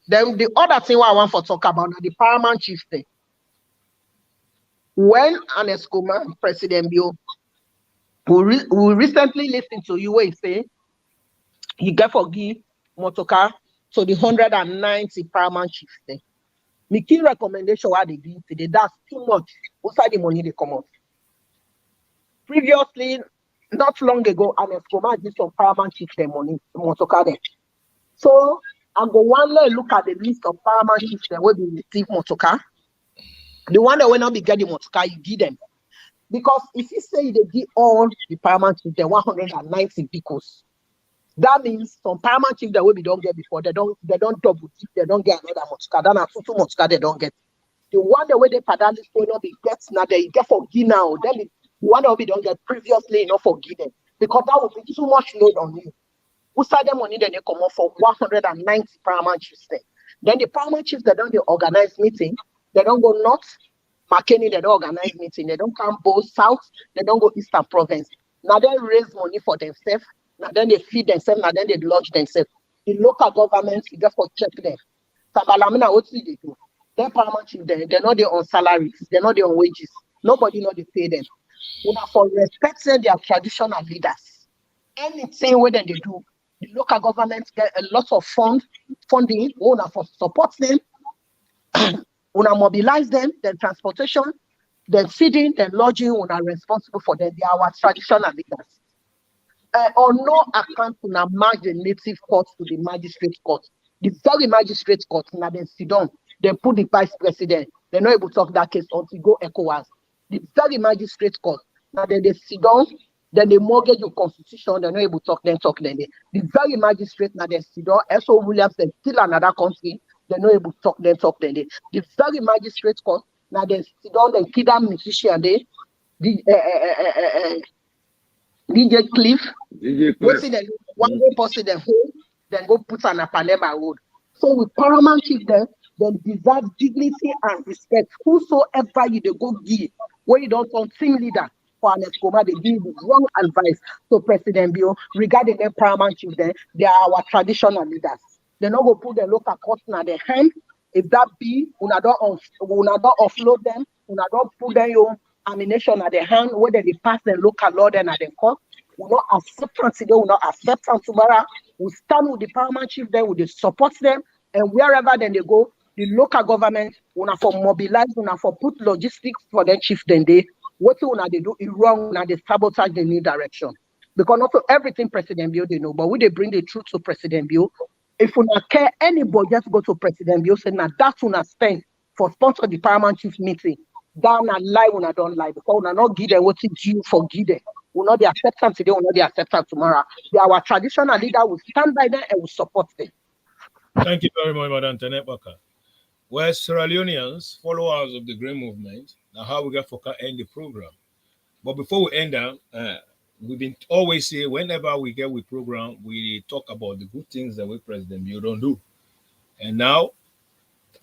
Then the other thing I want to talk about is the paramount chieftain. When an Eskoma, President Bio, we recently listened to you where he say he get for give motoka to the 190 paramount chieftain. My key recommendation what they give today, that's too much. What's the money they come out? Previously, not long ago, an Eskoma did some paramount chieftain money motoka there. So I go one look at the list of paramount chiefs that will be receive motoka. The one that will not be getting motoka, you give them. Because if you say they give all the paramount chiefs, the 190 because that means some paramount chiefs that will be don't get before they don't double dip, they don't get another motoka. Then two motoka they don't get. The one that way they padal is going to be get now they get for give now. Then the one that we don't get previously enough for give them because that would be too much load on you. Who side them money then they come up for 190 paramount chiefs then. Then the paramount chiefs they don't organize meeting, they don't go north, McKinney, they don't organize meeting, they don't come both south, they don't go eastern province. Now they raise money for themselves, now then they feed themselves, now then they lodge themselves. The local governments, you just for check them. Sabalamina, what do they do? Their paramount chiefs they're not there on salaries, they're not there on wages. Nobody know they pay them. We have for respecting their traditional leaders. Anything where they do, the local governments get a lot of funding, una for support them, una mobilize them, then transportation, then feeding, then lodging, una responsible for them. They are our traditional leaders. On no account una merge the native court to the magistrate court. The very magistrate court, now then sit down, then put the vice president. They're not able to talk that case until go ECOWAS. The very magistrate court, now then they sit down. Then they mortgage your constitution, they're not able to talk. The very magistrate now they sit down, S.O. Williams and still another country, they're not able to talk. The very magistrate court, now they sit down, they kid them musician they DJ Cliff. What's in one go post in the home, then go put on a Panama road. So with paramount chief then deserve dignity and respect. Whosoever you they go give, when you don't turn team leader. For an Eskoma, they give wrong advice to President Bio regarding their paramount chief. They are our traditional leaders. They not go put the local court in their hand. If that be, una don't offload them, una don't put them your ammunition at their hand, whether they pass the local law then at the court. We not accept today, we not accept tomorrow. We stand with the paramount chief there, we support them, and wherever then they go, the local government una for mobilize, una for put logistics for their chief then what they do is wrong and they sabotage the new direction. Because not everything President Bio they know, but when they bring the truth to President Bio, if we not care anybody just go to President Bio, say now that's when I spend for sponsor the paramount chief meeting. Down a lie when I don't lie, because we not give them what it's due for give them. We not the acceptance today, we not the acceptance tomorrow. They are our traditional leader, will stand by them and will support them. Thank you very much, Madam Tenet Baka. We're Sierra Leoneans, followers of the Green Movement. Now, how we get for end the program. But before we end down, we've been always say whenever we get with program, we talk about the good things that we President Bio don't do. And now,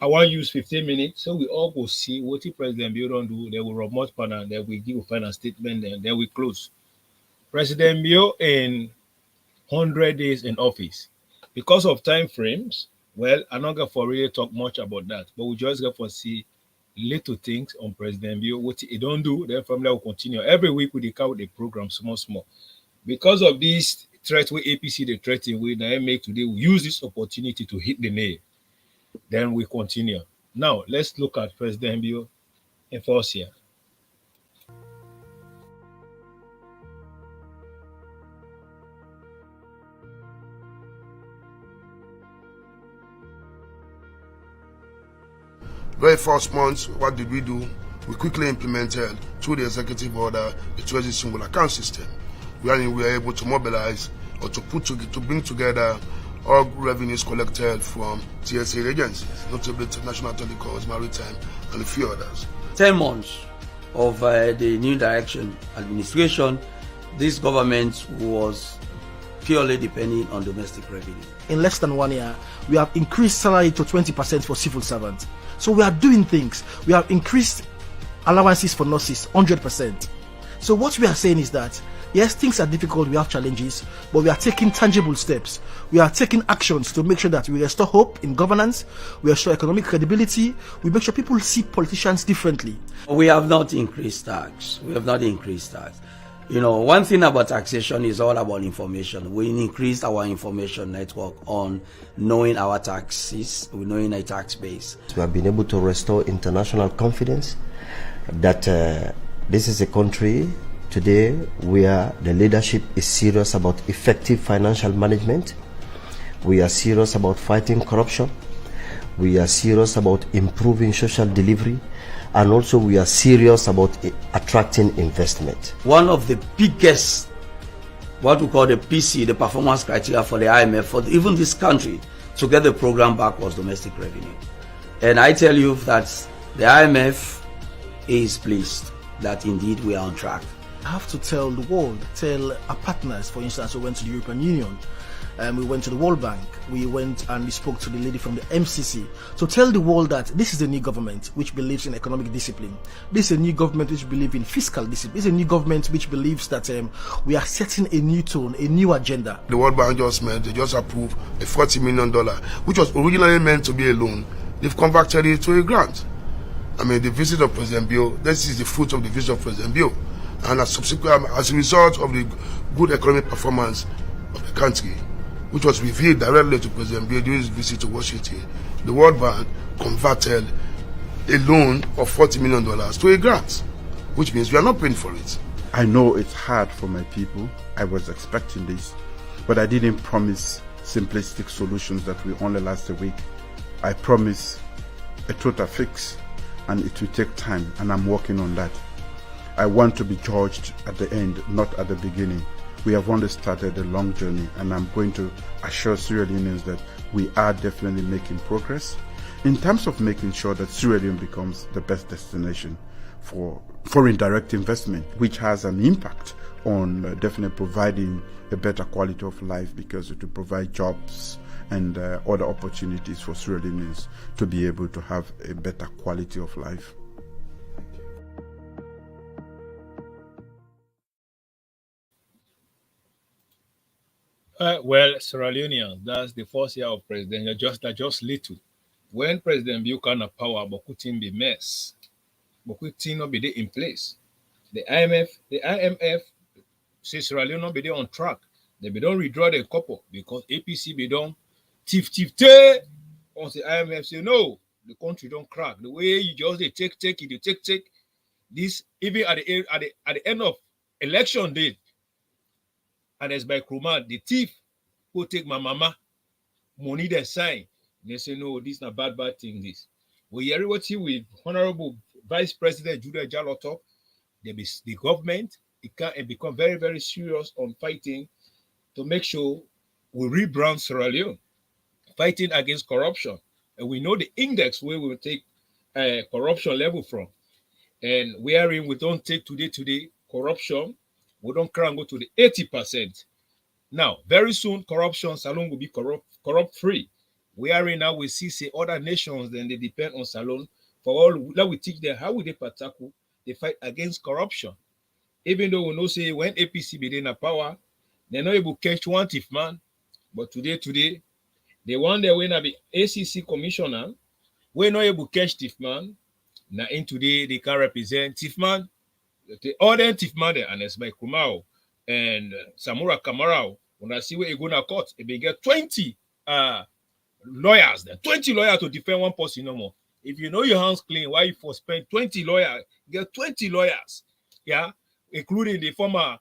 I want to use 15 minutes so we all go see what the President Bio don't do. They will remote panel, then we give a final statement, and then we close. President Bio in 100 days in office. Because of time frames, well, I'm not going to really talk much about that, but we just going to see little things on President Bio, what he don't do, then from there will continue. Every week we count the program small. Because of this threat with APC, the threatening with now make today, we use this opportunity to hit the nail. Then we continue. Now, let's look at President Mbio in force here. Very first month, what did we do? We quickly implemented through the executive order the Treasury single account system, wherein we are able to mobilize or to bring together all revenues collected from TSA agencies, notably National Telecoms, Maritime, and a few others. 10 months of the new direction administration, this government was purely depending on domestic revenue. In less than 1 year, we have increased salary to 20% for civil servants. So we are doing things. We have increased allowances for nurses 100%. So what we are saying is that, yes, things are difficult, we have challenges, but we are taking tangible steps. We are taking actions to make sure that we restore hope in governance, we restore economic credibility, we make sure people see politicians differently. We have not increased tax. We have not increased tax. You know, one thing about taxation is all about information. We increased our information network on knowing our taxes, knowing a tax base. We have been able to restore international confidence that this is a country today where the leadership is serious about effective financial management. We are serious about fighting corruption. We are serious about improving social delivery. And also we are serious about attracting investment. One of the biggest, what we call the PC, the performance criteria for the IMF, for even this country to get the program back was domestic revenue. And I tell you that the IMF is pleased that indeed we are on track. I have to tell the world, tell our partners, for instance, we went to the European Union, we went to the World Bank, we went and we spoke to the lady from the MCC to tell the world that this is a new government which believes in economic discipline. This is a new government which believes in fiscal discipline. This is a new government which believes that we are setting a new tone, a new agenda. The World Bank they just approved a $40 million, which was originally meant to be a loan. They've converted it to a grant. I mean, the visit of President Bio, this is the fruit of the visit of President Bio. And as a result of the good economic performance of the country, which was revealed directly to President Bio during his visit to Washington, the World Bank converted a loan of $40 million to a grant, which means we are not paying for it. I know it's hard for my people. I was expecting this, but I didn't promise simplistic solutions that will only last a week. I promise a total fix, and it will take time, and I'm working on that. I want to be judged at the end, not at the beginning. We have only started a long journey, and I'm going to assure Sierra Leoneans that we are definitely making progress in terms of making sure that Sierra Leone becomes the best destination for foreign direct investment, which has an impact on definitely providing a better quality of life, because it will provide jobs and other opportunities for Sierra Leoneans to be able to have a better quality of life. Well, Sierra Leoneans, that's the first year of President, just little. When President Buchanan power, but couldn't be mess, but couldn't not be there in place. The IMF say Sierra Leone not be there on track. They be don't withdraw the couple because APC be don't thief. Once the IMF say no, the country don't crack. The way you just they take this even at the end of election day. And as by Krumah, the thief who take my mama money they sign. They say, no, this is not bad thing, this. We hear what he with Honorable Vice President Judah Jallo talk. The government, it can become very, very serious on fighting to make sure we rebrand Sierra Leone, fighting against corruption. And we know the index where we will take corruption level from. And wherein we don't take today corruption, we don't cry and go to the 80%. Now, very soon, corruption salon will be corrupt free. Wherein now we see say other nations, then they depend on salon for all that we teach them how would they pataku, they fight against corruption. Even though we know say when APC be in power, they're not able to catch one thief man. But today, they want their way to be ACC commissioner. We're not able to catch thief man. Now in today they can represent thief man. The other thief man and it's by Kumao and Samura Kamarao, When I see where you go to court, if you get 20 lawyers there, 20 lawyers to defend one person no more. If you know your hands clean, why you for spend 20 lawyers? Get 20 lawyers, yeah, including the former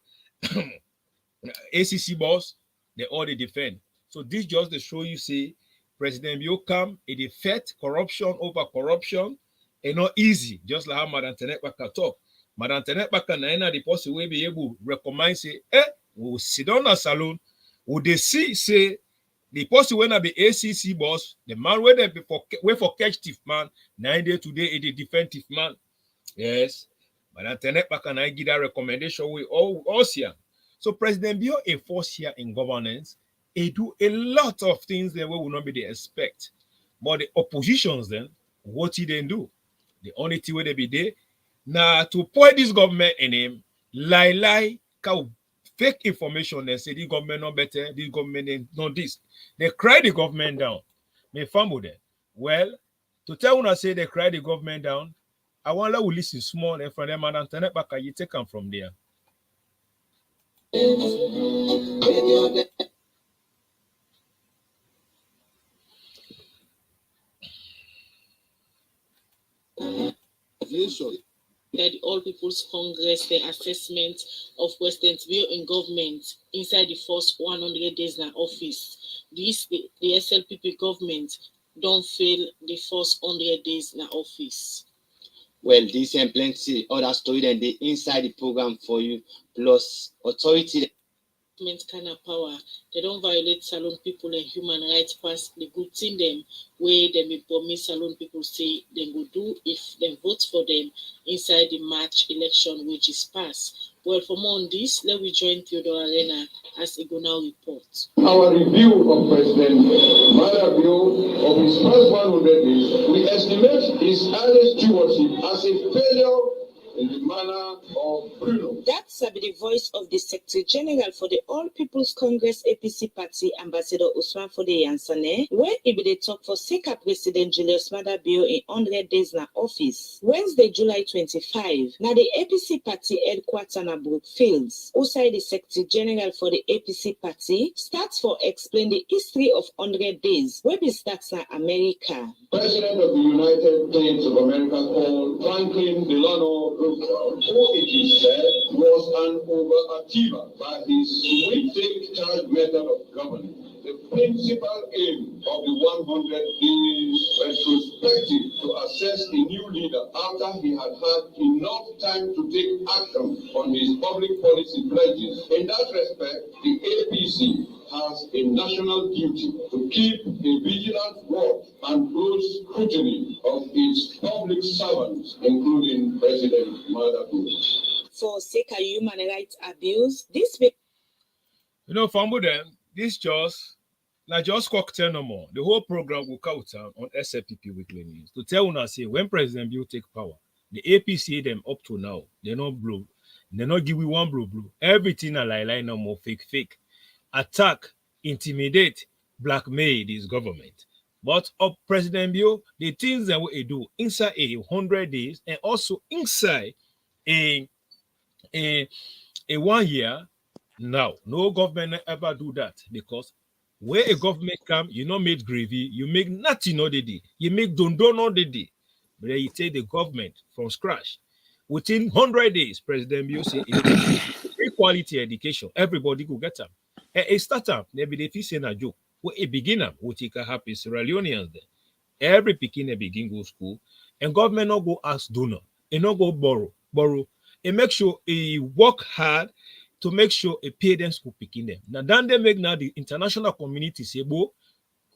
ACC boss, they all they defend. So this just to show you, say, President Bio come, it defect corruption over corruption, and not easy, just like how Madam Tenet Baka talk. Madam Tenet Baka na the person will be able to recommend, say, we'll sit down a salon, would they see, say, the person when I be ACC boss, the man where they before wait for catch thief man, 9 days today, it is defensive man. Yes. Madam Tenet Baka na give that recommendation we all here. So President Bio a force here in governance, he do a lot of things that we will not be the expect. But the oppositions then, what he then do? The only thing where they be there, now to point this government in him, lie, cow fake information and say the government not better, this government not this. They cry the government down. Me family there. Well, to tell when I say they cry the government down, I want to listen small and from them and Antoinette back you take them from there. The All People's Congress, the assessment of President Bio in government inside the first 100 days in office. This the SLPP government don't fail the first 100 days in office. Well, this and plenty other story than the inside the program for you, plus authority. Kind of power, they don't violate Salon people and human rights pass the good thing them where they may promise Salon people say they go do if they vote for them inside the March election which is passed. Well, for more on this, let me join Theodore Arena as he go now report. Our review of President Madabio of his first 100 days, we estimate his early stewardship as a failure in the manner of Bruno. That's the voice of the Secretary General for the All People's Congress APC Party, Ambassador Usman Fode Yansane, where he be the talk for Seka President Julius Maada Bio in 100 days na office. Wednesday, July 25, now the APC Party headquarters na Brookfields. Outside the Secretary General for the APC Party starts for explain the history of 100 days, where he starts na America. President of the United States of America called Franklin Delano Roosevelt, who it is said was an overachiever by his sweeping charge method of governing. The principal aim of the 100 days retrospective to assess a new leader after he had had enough time to take action on his public policy pledges. In that respect, the APC has a national duty to keep a vigilant watch and close scrutiny of its public servants, including President Madabio. For sake of human rights abuse, this may... You know, from them, this just cocktail no more. The whole program will count on SLPP Weekly News to tell us say when President Bill take power, the APC them up to now, they're not blue. They're not give you one blue. Everything a lie no more fake. Attack, intimidate, blackmail this government. But of President Bio, the things that we do inside 100 days and also inside a 1 year, now no government ever do that because where a government come, you not make gravy, you make nothing all the day, you make don all the day, but then you take the government from scratch. Within 100 days, President Bio say free quality education, everybody go get them. A startup, maybe they feel saying a joke. Well, a beginner will take a happy Sierra Leoneans there. Every beginner begin go school, and government not go ask donor, and not go borrow, and make sure he work hard to make sure a pay them school picking them. Now then they make now the international community say, "Bo,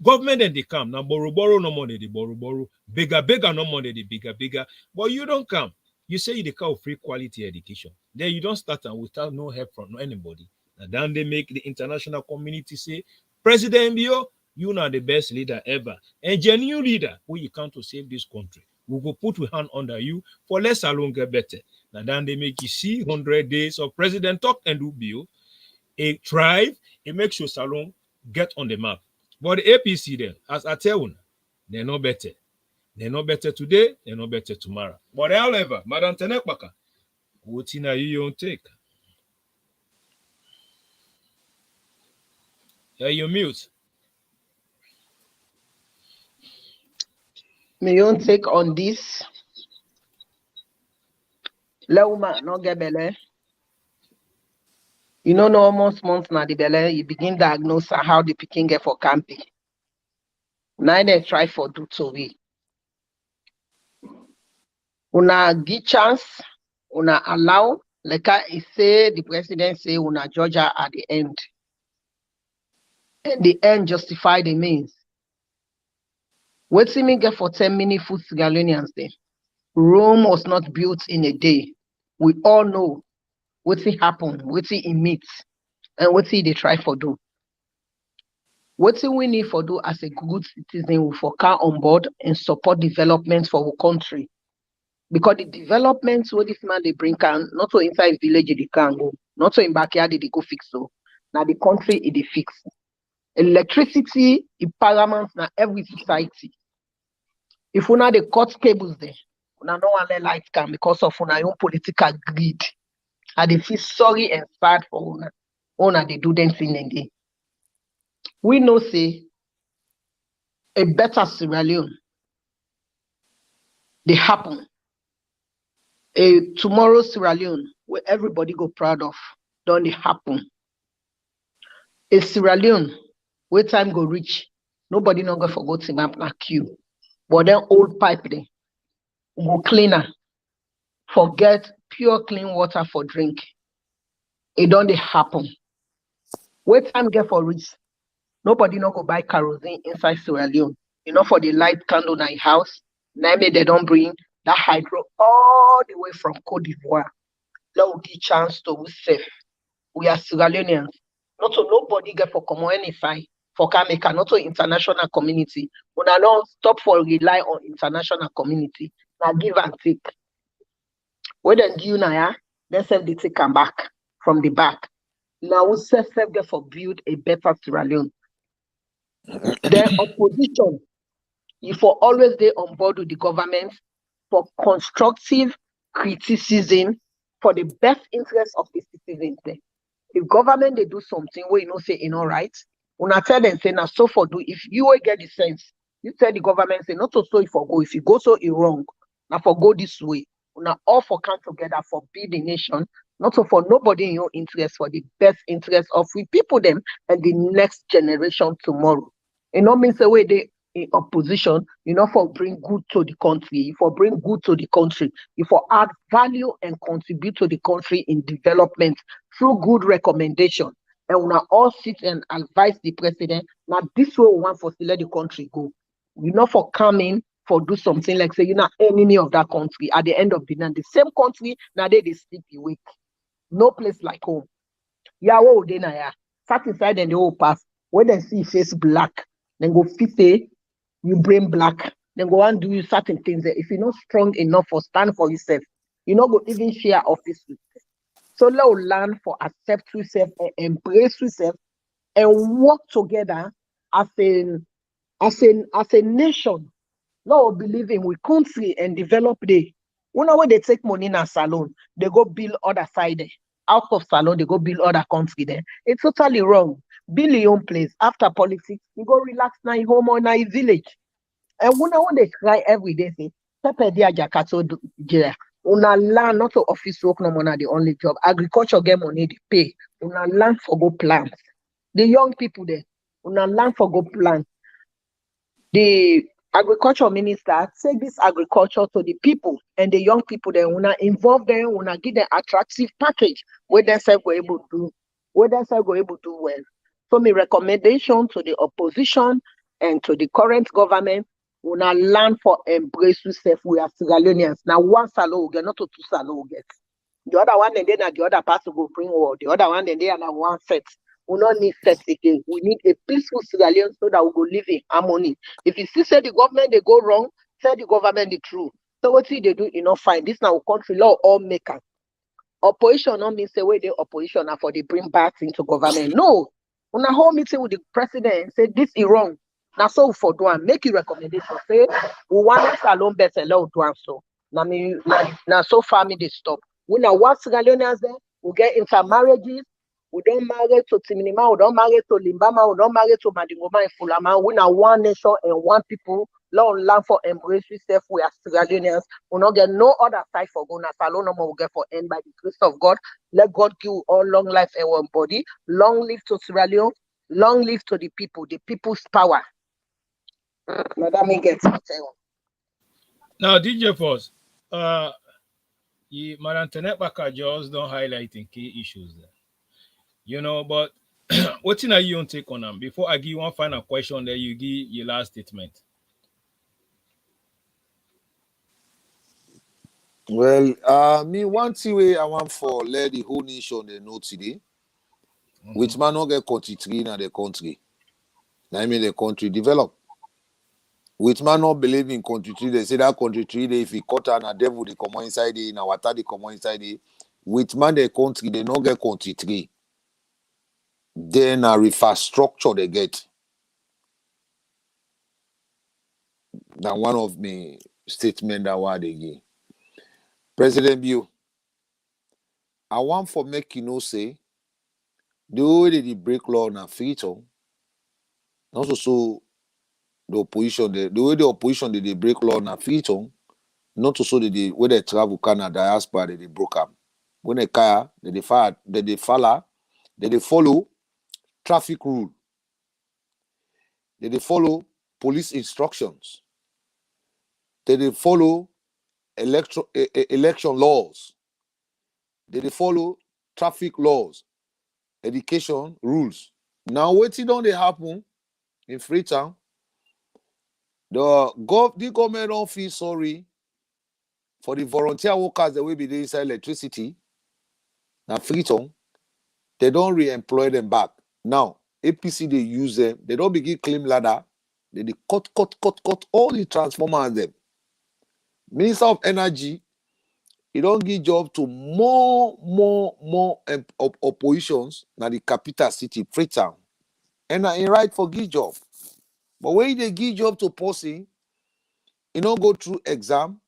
government then they come now borrow no money they borrow, bigger no money they bigger, but you don't come. You say you call free quality education, then you don't start and without no help from anybody." And then they make the international community say, President Bio, you are the best leader ever. And genuine leader who you come to save this country. We will put a hand under you for less alone get better. And then they make you see 100 days of President talk and do Bio. A thrive, it makes sure Salon get on the map. But the APC then, as I tell you, they're not better. They're not better today, they're not better tomorrow. But however, Madam Tenekbaka, what in you take? You mute. My own take on this. Leuma no get belle. You know, no almost months now the belle, you begin diagnose how the picking get for camping. Now they try for do to we. Una give chance, una allow, like I say, the president say una Georgia at the end. And the end justify the means. What's me get for 10 meaningful Sierra Leoneans then? Rome was not built in a day. We all know what's it happen, what's it meets, and what's it they try for do. What's we need for do as a good citizen we for car on board and support development for our country. Because the developments what this man they bring can not so inside village they can go, not so in backyard they go fix so. Now the country it they fix. Electricity is paramount na every society. If una they cut cables there, una no one let lights come because of una own political greed. And they feel sorry and sad for una. Una they do them thing again. We know say a better Sierra Leone they happen. A tomorrow Sierra Leone where everybody go proud of don't they happen. A Sierra Leone where time go reach, nobody not go forget him up na queue. But then old pipe there go cleaner. Forget pure clean water for drink. It don't they happen. Where time get for reach, nobody not go buy kerosene inside Sierra Leone. You know for the light candle in house. Now they don't bring that hydro all the way from Cote d'Ivoire. Now we give chance to we safe. We are Sierra Leoneans. Not so nobody get for common any side for Kameka, not so international community. We don't stop for rely on international community. Now give and take. When they give now, then self they take them back from the back. Now we self get for build a better Sierra Leone. Then opposition, you for always they on board with the government for constructive criticism for the best interest of the citizens. If government they do something where you know say in all right, when I tell them say now so for do if you will get the sense, you tell the government say not to so if for go if you go so it wrong, now for go this way. Now all for come together for build the nation, not so for nobody in your interest, for the best interest of we people them and the next generation tomorrow. It not means the way they in opposition, you know, for bring good to the country, for bring good to the country, you for add value and contribute to the country in development through good recommendation. And we all sit and advise the president. Now this way we want for to let the country go. You know, for coming for do something like say you're not enemy of that country. At the end of the night, the same country now they sleep awake. No place like home. Yeah, what they na ya sat inside and they all pass. When they see face black, then go fit say you brain black, then go and do certain things there. If you're not strong enough for stand for yourself, you not go even share office with them. So let us learn for accept yourself and embrace yourself and work together as a nation. Now believe in we country and develop the when they take money in a salon, they go build other side there. Out of salon, they go build other country there. It's totally wrong. Build your own place. After politics, you go relax now in home or now in village. And when they cry every day, say, Pepe dia jakato jira. Una land not to office work no more the only job. Agriculture get money they pay. Una land for go plant. The young people there, una land for go plant. The agriculture minister take this agriculture to the people and the young people there. Una involve them. Una give them attractive package where they say go able to do. Where they say go able to do well. So my recommendation to the opposition and to the current government, we now learn for embrace yourself. We are Sierra Leoneans. Now one salon get, not to two salon get. The other one and then the other part to go bring war. The other one and then one set. We don't need set again. We need a peaceful Sierra Leone so that we go live in harmony. If you see say the government they go wrong, tell the government the truth. So what they do, fine. This now country law all maker. Opposition not mean say where the opposition are for they bring back into government. No. On a whole meeting with the president and say this is wrong. Now so for do and make a recommendation. Say we want salon better law do and so. Now so family they stop. We now want Sierra Leoneans there, we get intermarriages, We don't marry to Timinima, we don't marry to Limbama, we don't marry to Madingoma and Fulama. We are one nation and one people. Long land for embrace yourself. We are Sierra Leoneans. We not get no other side for Gona. Salon no more we get for end by the grace of God. Let God give you all long life and one body. Long live to Sierra Leone. Long live to the people's power. Madam, me get it. Now, DJ Force, Madam Tenepaka just don't highlighting key issues there. You know, but what are you on take on them? Before I give you one final question, there you give your last statement. Well, me one thing way I want for let the whole nation they know today. Which man not get country three in the country. I mean the country develop. Which man not believe in country three, they say that country three, if he cut and a devil they come inside it, now water they come inside it. Which man the country, they not get country three. Then a infrastructure they get. Now one of me statement that what they give. President Bill, I want for make you know say the way they break law na freedom. Also so the opposition, the way the opposition they break law na freedom. Not to so they when they travel Canada diaspora they broke up. When they car they follow traffic rule. They follow police instructions. They follow election laws. They follow traffic laws, education rules. Now what don't they happen in Freetown? The government don't feel sorry for the volunteer workers that will be there inside electricity. Now Freetown, they don't re-employ them back. Now, APC, they use them. They don't begin claim ladder. They cut all the transformers them. Minister of Energy, he don't give job to more oppositions than the capital city, Freetown. And in right for give job. But when they give job to person, he don't go through exam.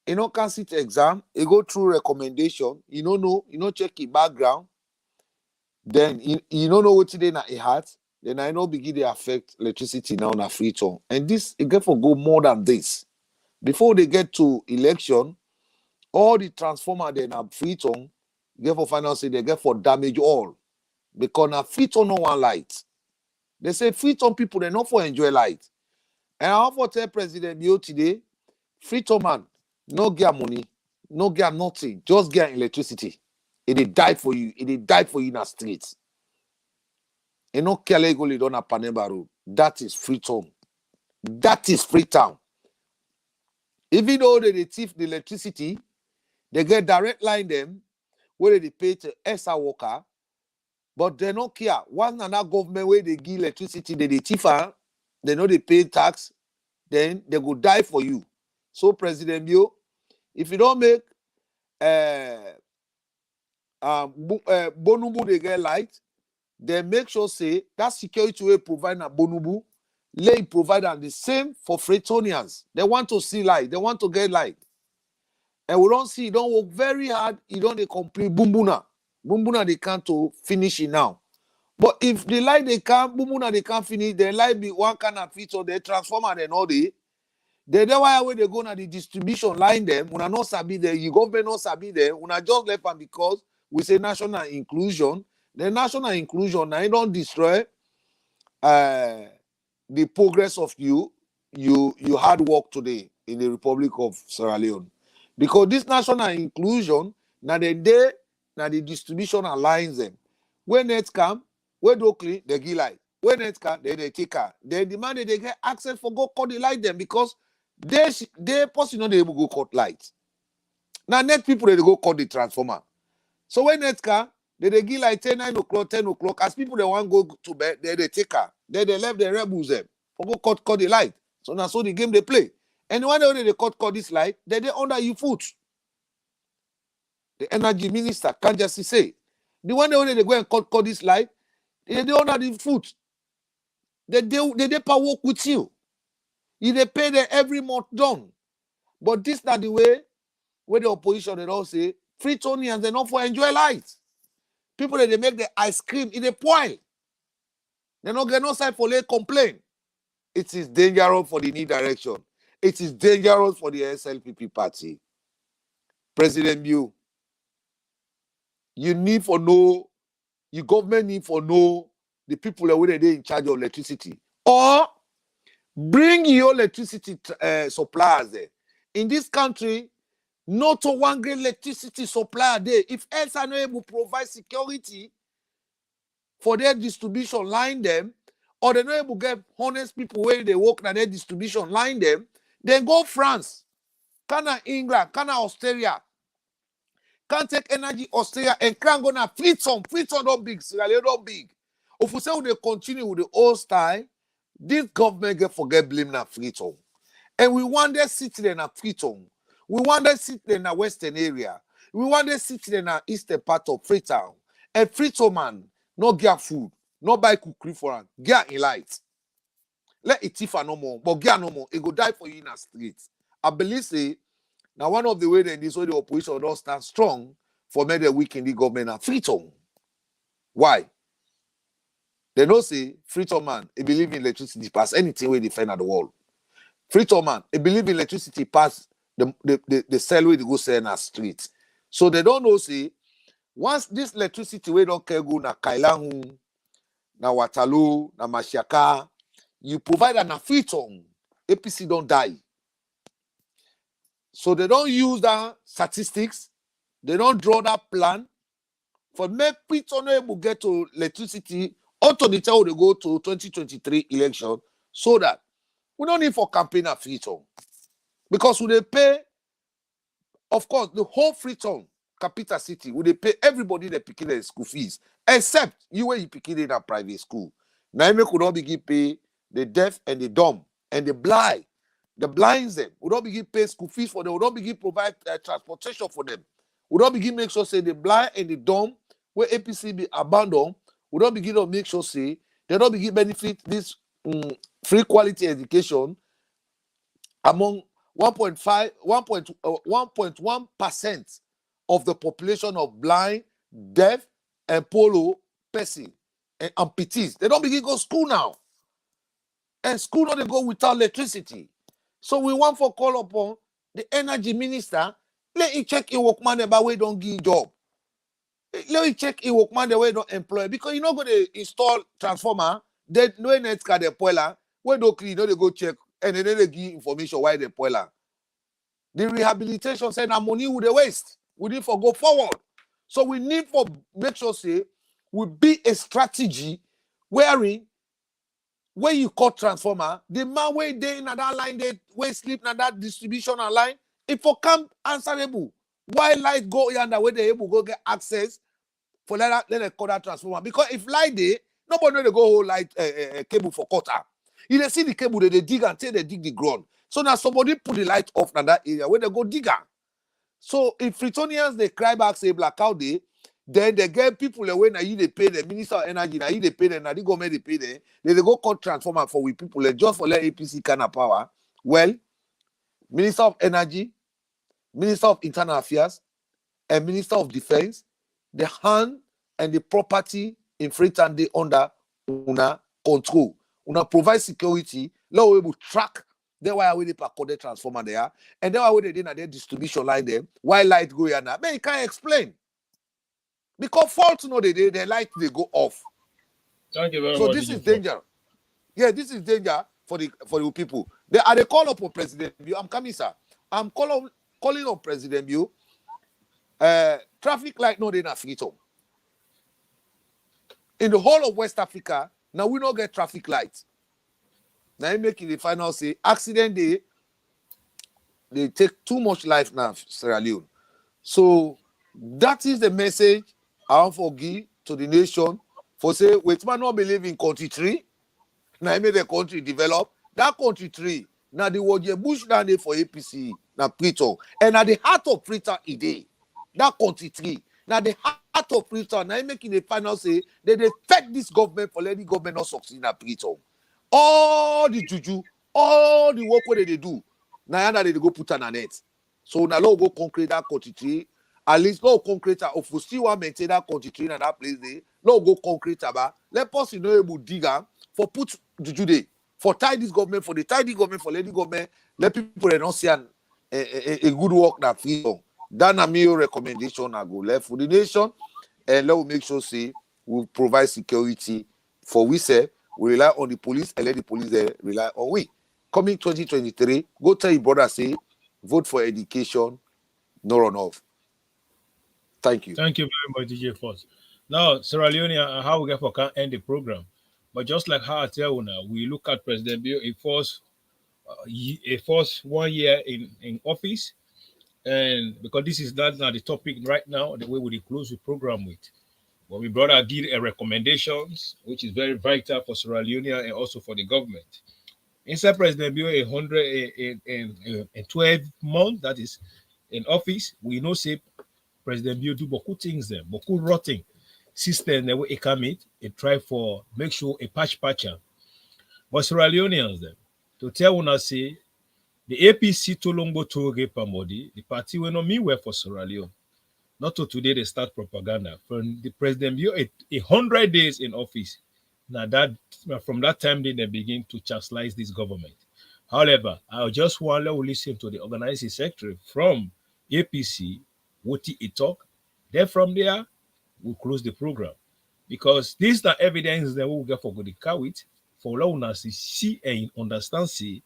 He don't can sit exam. He go through recommendation. You don't know. You don't check his background. Then you don't know what today na a heart. Then I know begin to affect electricity now na Freetown. And this it get for go more than this. Before they get to election, all the transformer then na Freetown, get for final say they get for damage all. Because na Freetown no one light. They say Freetown people they not for enjoy light. And I want to tell President Bio today, Freetown man, no get money, no get nothing, just get electricity. It die for you. It die for you in the streets. And no care legally done at Panema Road. That is Freetown. That is Freetown. Even though they thief the electricity, they get direct line them where they pay to SR worker, but they don't care. One another government where they give electricity, they thief her, they know they pay tax, then they go die for you. So President Bio, if you don't make Bonubu they get light, then make sure say that security will provide a Bonubu, lay provide the same for Freetonians. They want to see light, they want to get light. And we don't see, you don't work very hard, you don't they complete Bumbuna. Bumbuna they can't to finish it now. But if the light they can't, Bumbuna they can't finish, the light be one kind of feature, they transform and all day. They why when they go na the distribution line them, una not sabi there, you government not sabi there, una just left them because we say national inclusion. The national inclusion now don't destroy the progress of you hard work today in the Republic of Sierra Leone. Because this national inclusion, now the distribution aligns them. When net come, when do clean, they give light. When net come, they take her. They demand that they get access for go cut the light them because they possibly not able to go cut light. Now net people they go cut the transformer. So when net come, they give like 10 o'clock. As people they want go to bed, they take her. Then they left the rebels them for go cut the light. So now so the game they play. And when they cut this light, they under your foot. The energy minister can't just say. The one they go and cut this light, they under the foot. They power work with you. You they pay them every month done. But this not the way where the opposition they don't say Freetonians they not for enjoy light. People that they make the ice cream in the poil. They don't get no side for lay complain. It is dangerous for the new direction. It is dangerous for the SLPP party. President Mew, you need for know, your government need for know the people that were in charge of electricity. Or bring your electricity suppliers there. In this country, not one great electricity supplier there. If else are not able to provide security for their distribution line them, or they're not able to get honest people where they work at their distribution line them, then go France, can England, can Australia, can take energy Australia and can go now Freetown not big, Sierra Leone not big. If we say they continue with the old style, this government get forget blame na Freetown. And we want them city in a Freetown. We want them city in a western area. We want them city in a eastern part of Freetown. And Freetown man, no get food, no buy cookery for him. Get in light. Let it if no more, but get no more. It go die for you in a street. I believe say now one of the way that this way the opposition don't stand strong for make the weak in the government and Freetown. Why? They don't say Freetown man, he believe in electricity pass anything where they find at the wall. Freetown man, he believe in electricity pass the sell where they go sell in a street. So they don't know say once this electricity we don't care go na Kailahu, na Waterloo, na Mashiaka, you provide an Freetown, APC don't die. So they don't use that statistics, they don't draw that plan for make Freetown able to get to electricity until the time they go to 2023 election, so that we don't need for campaign at Freetown. Because when they pay, of course, the whole Freetown capital city, when they pay everybody they picking their school fees, except you where you picking in a private school. Now you could not begin pay the deaf and the dumb and the blind. The blinds them. We don't begin pay school fees for them. We don't begin provide transportation for them. We don't begin make sure say the blind and the dumb where APC be abandoned. We don't begin to make sure say they don't begin benefit this free quality education among 1.1% of the population of blind, deaf, and polo person and amputees. They don't begin go school now. And school not they go without electricity. So we want for call upon the energy minister, let him check in workman about where don't give job. Let me check in workman the way don't employ because you're not going to install transformer, then no net card the boiler, where don't clean, they go check and then they give information why the boiler. The rehabilitation said our money with the waste. We need for go forward. So we need for make sure say we be a strategy wherein when you cut transformer, the man where they in that line, they where sleep in that distribution line, if for come answerable. Why light go yonder where they able go get access for let they cut that transformer? Because if light they nobody know they go hold light cable for cutter. You they see the cable they dig and say they dig the ground. So now somebody put the light off in that area where they go digger. So if Freetonians they cry back say blackout day, then they get people away now you they pay the Minister of Energy, now you they pay them, now the government they pay them, they go cut transformer for we people just for let APC kind of power. Well, Minister of Energy, Minister of Internal Affairs, and Minister of Defense, the hand and the property in Freetown they under una control. Una provide security, let we able track. That's why we park the transformer there, and that's why they did their distribution line there. Why light go here now? Man, you can't explain. Because fault no the light they go off. Thank you very so much. So this is danger. Yeah, this is danger for the people. They are the call up for President Mew. I'm coming, sir. I'm calling on President Mew. Traffic light no they not Freetown. In the whole of West Africa, now we don't get traffic lights. Now you make it the final say accident they take too much life now, Sierra Leone. So that is the message I want to give to the nation for say wait man not believe in country tree. Now make the country develop. That country tree now the word bush down there for APC now Freetown. And at the heart of Freetown today, that country tree. Now the heart of Freetown now make it the final say they affect this government for letting government not succeed in Freetown. All the juju, all the work where they do, now they go put on a net. So now go concrete that country tree At least no concrete of we still want maintain that country in that place there. No go concrete about. Let us know able digger for put juju day. For tie this government, for the tidy government, for lady government, let people not see a good work that feel. That na me recommendation I go left for the nation, and let we make sure say we provide security for we say we rely on the police and let the police rely on we. Coming 2023, go tell your brother say vote for education, no run off. Thank you. Thank you very much, DJ Force. Now, Sierra Leone, how we get for can end the program. But just like how I tell you now, we look at President Bill, a first 1 year in office, and because this is not the topic right now, the way we close the program with. But my brother did a recommendations, which is very vital for Sierra Leone and also for the government. Inside President Bill, 12 months that is in office, we know say President Bill do beaucoup things there, beaucoup rotting system that we come it try for make sure a patcher. But Sierra Leoneans them to tell una say the APC to Longbo Toge Pamodi, the party will not mean well for Sierra Leone. Not to today they start propaganda. From the President Bill 100 days in office. Now that from that time they begin to chastise this government. However, I just want to listen to the organizing secretary from APC, what he talk. Then from there, we'll close the program. Because this is the evidence that we'll get for good with, for allowing us to see and understand, see,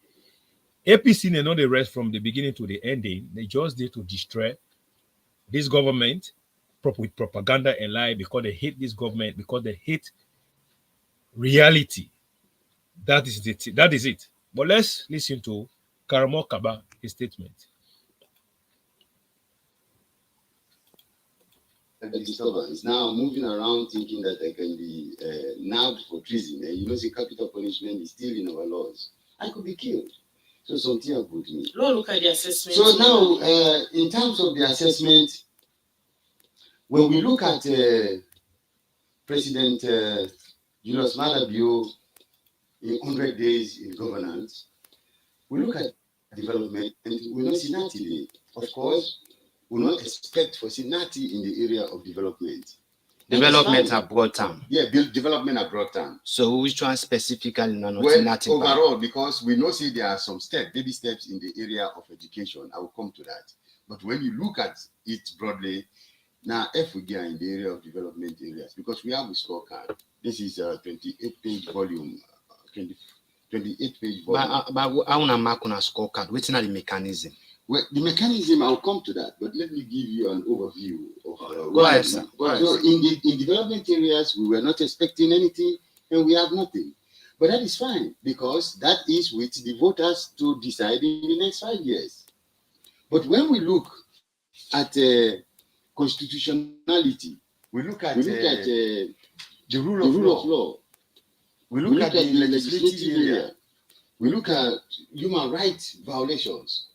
APC they know the rest from the beginning to the ending. They just did to destroy this government with propaganda and lie because they hate this government, because they hate reality. That is it. That is it. But let's listen to Karamo Kaba, his statement. Disturbance. Now moving around thinking that I can be nabbed for treason. You know, the capital punishment is still in our laws. I could be killed. So something about me. Look at the assessment. So now, in terms of the assessment, when we look at President Julius Maada Bio in 100 days in governance, we look at development and we don't see nothing. Of course, we don't expect for see nothing in the area of development. Development are brought down. Yeah, development are brought down. So which one specifically? Overall, because we know see there are some steps, baby steps in the area of education. I will come to that. But when you look at it broadly, now if we get in the area of development areas, because we have a scorecard. This is a 28-page volume, 28-page volume. But I want to mark on a scorecard. What's the mechanism? Well, the mechanism, I'll come to that, but let me give you an overview of Go ahead, sir. So in development areas, we were not expecting anything, and we have nothing. But that is fine, because that is with the voters to decide in the next 5 years. But when we look at constitutionality, we look at the rule of law, we look at the legislative area, we look at human rights violations.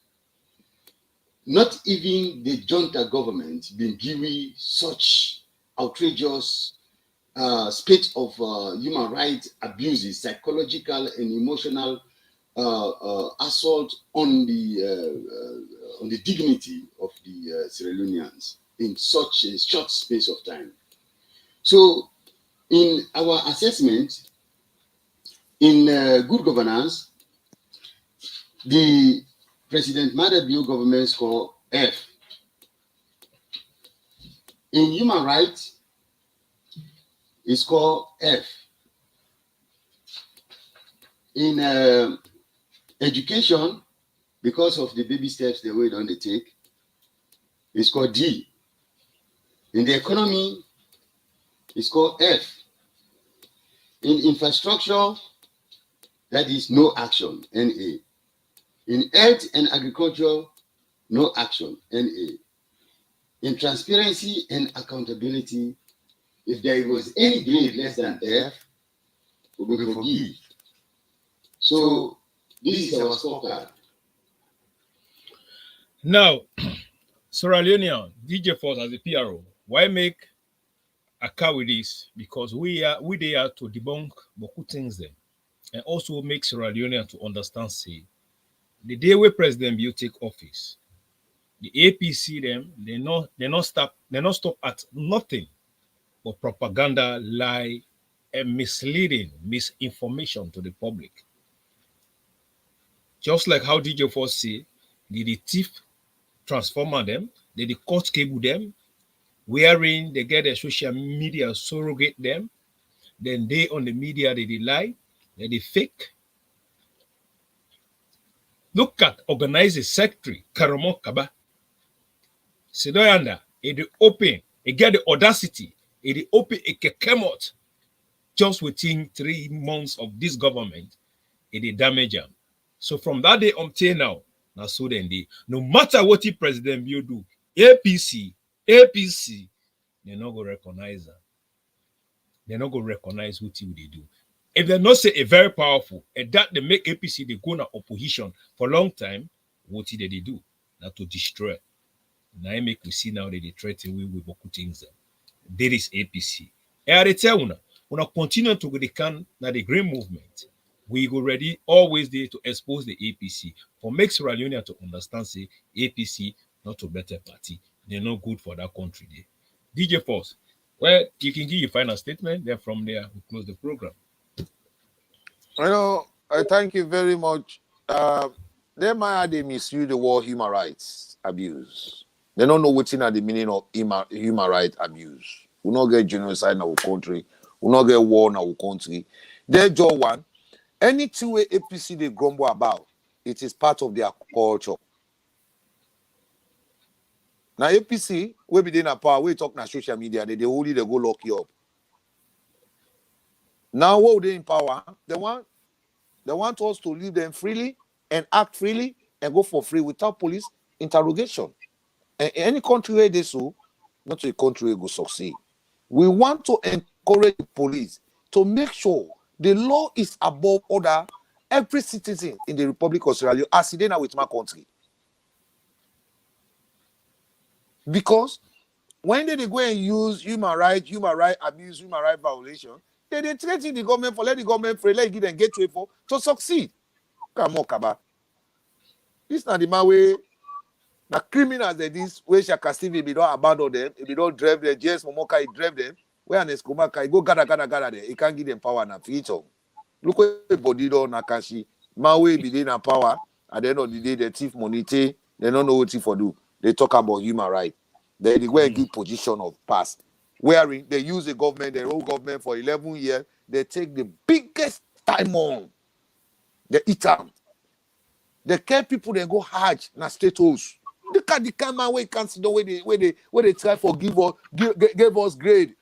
Not even the junta government been given such outrageous spate of human rights abuses, psychological and emotional assault on the dignity of the Sierra Leoneans in such a short space of time. So, in our assessment, in good governance, the President Maada Bio government score F. In human rights, it score F. In education, because of the baby steps the way they take, it's called D. In the economy, it's called F. In infrastructure, that is no action, NA. In health and agriculture, no action, NA. In transparency and accountability, if there was any grade less than F, we will forgive. So this is our scorecard. Now, Sierra Leonean, DJ Force as a PRO, why make a car with this? Because we there to debunk beaucoup things there, and also make Sierra Leonean to understand, say, the day where President Bill take office, The APC them, they not stop at nothing but propaganda, lie, and misleading, misinformation to the public. Just like how DJ Force say, did the thief transformer them, did the cut cable them, wherein they get their social media surrogate them, then they on the media they lie, they fake. Look at organizing secretary Karamo Kaba. Sidoyanda, it open, it get the audacity, it open it came out just within 3 months of this government, it damage them. So from that day until now so then they no matter what the president will do, APC, they're not gonna recognize them. They're not gonna recognize what they do. If they not say a very powerful, and that they make APC they go in opposition for a long time, what did they do? Now to destroy. Now I make we see now that they threaten with beaucoup things. There is APC. And I tell you, when continue to the can now the green movement, we go ready always there to expose the APC for make Sierra Leone to understand say APC not a better party. They're not good for that country there. DJ Force, well, you can give your final statement. Then from there we close the program. I thank you very much. They misuse the word human rights abuse. They don't know what's in the meaning of human rights abuse. We not get genocide in our country. We not get war in our country. They just one. Any two-way APC they grumble about, it is part of their culture. Now APC, we be in a power, we talk na social media, they only they go lock you up. Now what they in power? They want us to leave them freely and act freely and go for free without police interrogation. And any country where they so, not a country where go succeed. We want to encourage the police to make sure the law is above order every citizen in the Republic of Sierra Leone as it is now with my country. Because when they go and use human right abuse, human right violation, they threaten the government for let the government free, let it give them gateway for to succeed. Come on, Kaba. This is not the man way. The criminals that this way Shaka Steve, if you don't abandon them, if you don't drive them, JS Momoka, he drive them, where an Eskomaka, he go gather there. He can't give them power and future. Look at body do Nakashi. Man way be in power. At the end of the day, the thief money, they don't know what for do. They talk about human right. They go and give position of past. Wherein they use the government, their own government for 11 years, they take the biggest time on. They eat them. They care people, they go hard na status. Look at the kind man we can't see the way they try for give us grade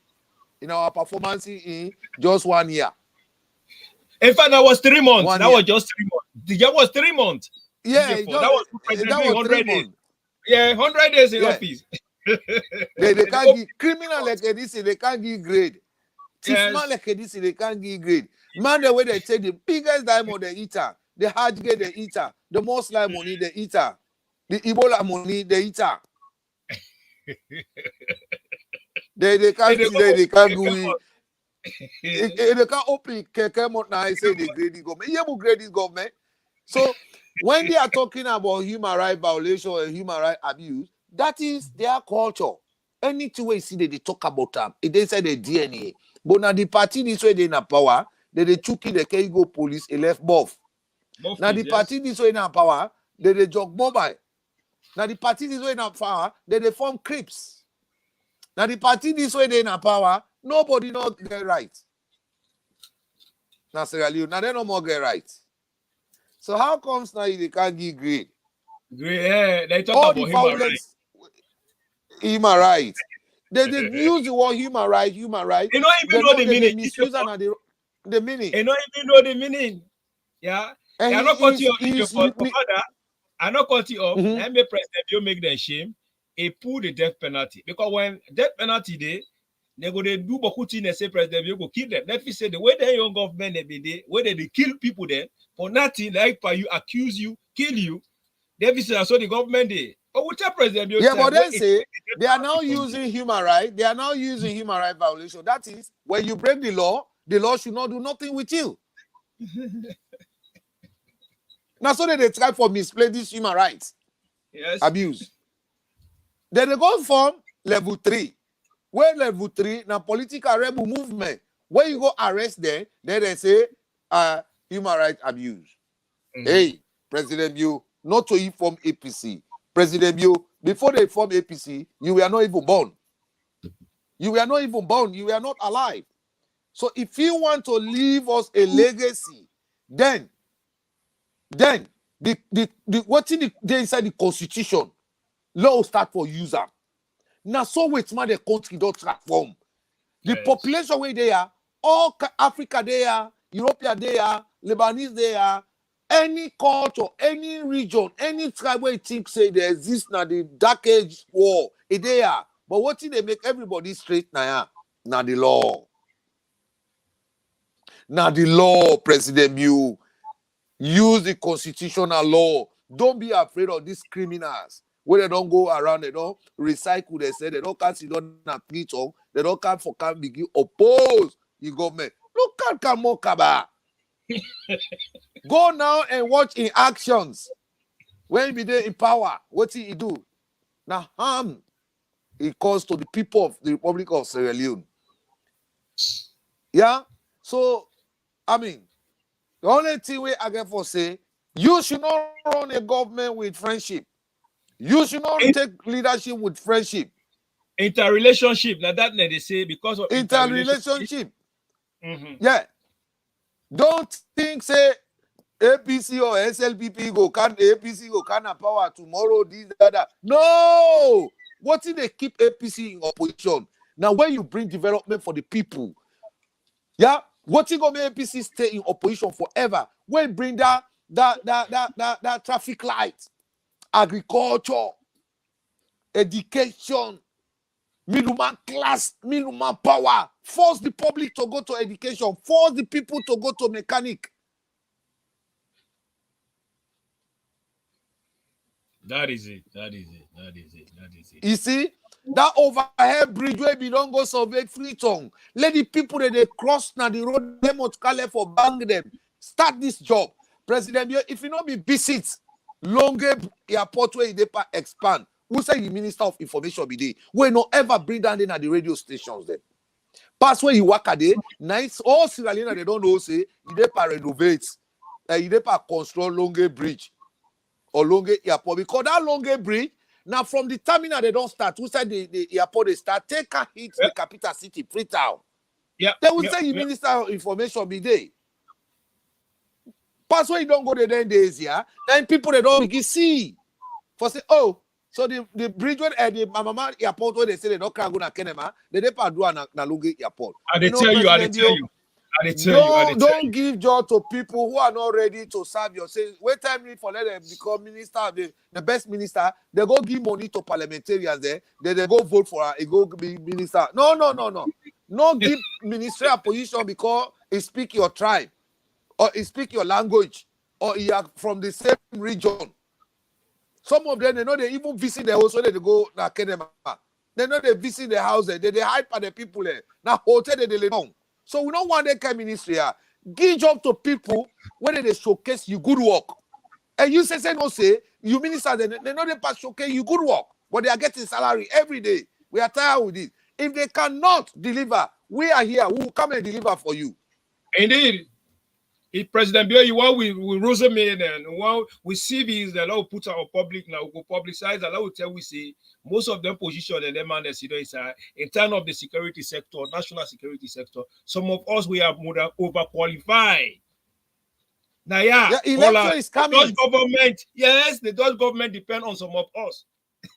in our performance in just 1 year. In fact, that was 3 months. That was just 3 months. That was 3 months. Yeah, that was 100 days. Yeah, 100 days in office. they can't give criminal like this, they can't give grade. Yes. Man like this, they can't give grade. Man, the way they take the biggest diamond they eater, the hard grade they eater, the most like money they eater, the Ebola money they eater. they can't they can't go. They can't open come out now. I say they grade this government. You grade this government. So when they are talking about human rights violation or human rights abuse, that is their culture. Anything we see they talk about them, it they say the DNA. But now the party this way they in power, they chuki the Keigo police a left buff. Now the party this way in power, they jog mobile. Now the party this way in power, they form creeps. Now the party this way they in power, nobody not get right. Now Sierra Leone, now they no more get right. So how comes now they can't give grade? Yeah, they talk all about the violence, human rights. They use the word human right. You don't even know the meaning. Misuse the meaning. You don't even know the meaning. Yeah. And I'm not cutting you off. I'm not cutting you off. Let me president you make them shame. He pull the death penalty. Because when death penalty they go they do beaucoup things and say president you go kill them. Let me say the way the young government they be there, where they kill people there for nothing, like for you, accuse you, kill you. They say so the government they. Oh, which president? Yeah, but then say they are now using human rights. They are now using human rights violation. That is when you break the law should not do nothing with you. Now, so they try for misplay this human rights abuse. Then they go from level 3. Where level 3, now political rebel movement. When you go arrest them, then they say human rights abuse. Hey, President Bio, not to inform APC. President Bio, before they form APC, you were not even born. You were not even born. You were not alive. So if you want to leave us a legacy, then what's in the inside the constitution, law will start for user. Now so wait man the country don't transform. The population where they are, all Africa they are, European they are, Lebanese they are, any culture, any region, any tribe where you think say there exists now the dark age war, they are. But what did they make everybody straight now? Now the law. Now the law, President Mew. Use the constitutional law. Don't be afraid of these criminals. Where they don't go around, they don't recycle, they say they don't can't sit down and preach on, they don't come for can begin oppose the government. Look at Kamokaba. Go now and watch in actions. When he be there in power, what he do? Now harm it caused to the people of the Republic of Sierra Leone. Yeah? So, I mean, the only thing we again for say, you should not run a government with friendship. You should not take leadership with friendship. Interrelationship. Now that they say because of interrelationship. Yeah. Don't think say APC or SLPP go can APC go can have power tomorrow, this, that. No! What if they keep APC in opposition? Now when you bring development for the people, yeah, what if gonna make APC stay in opposition forever? When you bring that traffic light, agriculture, education, middleman class, middleman power, force the public to go to education, force the people to go to mechanic. That is it. You see, that overhead bridge where we don't go survey Freetown. Let the people that they cross now the road, they must call for bang them. Start this job. President, if you not be visit, longer airport where they expand. Who say the Minister of Information be there? We not ever bring down in at the radio stations then. Pass where you work at day, nice, all Sierra Leone they don't know say, they renovate, they construct longer bridge. Or Longe Airport, because that Longe Bridge, now from the terminal they don't start. Who said the airport they start? Take a hit the capital city, Freetown. Yeah. They will say the Minister of Information be there. Pass where you don't go there 10 days, yeah. Then people they don't begin see. For say, oh, so the bridge where the Mama Airport where they say they don't go na Kenema, they do na Longe Airport. And they tell you. Don't give job to people who are not ready to serve your say. Wait time need for let them become minister, the best minister. They go give money to parliamentarians there. Then they go vote for her. They go be minister. No. No give ministerial position because he speak your tribe or he speak your language or he are from the same region. Some of them they know they even visit the house so they go na Kenema. They know they visit the house there. They hype at the people there. Now hotel they lay down. So we don't want that kind of ministry. Give job to people when they showcase you good work. And you say no say, you ministers, they know they pass showcase you good work, but they are getting salary every day. We are tired with it. If they cannot deliver, we are here. We will come and deliver for you. Indeed. If President Bio, you want we resume and while we see these, the law put our public now, we publicize, the law will tell we see most of them position and them and in terms of the security sector, national security sector, some of us we are more than overqualified. Now, election is coming. The Dutch government, yes, the Dutch government depend on some of us.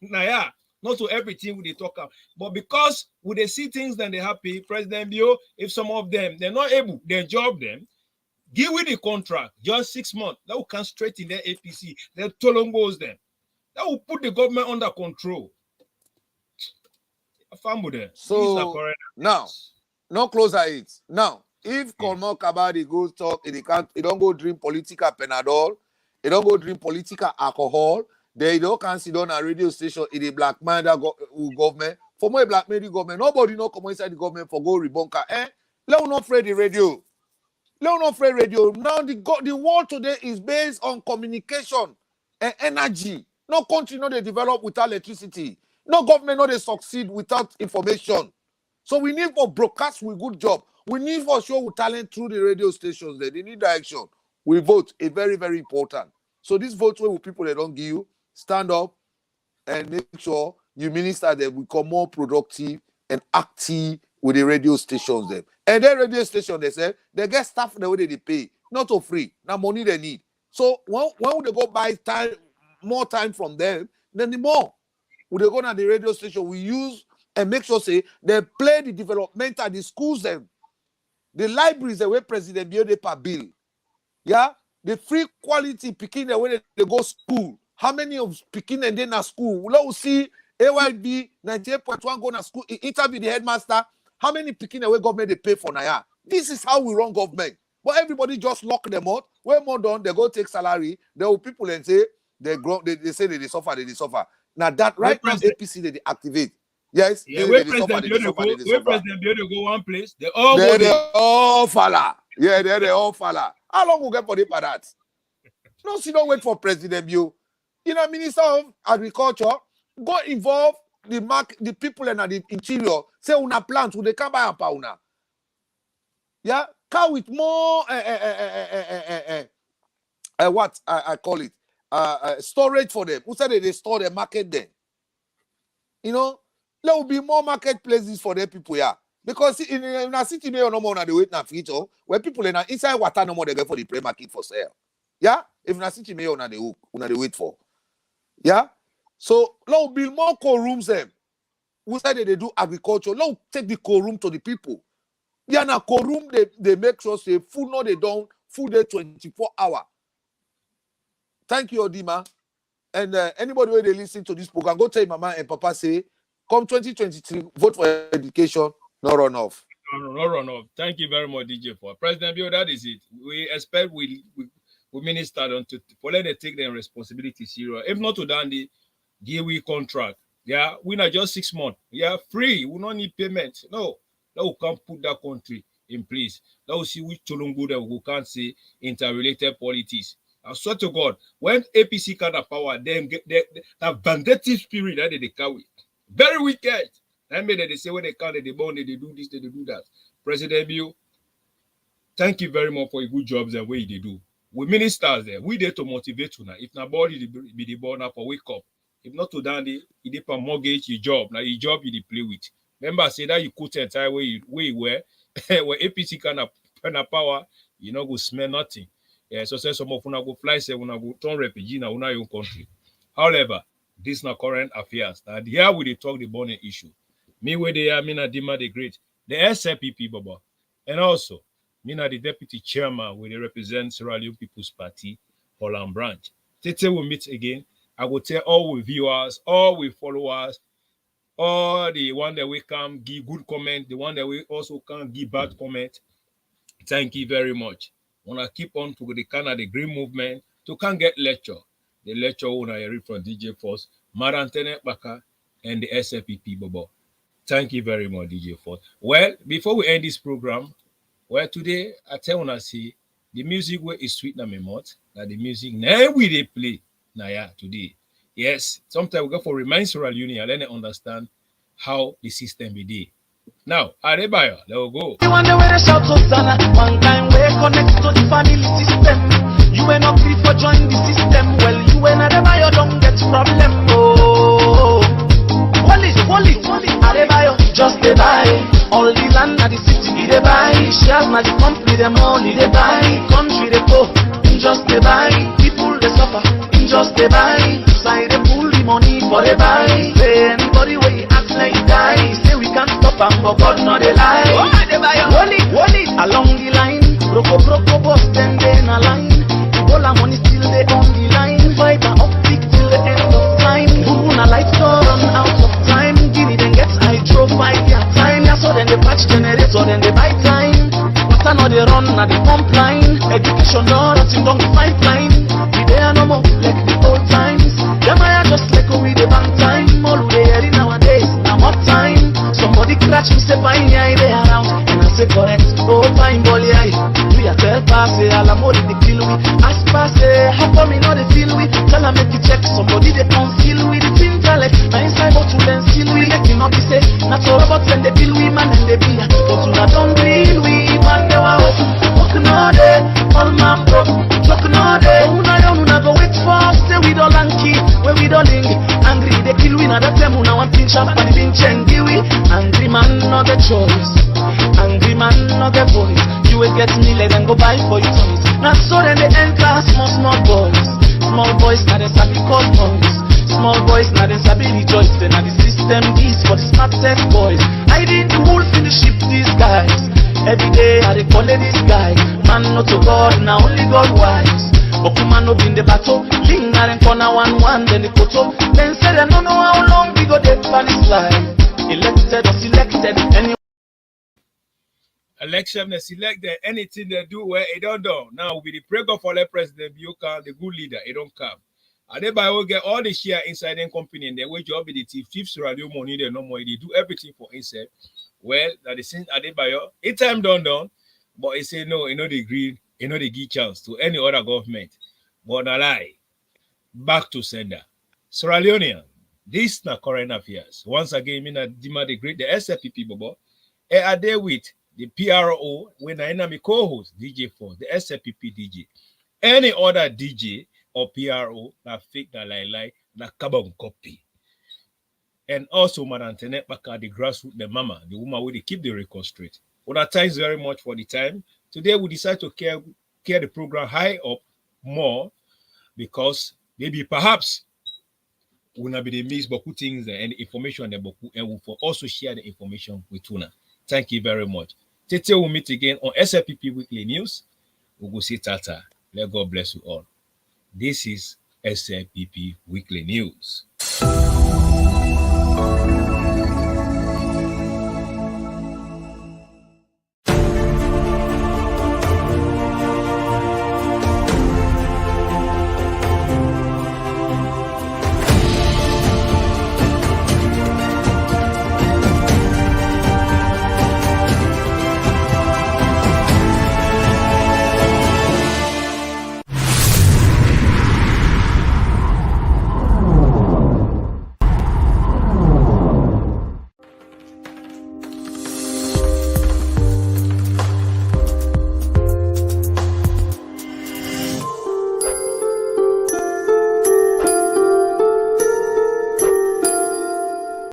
Now, not to everything they talk about, but because when they see things, then they happy. President Bio, if some of them they're not able, they job them. Give with the contract, just 6 months. That will come straight in their APC. Then Tolongos them. That will put the government under control. So now, no closer it. Now, if Colmore Kabadi goes talk, he don't go drink political Panadol, he don't go drink political alcohol, they don't can sit on a radio station in the black man that government. For more black man government, nobody no come inside the government for go rebunker. Let us not afraid the radio. Now the world today is based on communication and energy. No country no they develop without electricity. No government no they succeed without information. So we need for broadcast with good job. We need for show with talent through the radio stations. They need direction. We vote. A very, very important. So this vote where people they don't give you, stand up and make sure you minister them become more productive and active with the radio stations them. And then radio station, they say, they get staff the way they pay. Not for free. Now money they need. So when would they go buy time, more time from them, then the more. Would they go to the radio station, we use and make sure say they play the development at the schools them. The libraries the way President Biodepa bill. Yeah? The free quality picking the way they go school. How many of picking and then at school? Let's see AYB 98.1 go to school, interview the headmaster. How many picking away government they pay for Naya? This is how we run government. But everybody just lock them out. When more done, they go take salary. There will people and say they say they suffer, they suffer. Now that right now APC they activate. Yes, yeah, where President Biodo go one place, they all go. They all falla. Yeah, they all falla. How long will get for that? No, she don't wait for President Bio. You know, Minister of Agriculture, go involve the people in the interior. Say una plants, will they come by and pauna? Yeah, car with more what I call it storage for them. Who said they store the market there? You know, there will be more marketplaces for them people here. Because in a city, no more on the wait now feature where people in inside water no more they go for the pre-market for sale. Yeah, if in a city may on the hook, on the wait for. Yeah, so now build more core rooms them. Who said they do agriculture? Now take the core room to the people. Yeah, now core room they make sure say food no they don't food day 24 hours. Thank you, Odima. And anybody where they listen to this program, go tell mama and papa say, come 2023, vote for education, no run off. No run off. Thank you very much, DJ. For President Bio, that is it. We expect we minister on to let them take their responsibility serious. If not to done the GWE contract, yeah, we not just 6 months. Yeah, free. We don't need payment. No, we can't put that country in place. Now we see which Cholongo that we can't say interrelated politics. I swear to God, when APC kind of power, then that vindictive spirit that they carry, very wicked. That made they say when they count, they born, they do this, they do that. President Bio, thank you very much for your good jobs and way they do. We ministers there, we there to motivate you now. If nobody be the born up or wake up, if not to down the for mortgage your job. Now your job you play with. Remember, I say that you could entire way you were where APC kind of power, you know, go smell nothing. Yeah, so say some of una go fly, say una go turn refugee na una own country. However, this na current affairs. And here we dey talk the burning issue. Me where they are, me na Dima the Great, the SLPP Baba, and also me na the deputy chairman where they represent Sierra Leone People's Party, Holland branch. Till we meet again, I will tell all we viewers, all we followers, all the one that we can give good comment, the one that we also can give bad comment. Thank you very much. Wanna keep on to the kind of the green movement to can get lecture. The lecture when I read from DJ Force, Marantene Baka, and the SLPP Bobo. Thank you very much, DJ Force. Well, before we end this program, well, today I tell you see the music where is sweet na me mouth. That the music now we they play now yeah today. Yes, sometimes we go for remind Sierra Leone and let them understand how the system be there. Now, Adebayo, let us go. You wonder where they shout Hosanna. One time we connect to the family system. You ain't not free for join the system. Well, you ain't Adebayo, don't get problem. Oh, Wallis, Adebayo, just they buy. All the land at the city, they buy. Shares na the company, them only they buy. Country they go, just they buy. People they suffer, just they buy. Side they pull the money for they buy. Say anybody where you act like die. Say we can't stop them, but God not they lie. They buy Wallis, along the line. Broko, boss, then they in a line. All our money still they on the line. Fiber optic till the end of time. Buruna lights don't run out of time. Guinea then gets hydro 5 year time. Yeah, so then they patch generator, then they buy time. Water now they run, now they pump line. Education no, nothing don't be pipeline. We there no more like the old times. Them I just like we the bank time. All we there nowadays, now more time. Somebody catch me, say fine, yeah, they around. And I say correct, oh fine, boy, yeah. We are tell pass, all I'm more they kill we. Ask pass, how come me know they feel we? Tell her make you check, somebody they conceal with the intellect. My inside go to them still we let me not be say. Not all about when they bill we man and they be. But we not don't bill we man they were walking all day. All man broke, talking all day. Una go wait for us, stay with all lanky, where we don't link. Angry they kill we, now that time una want pinch up and pinch and give we. Angry man not get choice, angry man not get voice. You will get me leg and go buy for you toys. Now so then they enter small boys now they sabi call boys. Small boys now they sabi rejoice. Then now the system is for the smartest boys. I did the wolf in the ship these guys. Every day I dey call this guy. Man not to God, now only God wise. But man no be in the battle. Linger and corner 1-1 then the photo. Then say they don't know how long we go dead for this life. Elected or selected any. Election they select them, anything they do where it don't do. Now with the prayer for the president, you can the good leader, it don't come. And they will get all the share inside the company and they wage job the chiefs radio money, they no more, they do everything for inside. Well, that is since Adebayo, it time done, but he say no, you know the agree, you know they give chance to any other government. But a lie. Back to sender. Sierra Leonean, this na current affairs. Once again, me na demand the great the SLPP bobo. Are there with the PRO when I am a co-host DJ for the SLPP DJ. Any other DJ or PRO na fake na lie na carbon copy. And also Madam Tenet Baka, the grassroots, the mama, the woman who they keep the record straight. Well, thanks very much for the time. Today we decide to carry the program high up more because maybe perhaps will not be the mix Boku things and the information that Boku and will also share the information with Tuna. Thank you very much. Tete will meet again on SLPP Weekly News. We will see Tata. Let God bless you all. This is SLPP Weekly News.